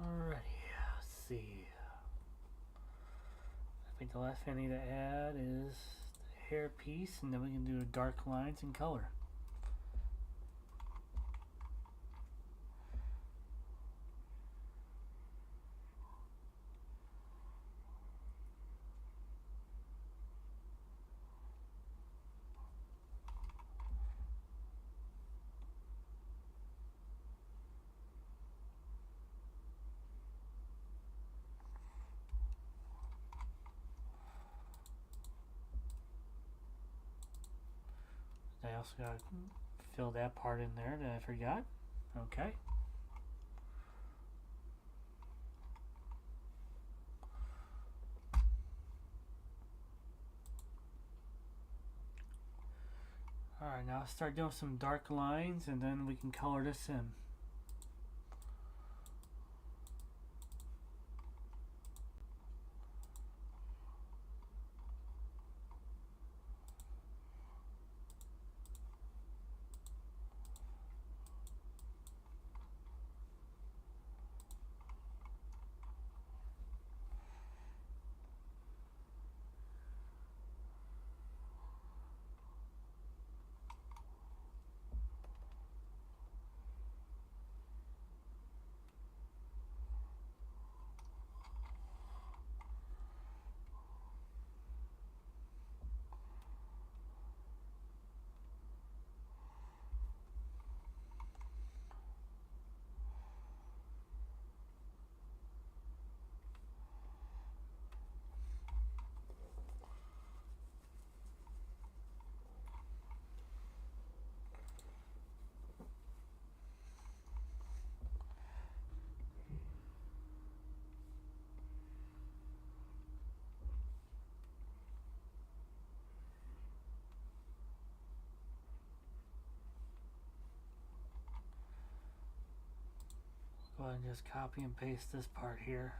Alrighty, let's see. I think the last thing I need to add is the hair piece, and then we can do dark lines and color. I also got to fill that part in there that I forgot. Okay. Alright, now start doing some dark lines and then we can color this in. Go ahead and just copy and paste this part here.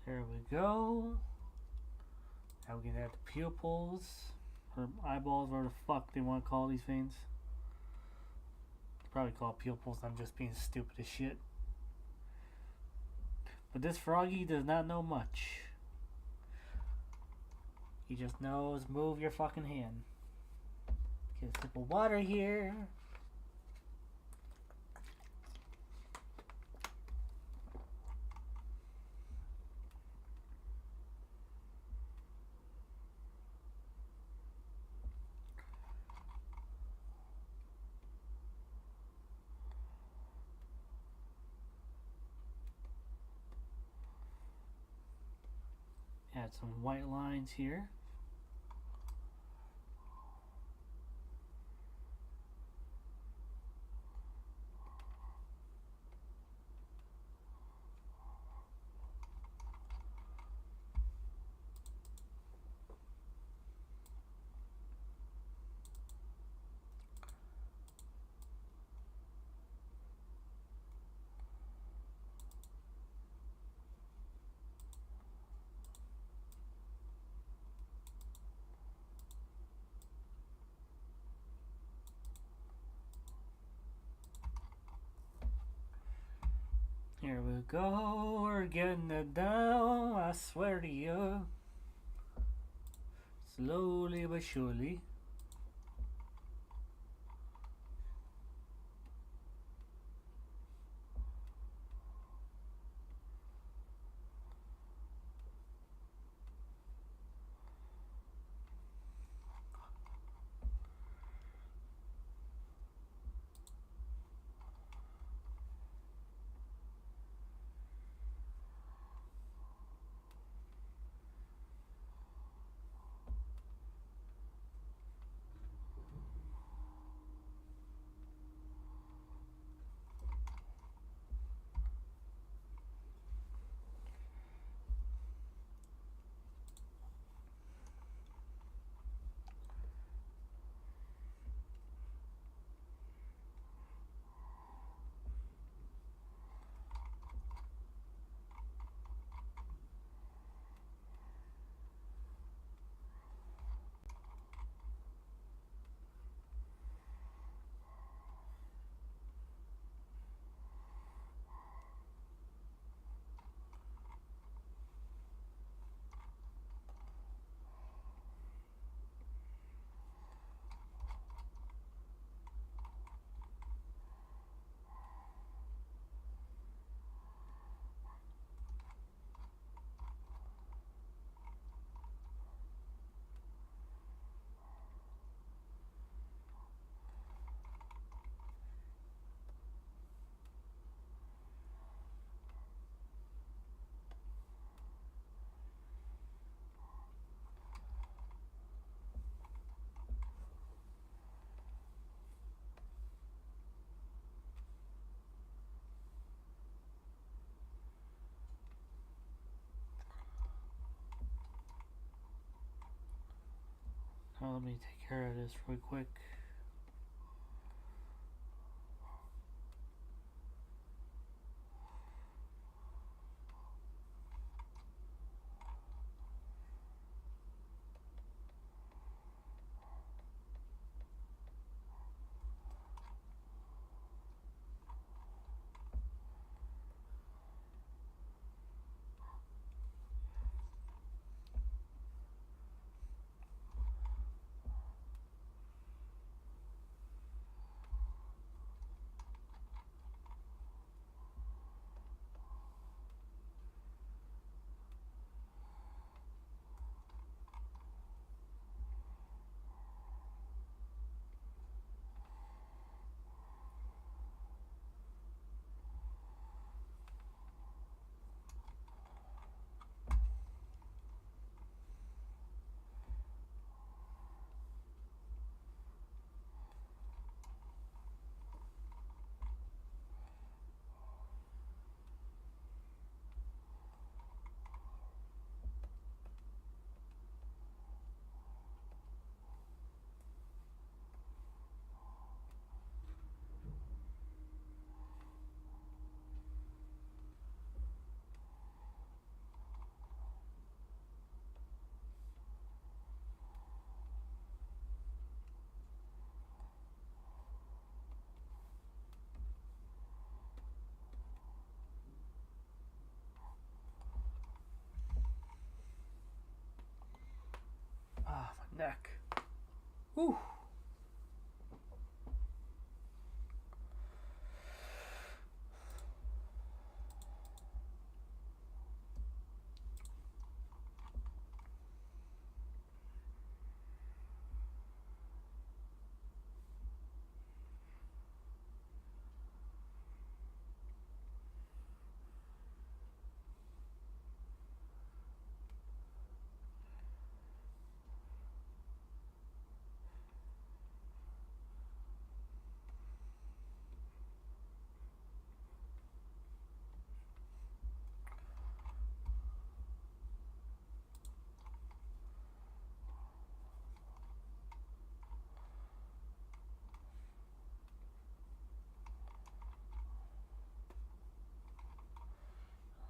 There we go. Now we can add the pupils, or eyeballs, or the fuck they want to call these veins. Probably call it pupils, I'm just being stupid as shit. But this froggy does not know much. He just knows move your fucking hand. Get a sip of water here. Add some white lines here. Here we go, we're getting it down, I swear to you. Slowly but surely. Now let me take care of this real quick. Ah, my neck. Whew.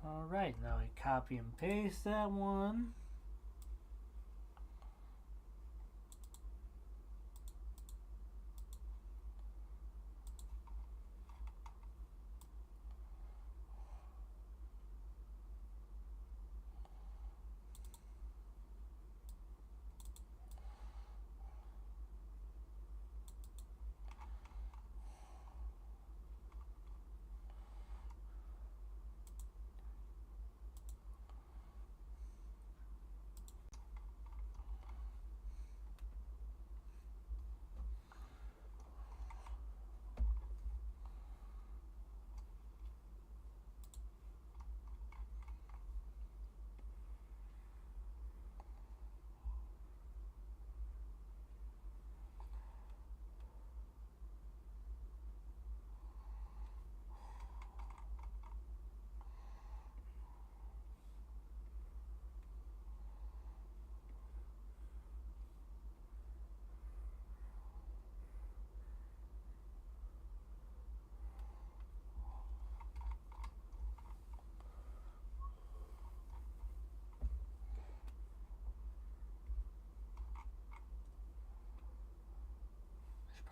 Alright, now we copy and paste that one.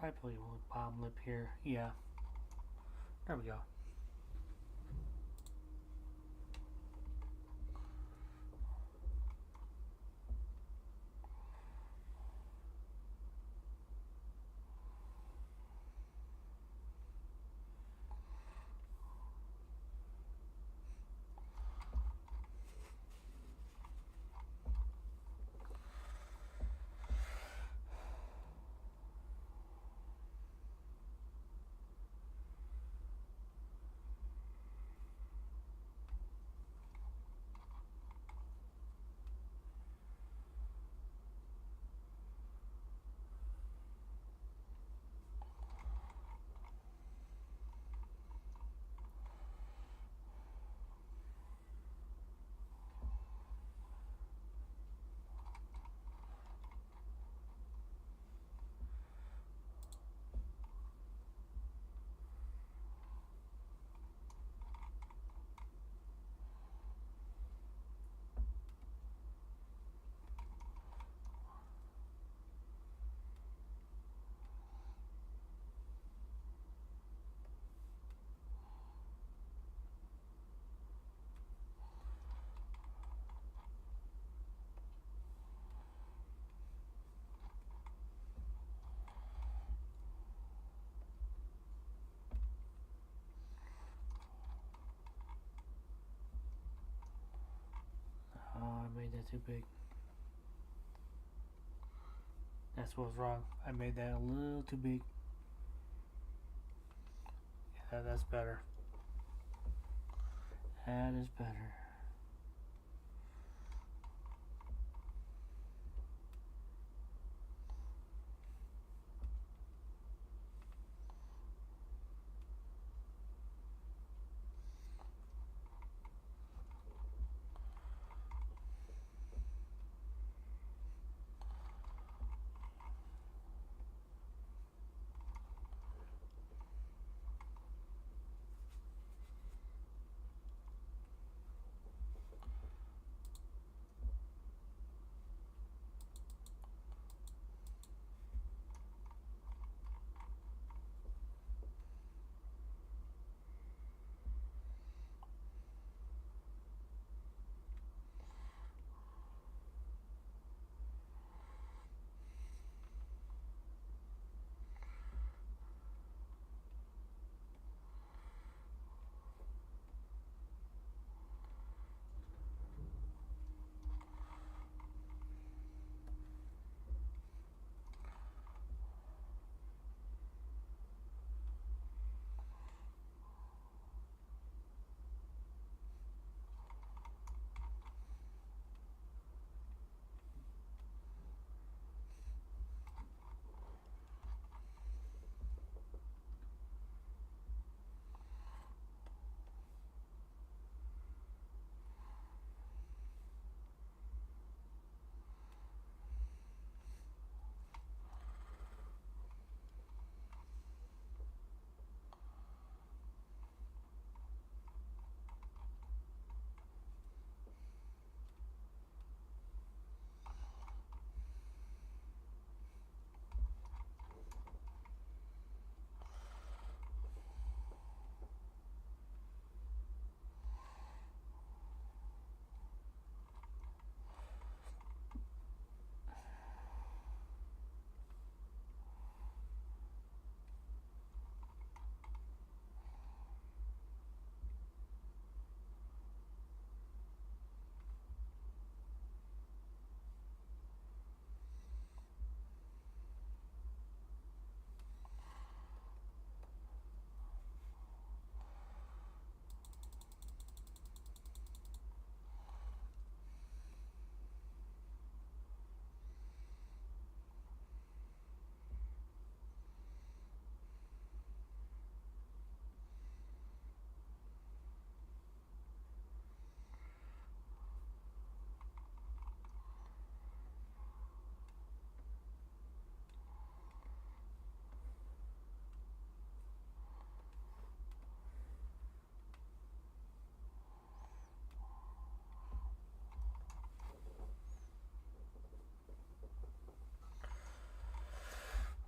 Probably put a bottom lip here. Yeah. There we go. Oh, I made that too big. That's what was wrong. I made that a little too big. Yeah, that's better. That is better.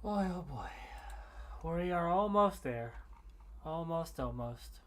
Boy, oh boy. We are almost there. Almost, almost.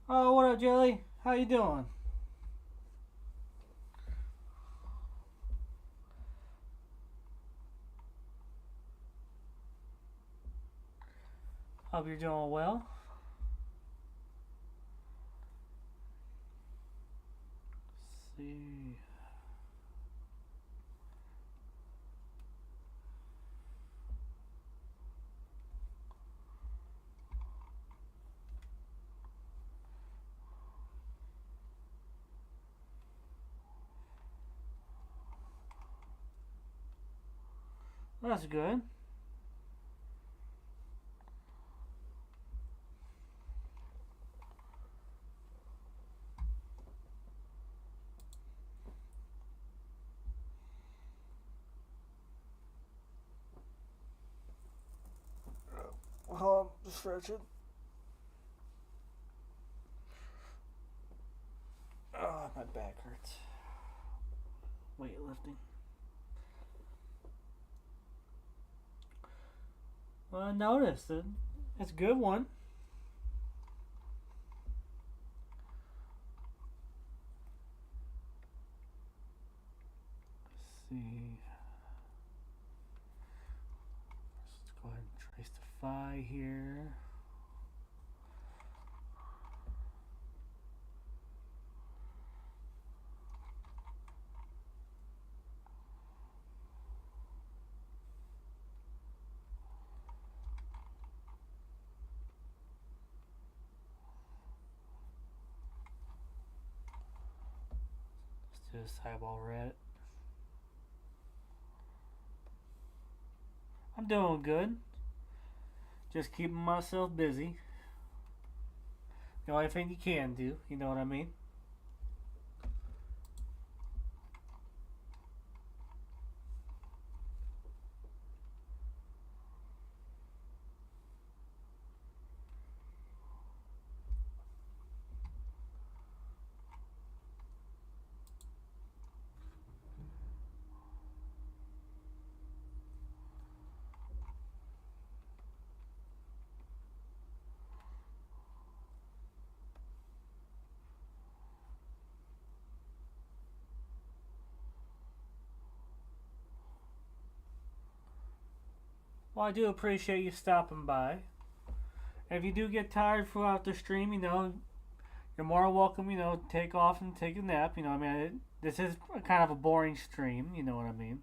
Oh, what up, Jelly? How you doing? Hope you're doing well. Let's see. That's good. Hold on, stretching. Oh, my back hurts. Weightlifting. Well, I noticed it. It's a good one. Let's see. Let's go ahead and trace the phi here. Let's do this eyeball red. I'm doing good. Just keeping myself busy. The only thing you can do, you know what I mean? Well, I do appreciate you stopping by. If you do get tired throughout the stream, you know, you're more welcome, you know, take off and take a nap. You know, I mean, this is kind of a boring stream, you know what I mean?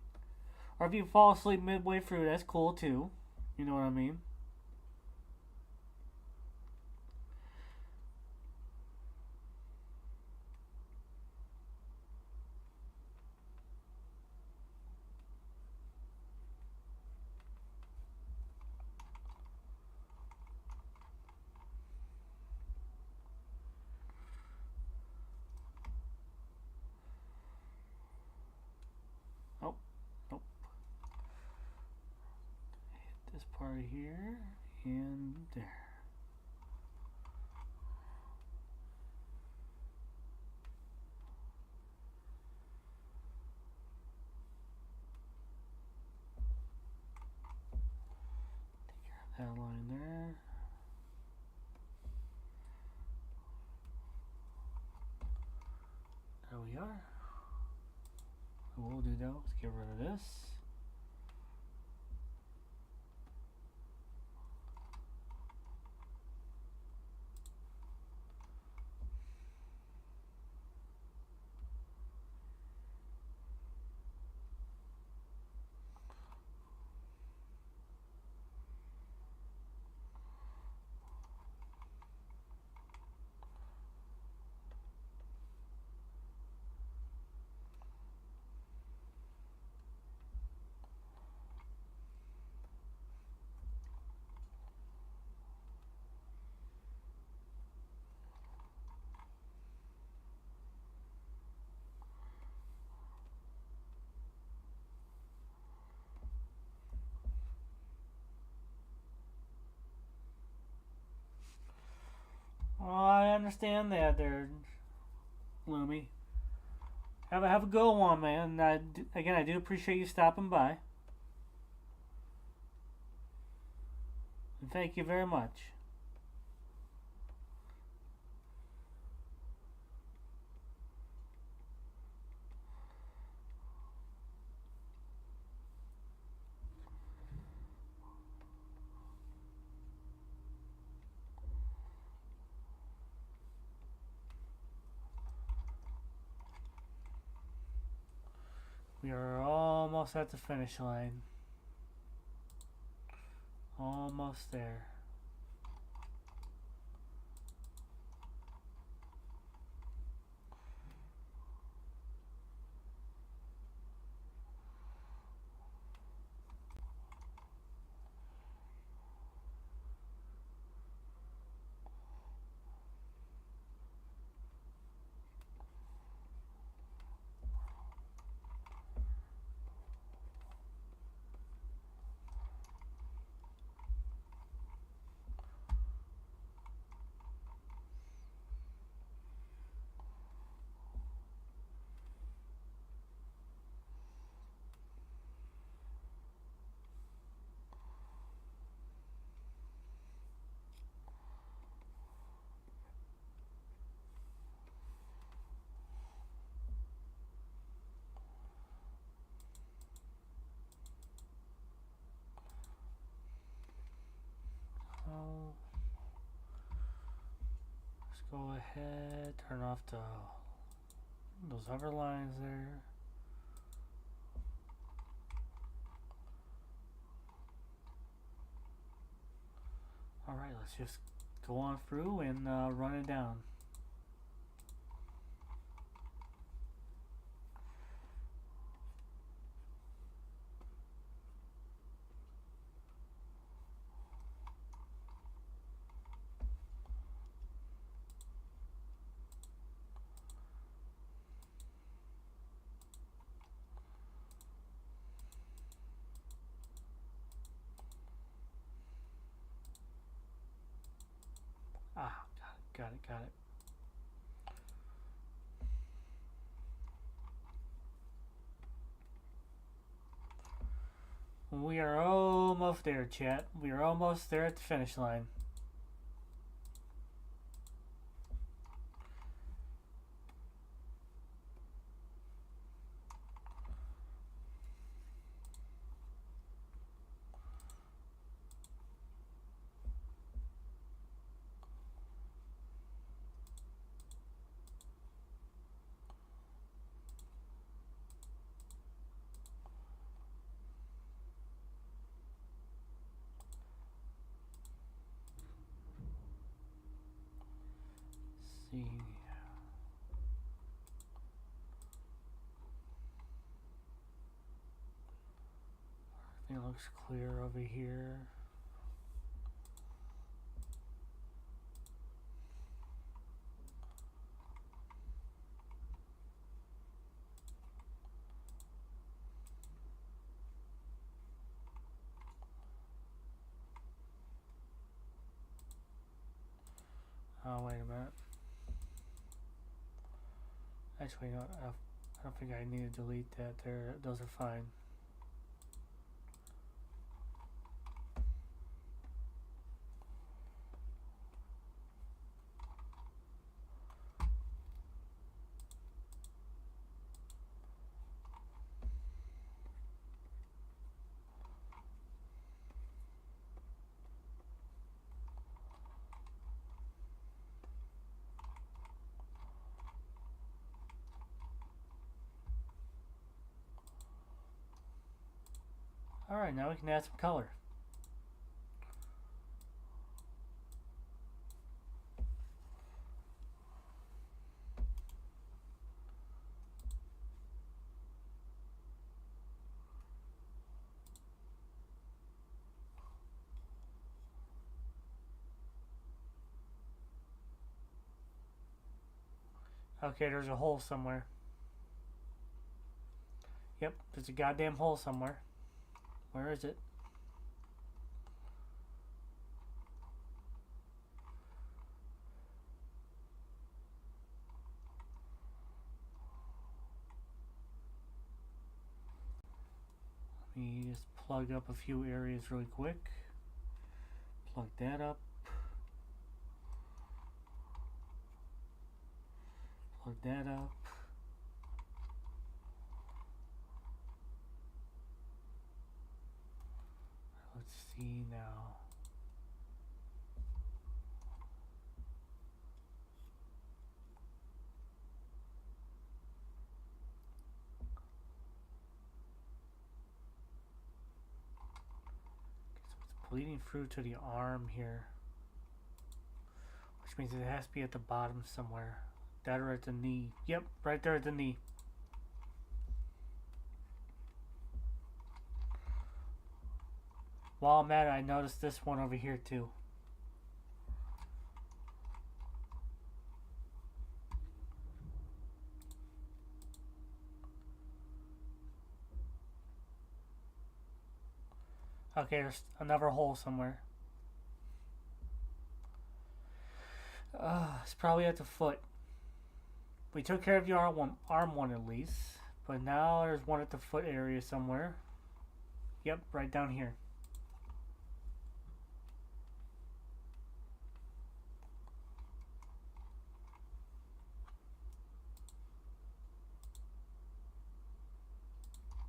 Or if you fall asleep midway through, that's cool too. You know what I mean? Oh, nope. Hit this part here and there. Take care of that line there. There we are. We'll do that. Let's get rid of this. Oh, I understand that there, Loomy. Have a good one, man. Again, I do appreciate you stopping by. And thank you very much. We are almost at the finish line. Almost there. So let's go ahead, turn off those hover lines there. Alright, let's just go on through and run it down. Ah, got it. We are almost there, chat. We are almost there at the finish line. See. Everything looks clear over here. Oh, wait a minute. Actually, no, I don't think I need to delete that. Those are fine. Alright, now we can add some color. Okay, there's a hole somewhere. Yep, there's a goddamn hole somewhere. Where is it? Let me just plug up a few areas really quick. Plug that up. Plug that up. Let's see now. Bleeding through to the arm here, which means it has to be at the bottom somewhere. That or at the knee. Yep, right there at the knee. While I'm at it, I noticed this one over here too. Okay, there's another hole somewhere. It's probably at the foot. We took care of the arm one at least. But now there's one at the foot area somewhere. Yep, right down here.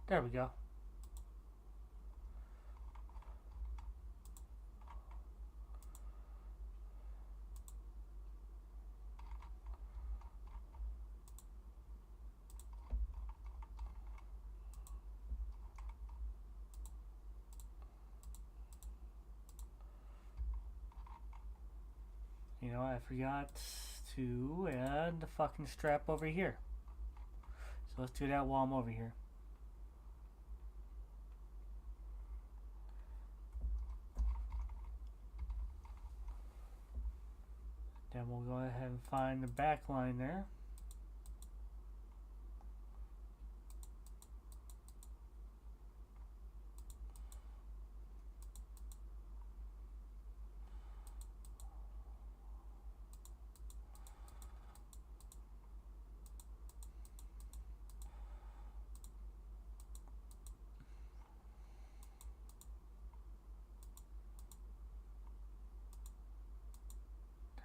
There we go. You know, I forgot to add the fucking strap over here. So let's do that while I'm over here. Then we'll go ahead and find the back line there.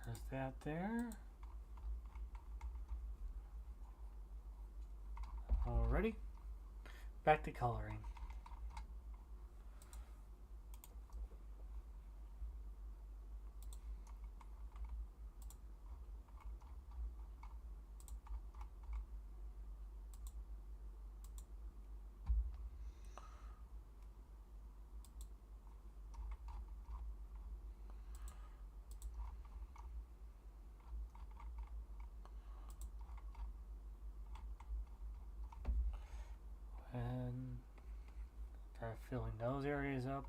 There's that there. Alrighty. Back to coloring. And start filling those areas up.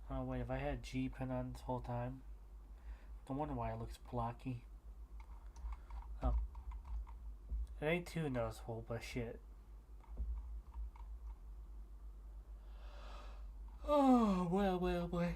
Oh wait, if I had G pen on this whole time, no wonder why it looks blocky. Oh, it ain't too noticeable, but shit. Oh well, well, boy.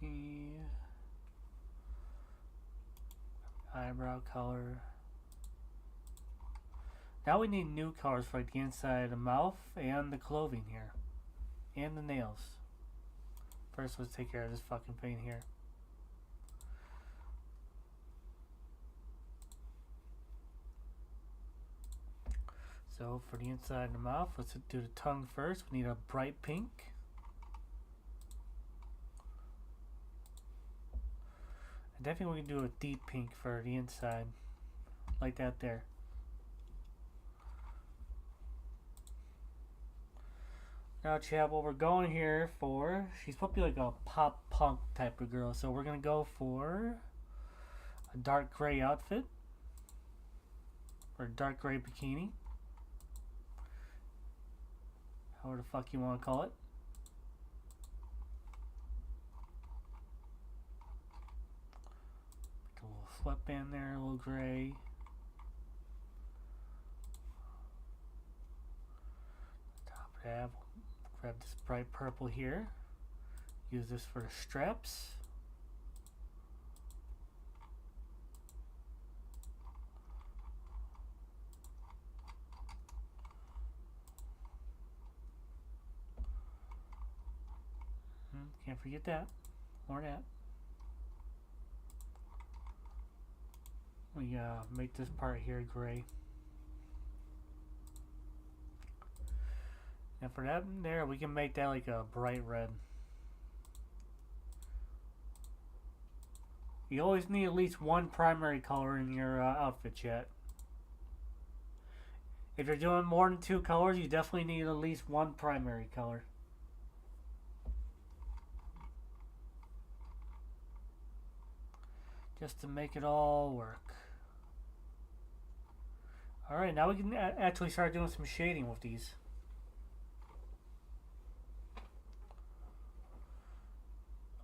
The eyebrow color. Now we need new colors for like the inside of the mouth and the clothing here. And the nails. First, let's take care of this fucking paint here. So for the inside of the mouth, let's do the tongue first. We need a bright pink. I definitely we can do a deep pink for the inside. Like that there. Now chat, what we're going here for, she's probably like a pop punk type of girl. So we're going to go for a dark gray outfit. Or dark gray bikini. However the fuck you want to call it. Make a little sweatband there, a little gray. Top of that, grab this bright purple here. Use this for the straps. Can't forget that. Or that. We make this part here gray. And for that there, we can make that like a bright red. You always need at least one primary color in your outfit, chat. If you're doing more than 2 colors, you definitely need at least one primary color. Just to make it all work. Alright, now we can actually start doing some shading with these.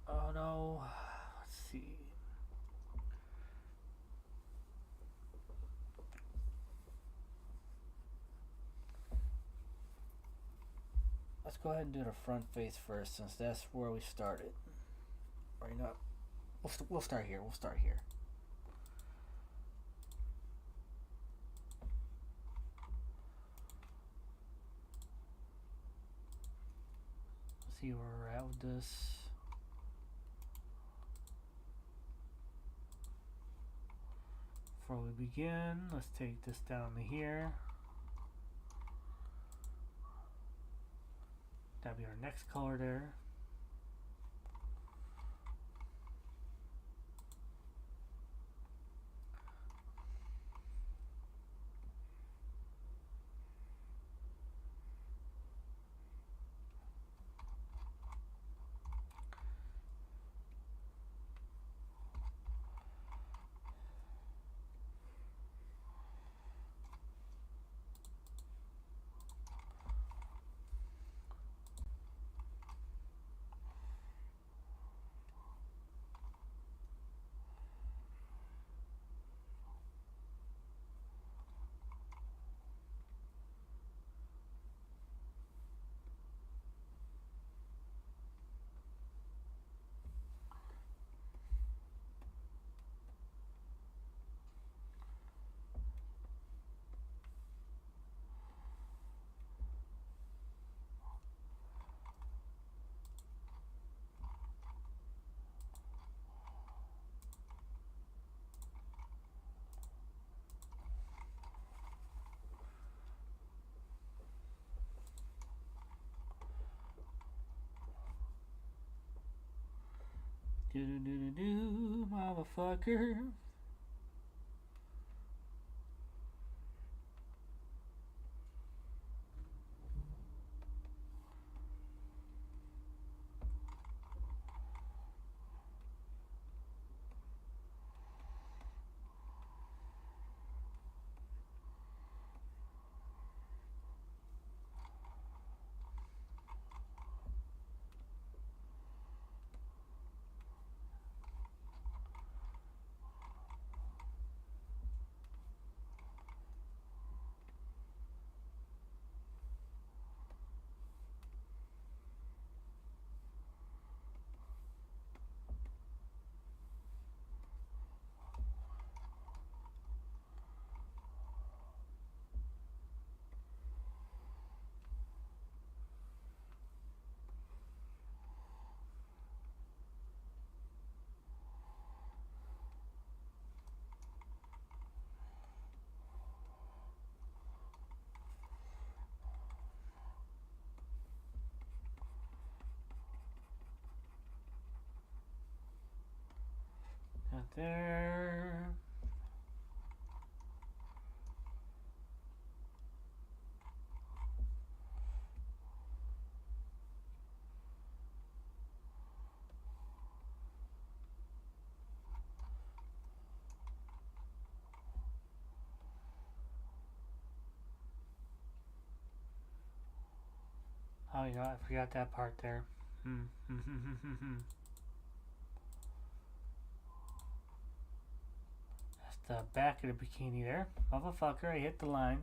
Oh no, let's see. Let's go ahead and do the front face first, since that's where we started. Or you know, we'll start here. We'll start here. Let's see where we're at with this. Before we begin, let's take this down to here. That'll be our next color there. Do motherfucker. there. Oh, you know, I forgot that part there. That's the back of the bikini there. Motherfucker, I hit the line.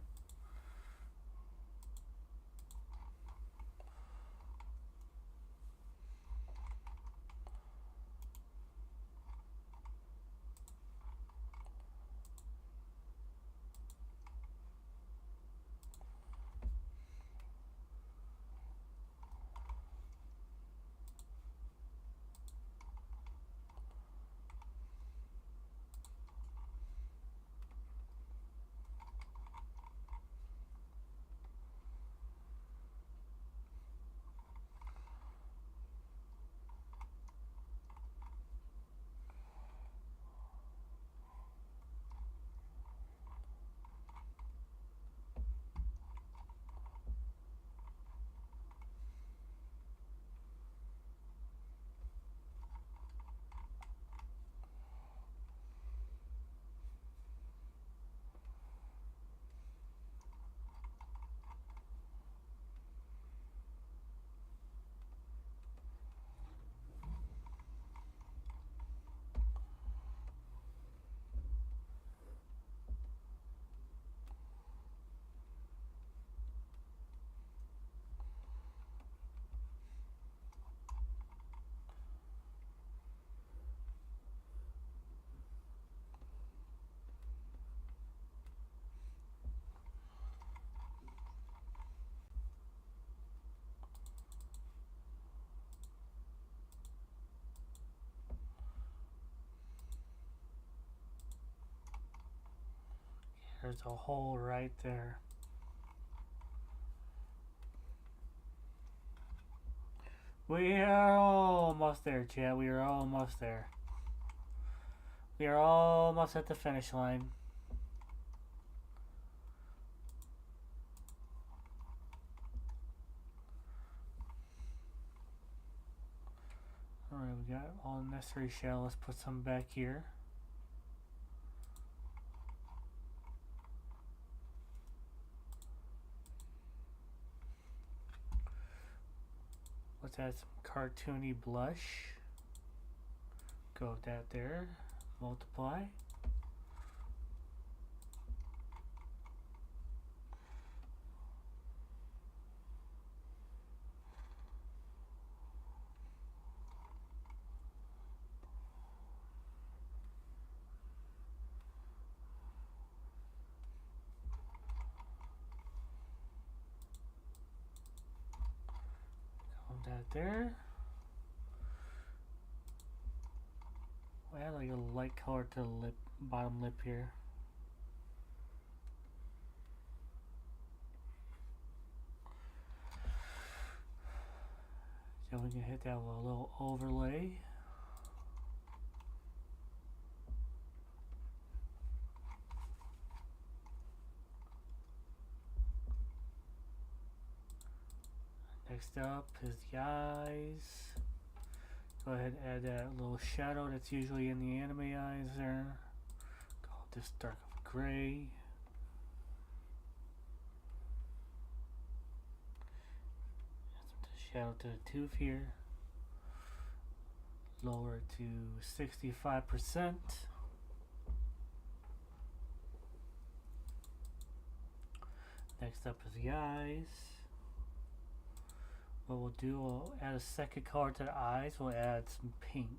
There's a hole right there. We are almost there, chat. We are almost there. We are almost at the finish line. Alright, we got all the necessary shell. Let's put some back here. Let's add some cartoony blush. Go with that there. Multiply. That there. We'll add like a light color to the lip, bottom lip here. So we can hit that with a little overlay. Next up is the eyes. Go ahead and add that little shadow that's usually in the anime eyes there. Call this dark of gray. Add some shadow to the tooth here. Lower to 65%. Next up is the eyes. What we'll do, we'll add a second color to the eyes. We'll add some pink.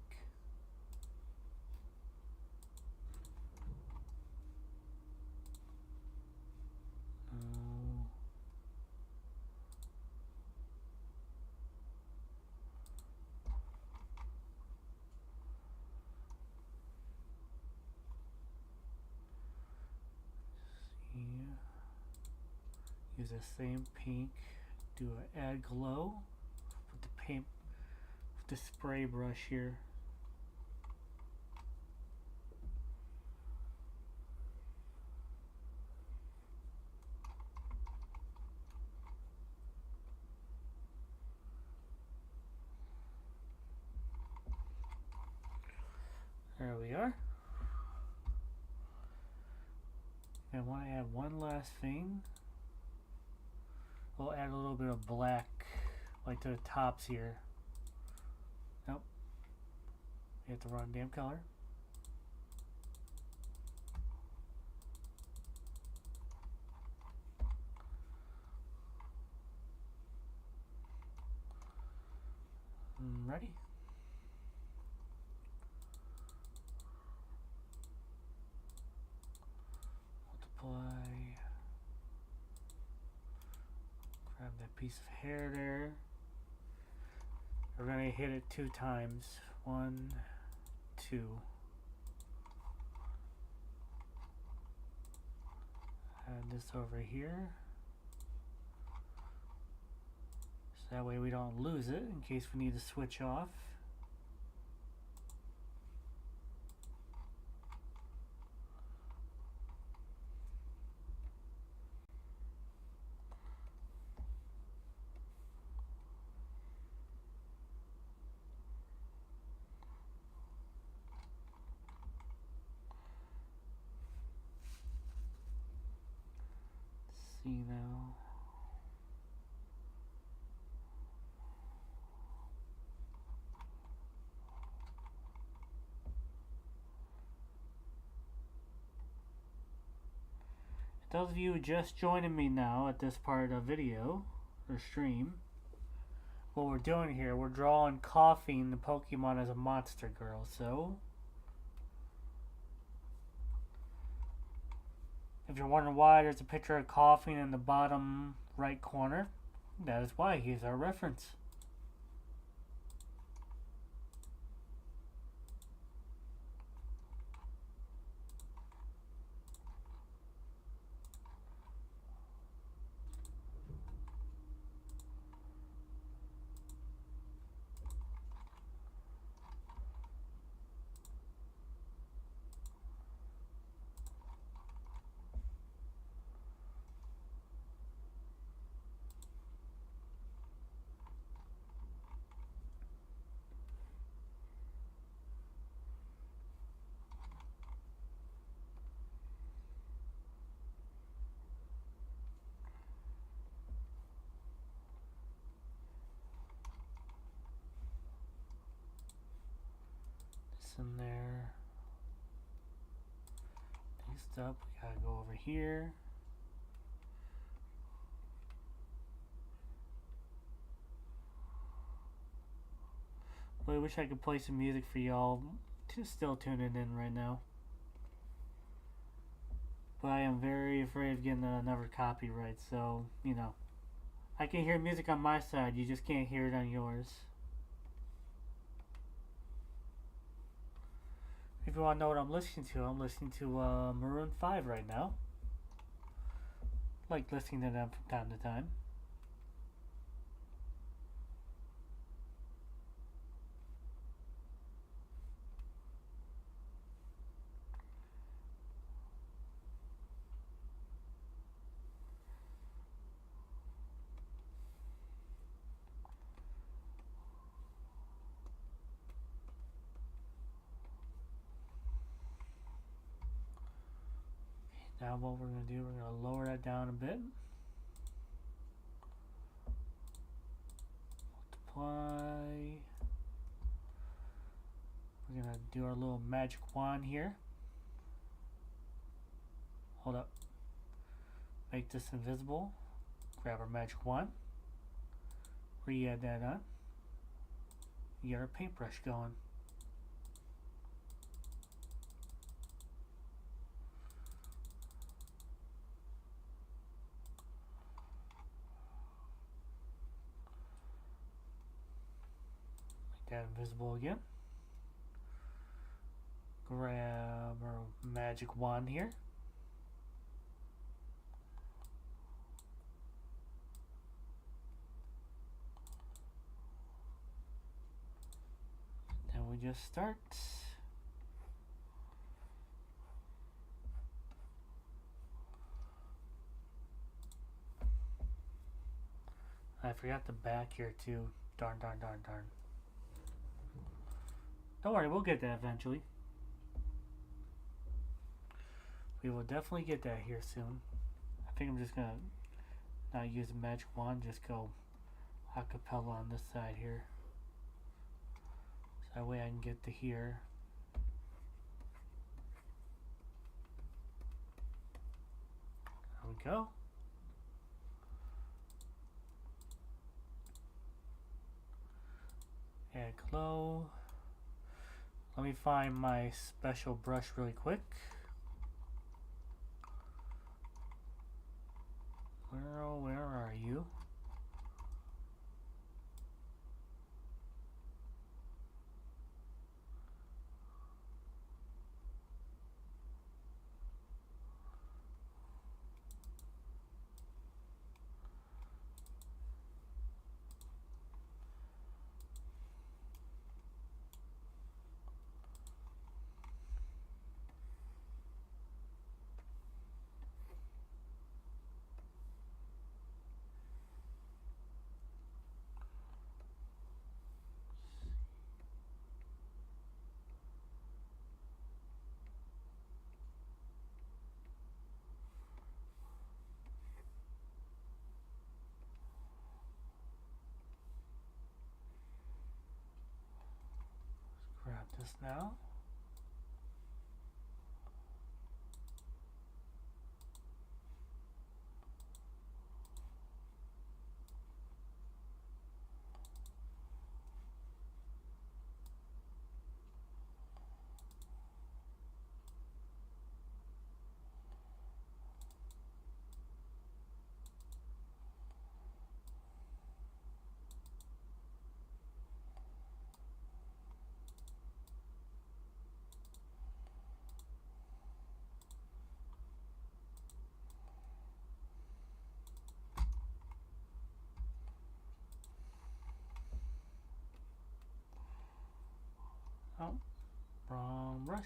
Use the same pink. Do an add glow with the paint, with the spray brush here. There we are. I want to add one last thing. We'll add a little bit of black, like to the tops here. Nope. Hit the wrong damn color. Ready? Multiply. Grab that piece of hair there. We're going to hit it 2 times. 1, 2. Add this over here. So that way we don't lose it in case we need to switch off. See now. Those of you just joining me now at this part of the video or stream, what we're doing here, we're drawing Koffing the Pokemon as a monster girl. So if you're wondering why there's a picture of Koffing in the bottom right corner, that is why. He's our reference. In there. Next up, we gotta go over here. Well, I wish I could play some music for y'all. Still tuning in right now. But I am very afraid of getting another copyright, so, you know. I can hear music on my side, you just can't hear it on yours. If you want to know what I'm listening to Maroon 5 right now. Like listening to them from time to time. Now what we're going to do, we're going to lower that down a bit. Multiply. We're going to do our little magic wand here. Hold up. Make this invisible. Grab our magic wand. Re-add that on. Get our paintbrush going. Make that invisible again. Grab our magic wand here. Then we just start. I forgot the back here too. Darn. Don't worry, we'll get that eventually. We will definitely get that here soon. I think I'm just gonna not use the magic wand, just go acapella on this side here. So that way I can get to here. There we go. Add glow. Let me find my special brush really quick. Where are you? Grab this now. Oh, wrong brush.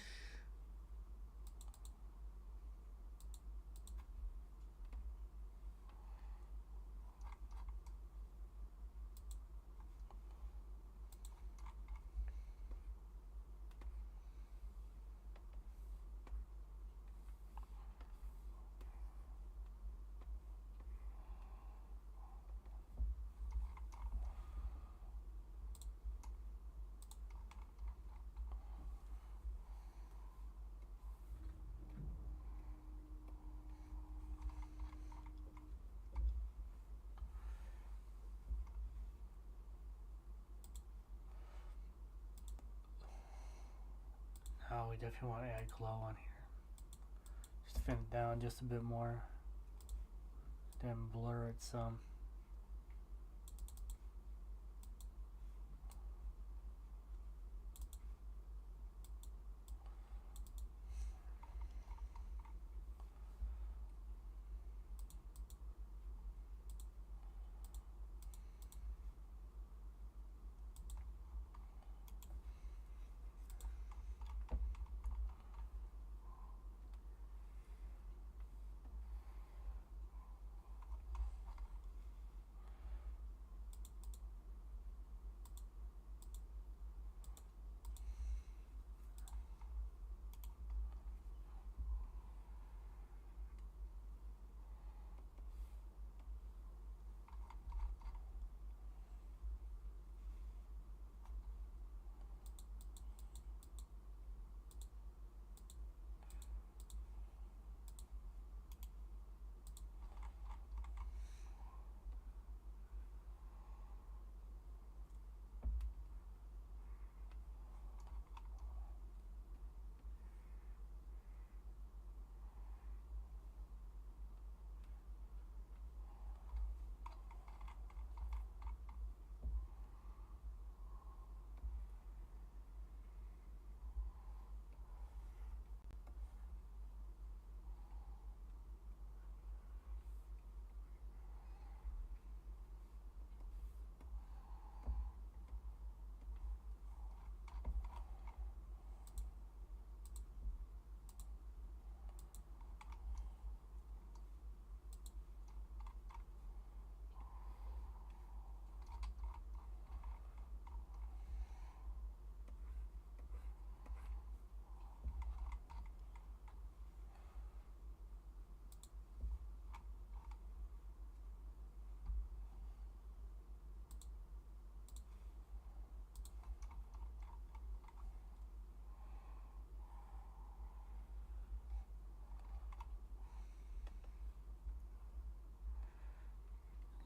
Now we definitely want to add glow on here. Just thin it down just a bit more. Then blur it some.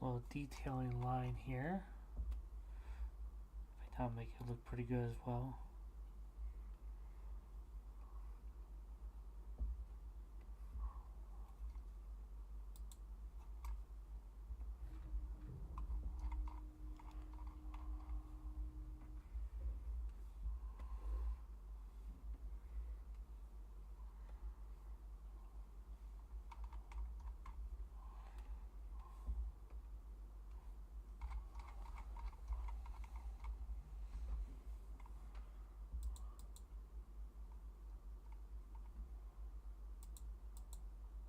little detailing line here. That'll make it look pretty good as well.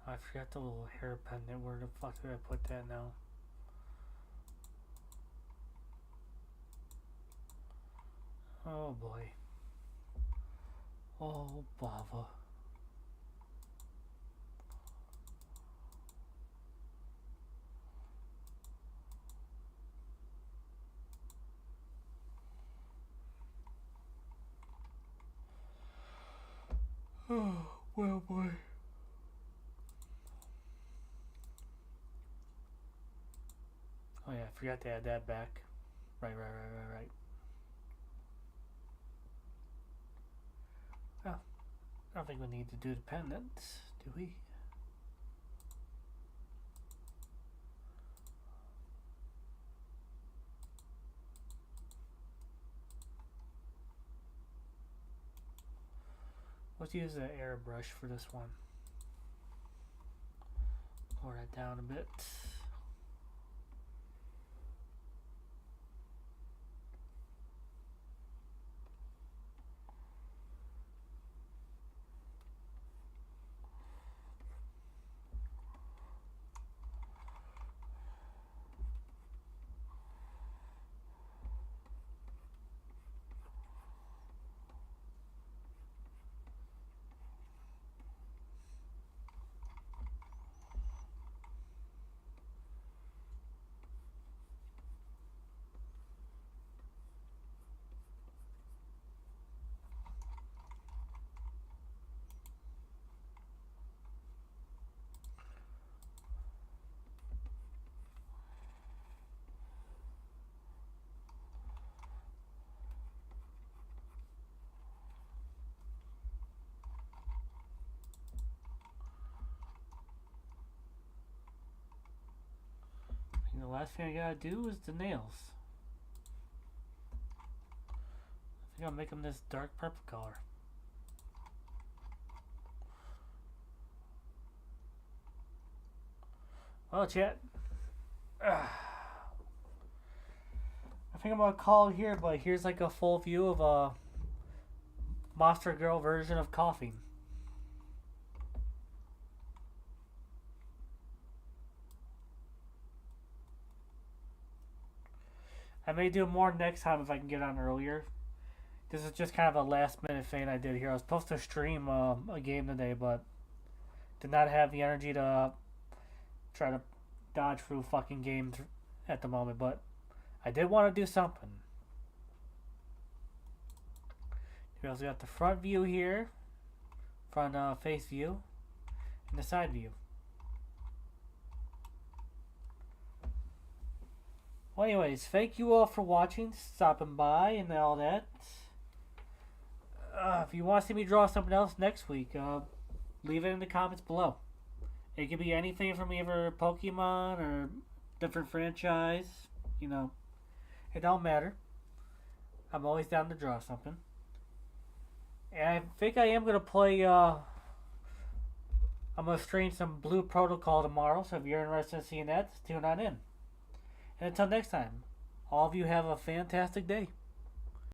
I forgot the little hair pendant. Where the fuck did I put that now? Oh boy. Oh, Bava. Oh, well, boy. Oh yeah, I forgot to add that back. Right. Well, I don't think we need to do the pendants, do we? Let's use the airbrush for this one. Lower that down a bit. And the last thing I gotta do is the nails. I think I'll make them this dark purple color. Well, chat. I think I'm gonna call it here, but here's like a full view of a Monster Girl version of Coughing. I may do more next time if I can get on earlier. This is just kind of a last minute thing I did here. I was supposed to stream a game today, but did not have the energy to try to dodge through fucking games at the moment, but I did want to do something. We also got the front view here, front face view, and the side view. Well, anyways, thank you all for watching, stopping by, and all that. If you want to see me draw something else next week, leave it in the comments below. It could be anything from either Pokemon or different franchise. You know, it don't matter. I'm always down to draw something. And I think I am going to play, I'm going to stream some Blue Protocol tomorrow, so if you're interested in seeing that, tune on in. And until next time, all of you have a fantastic day.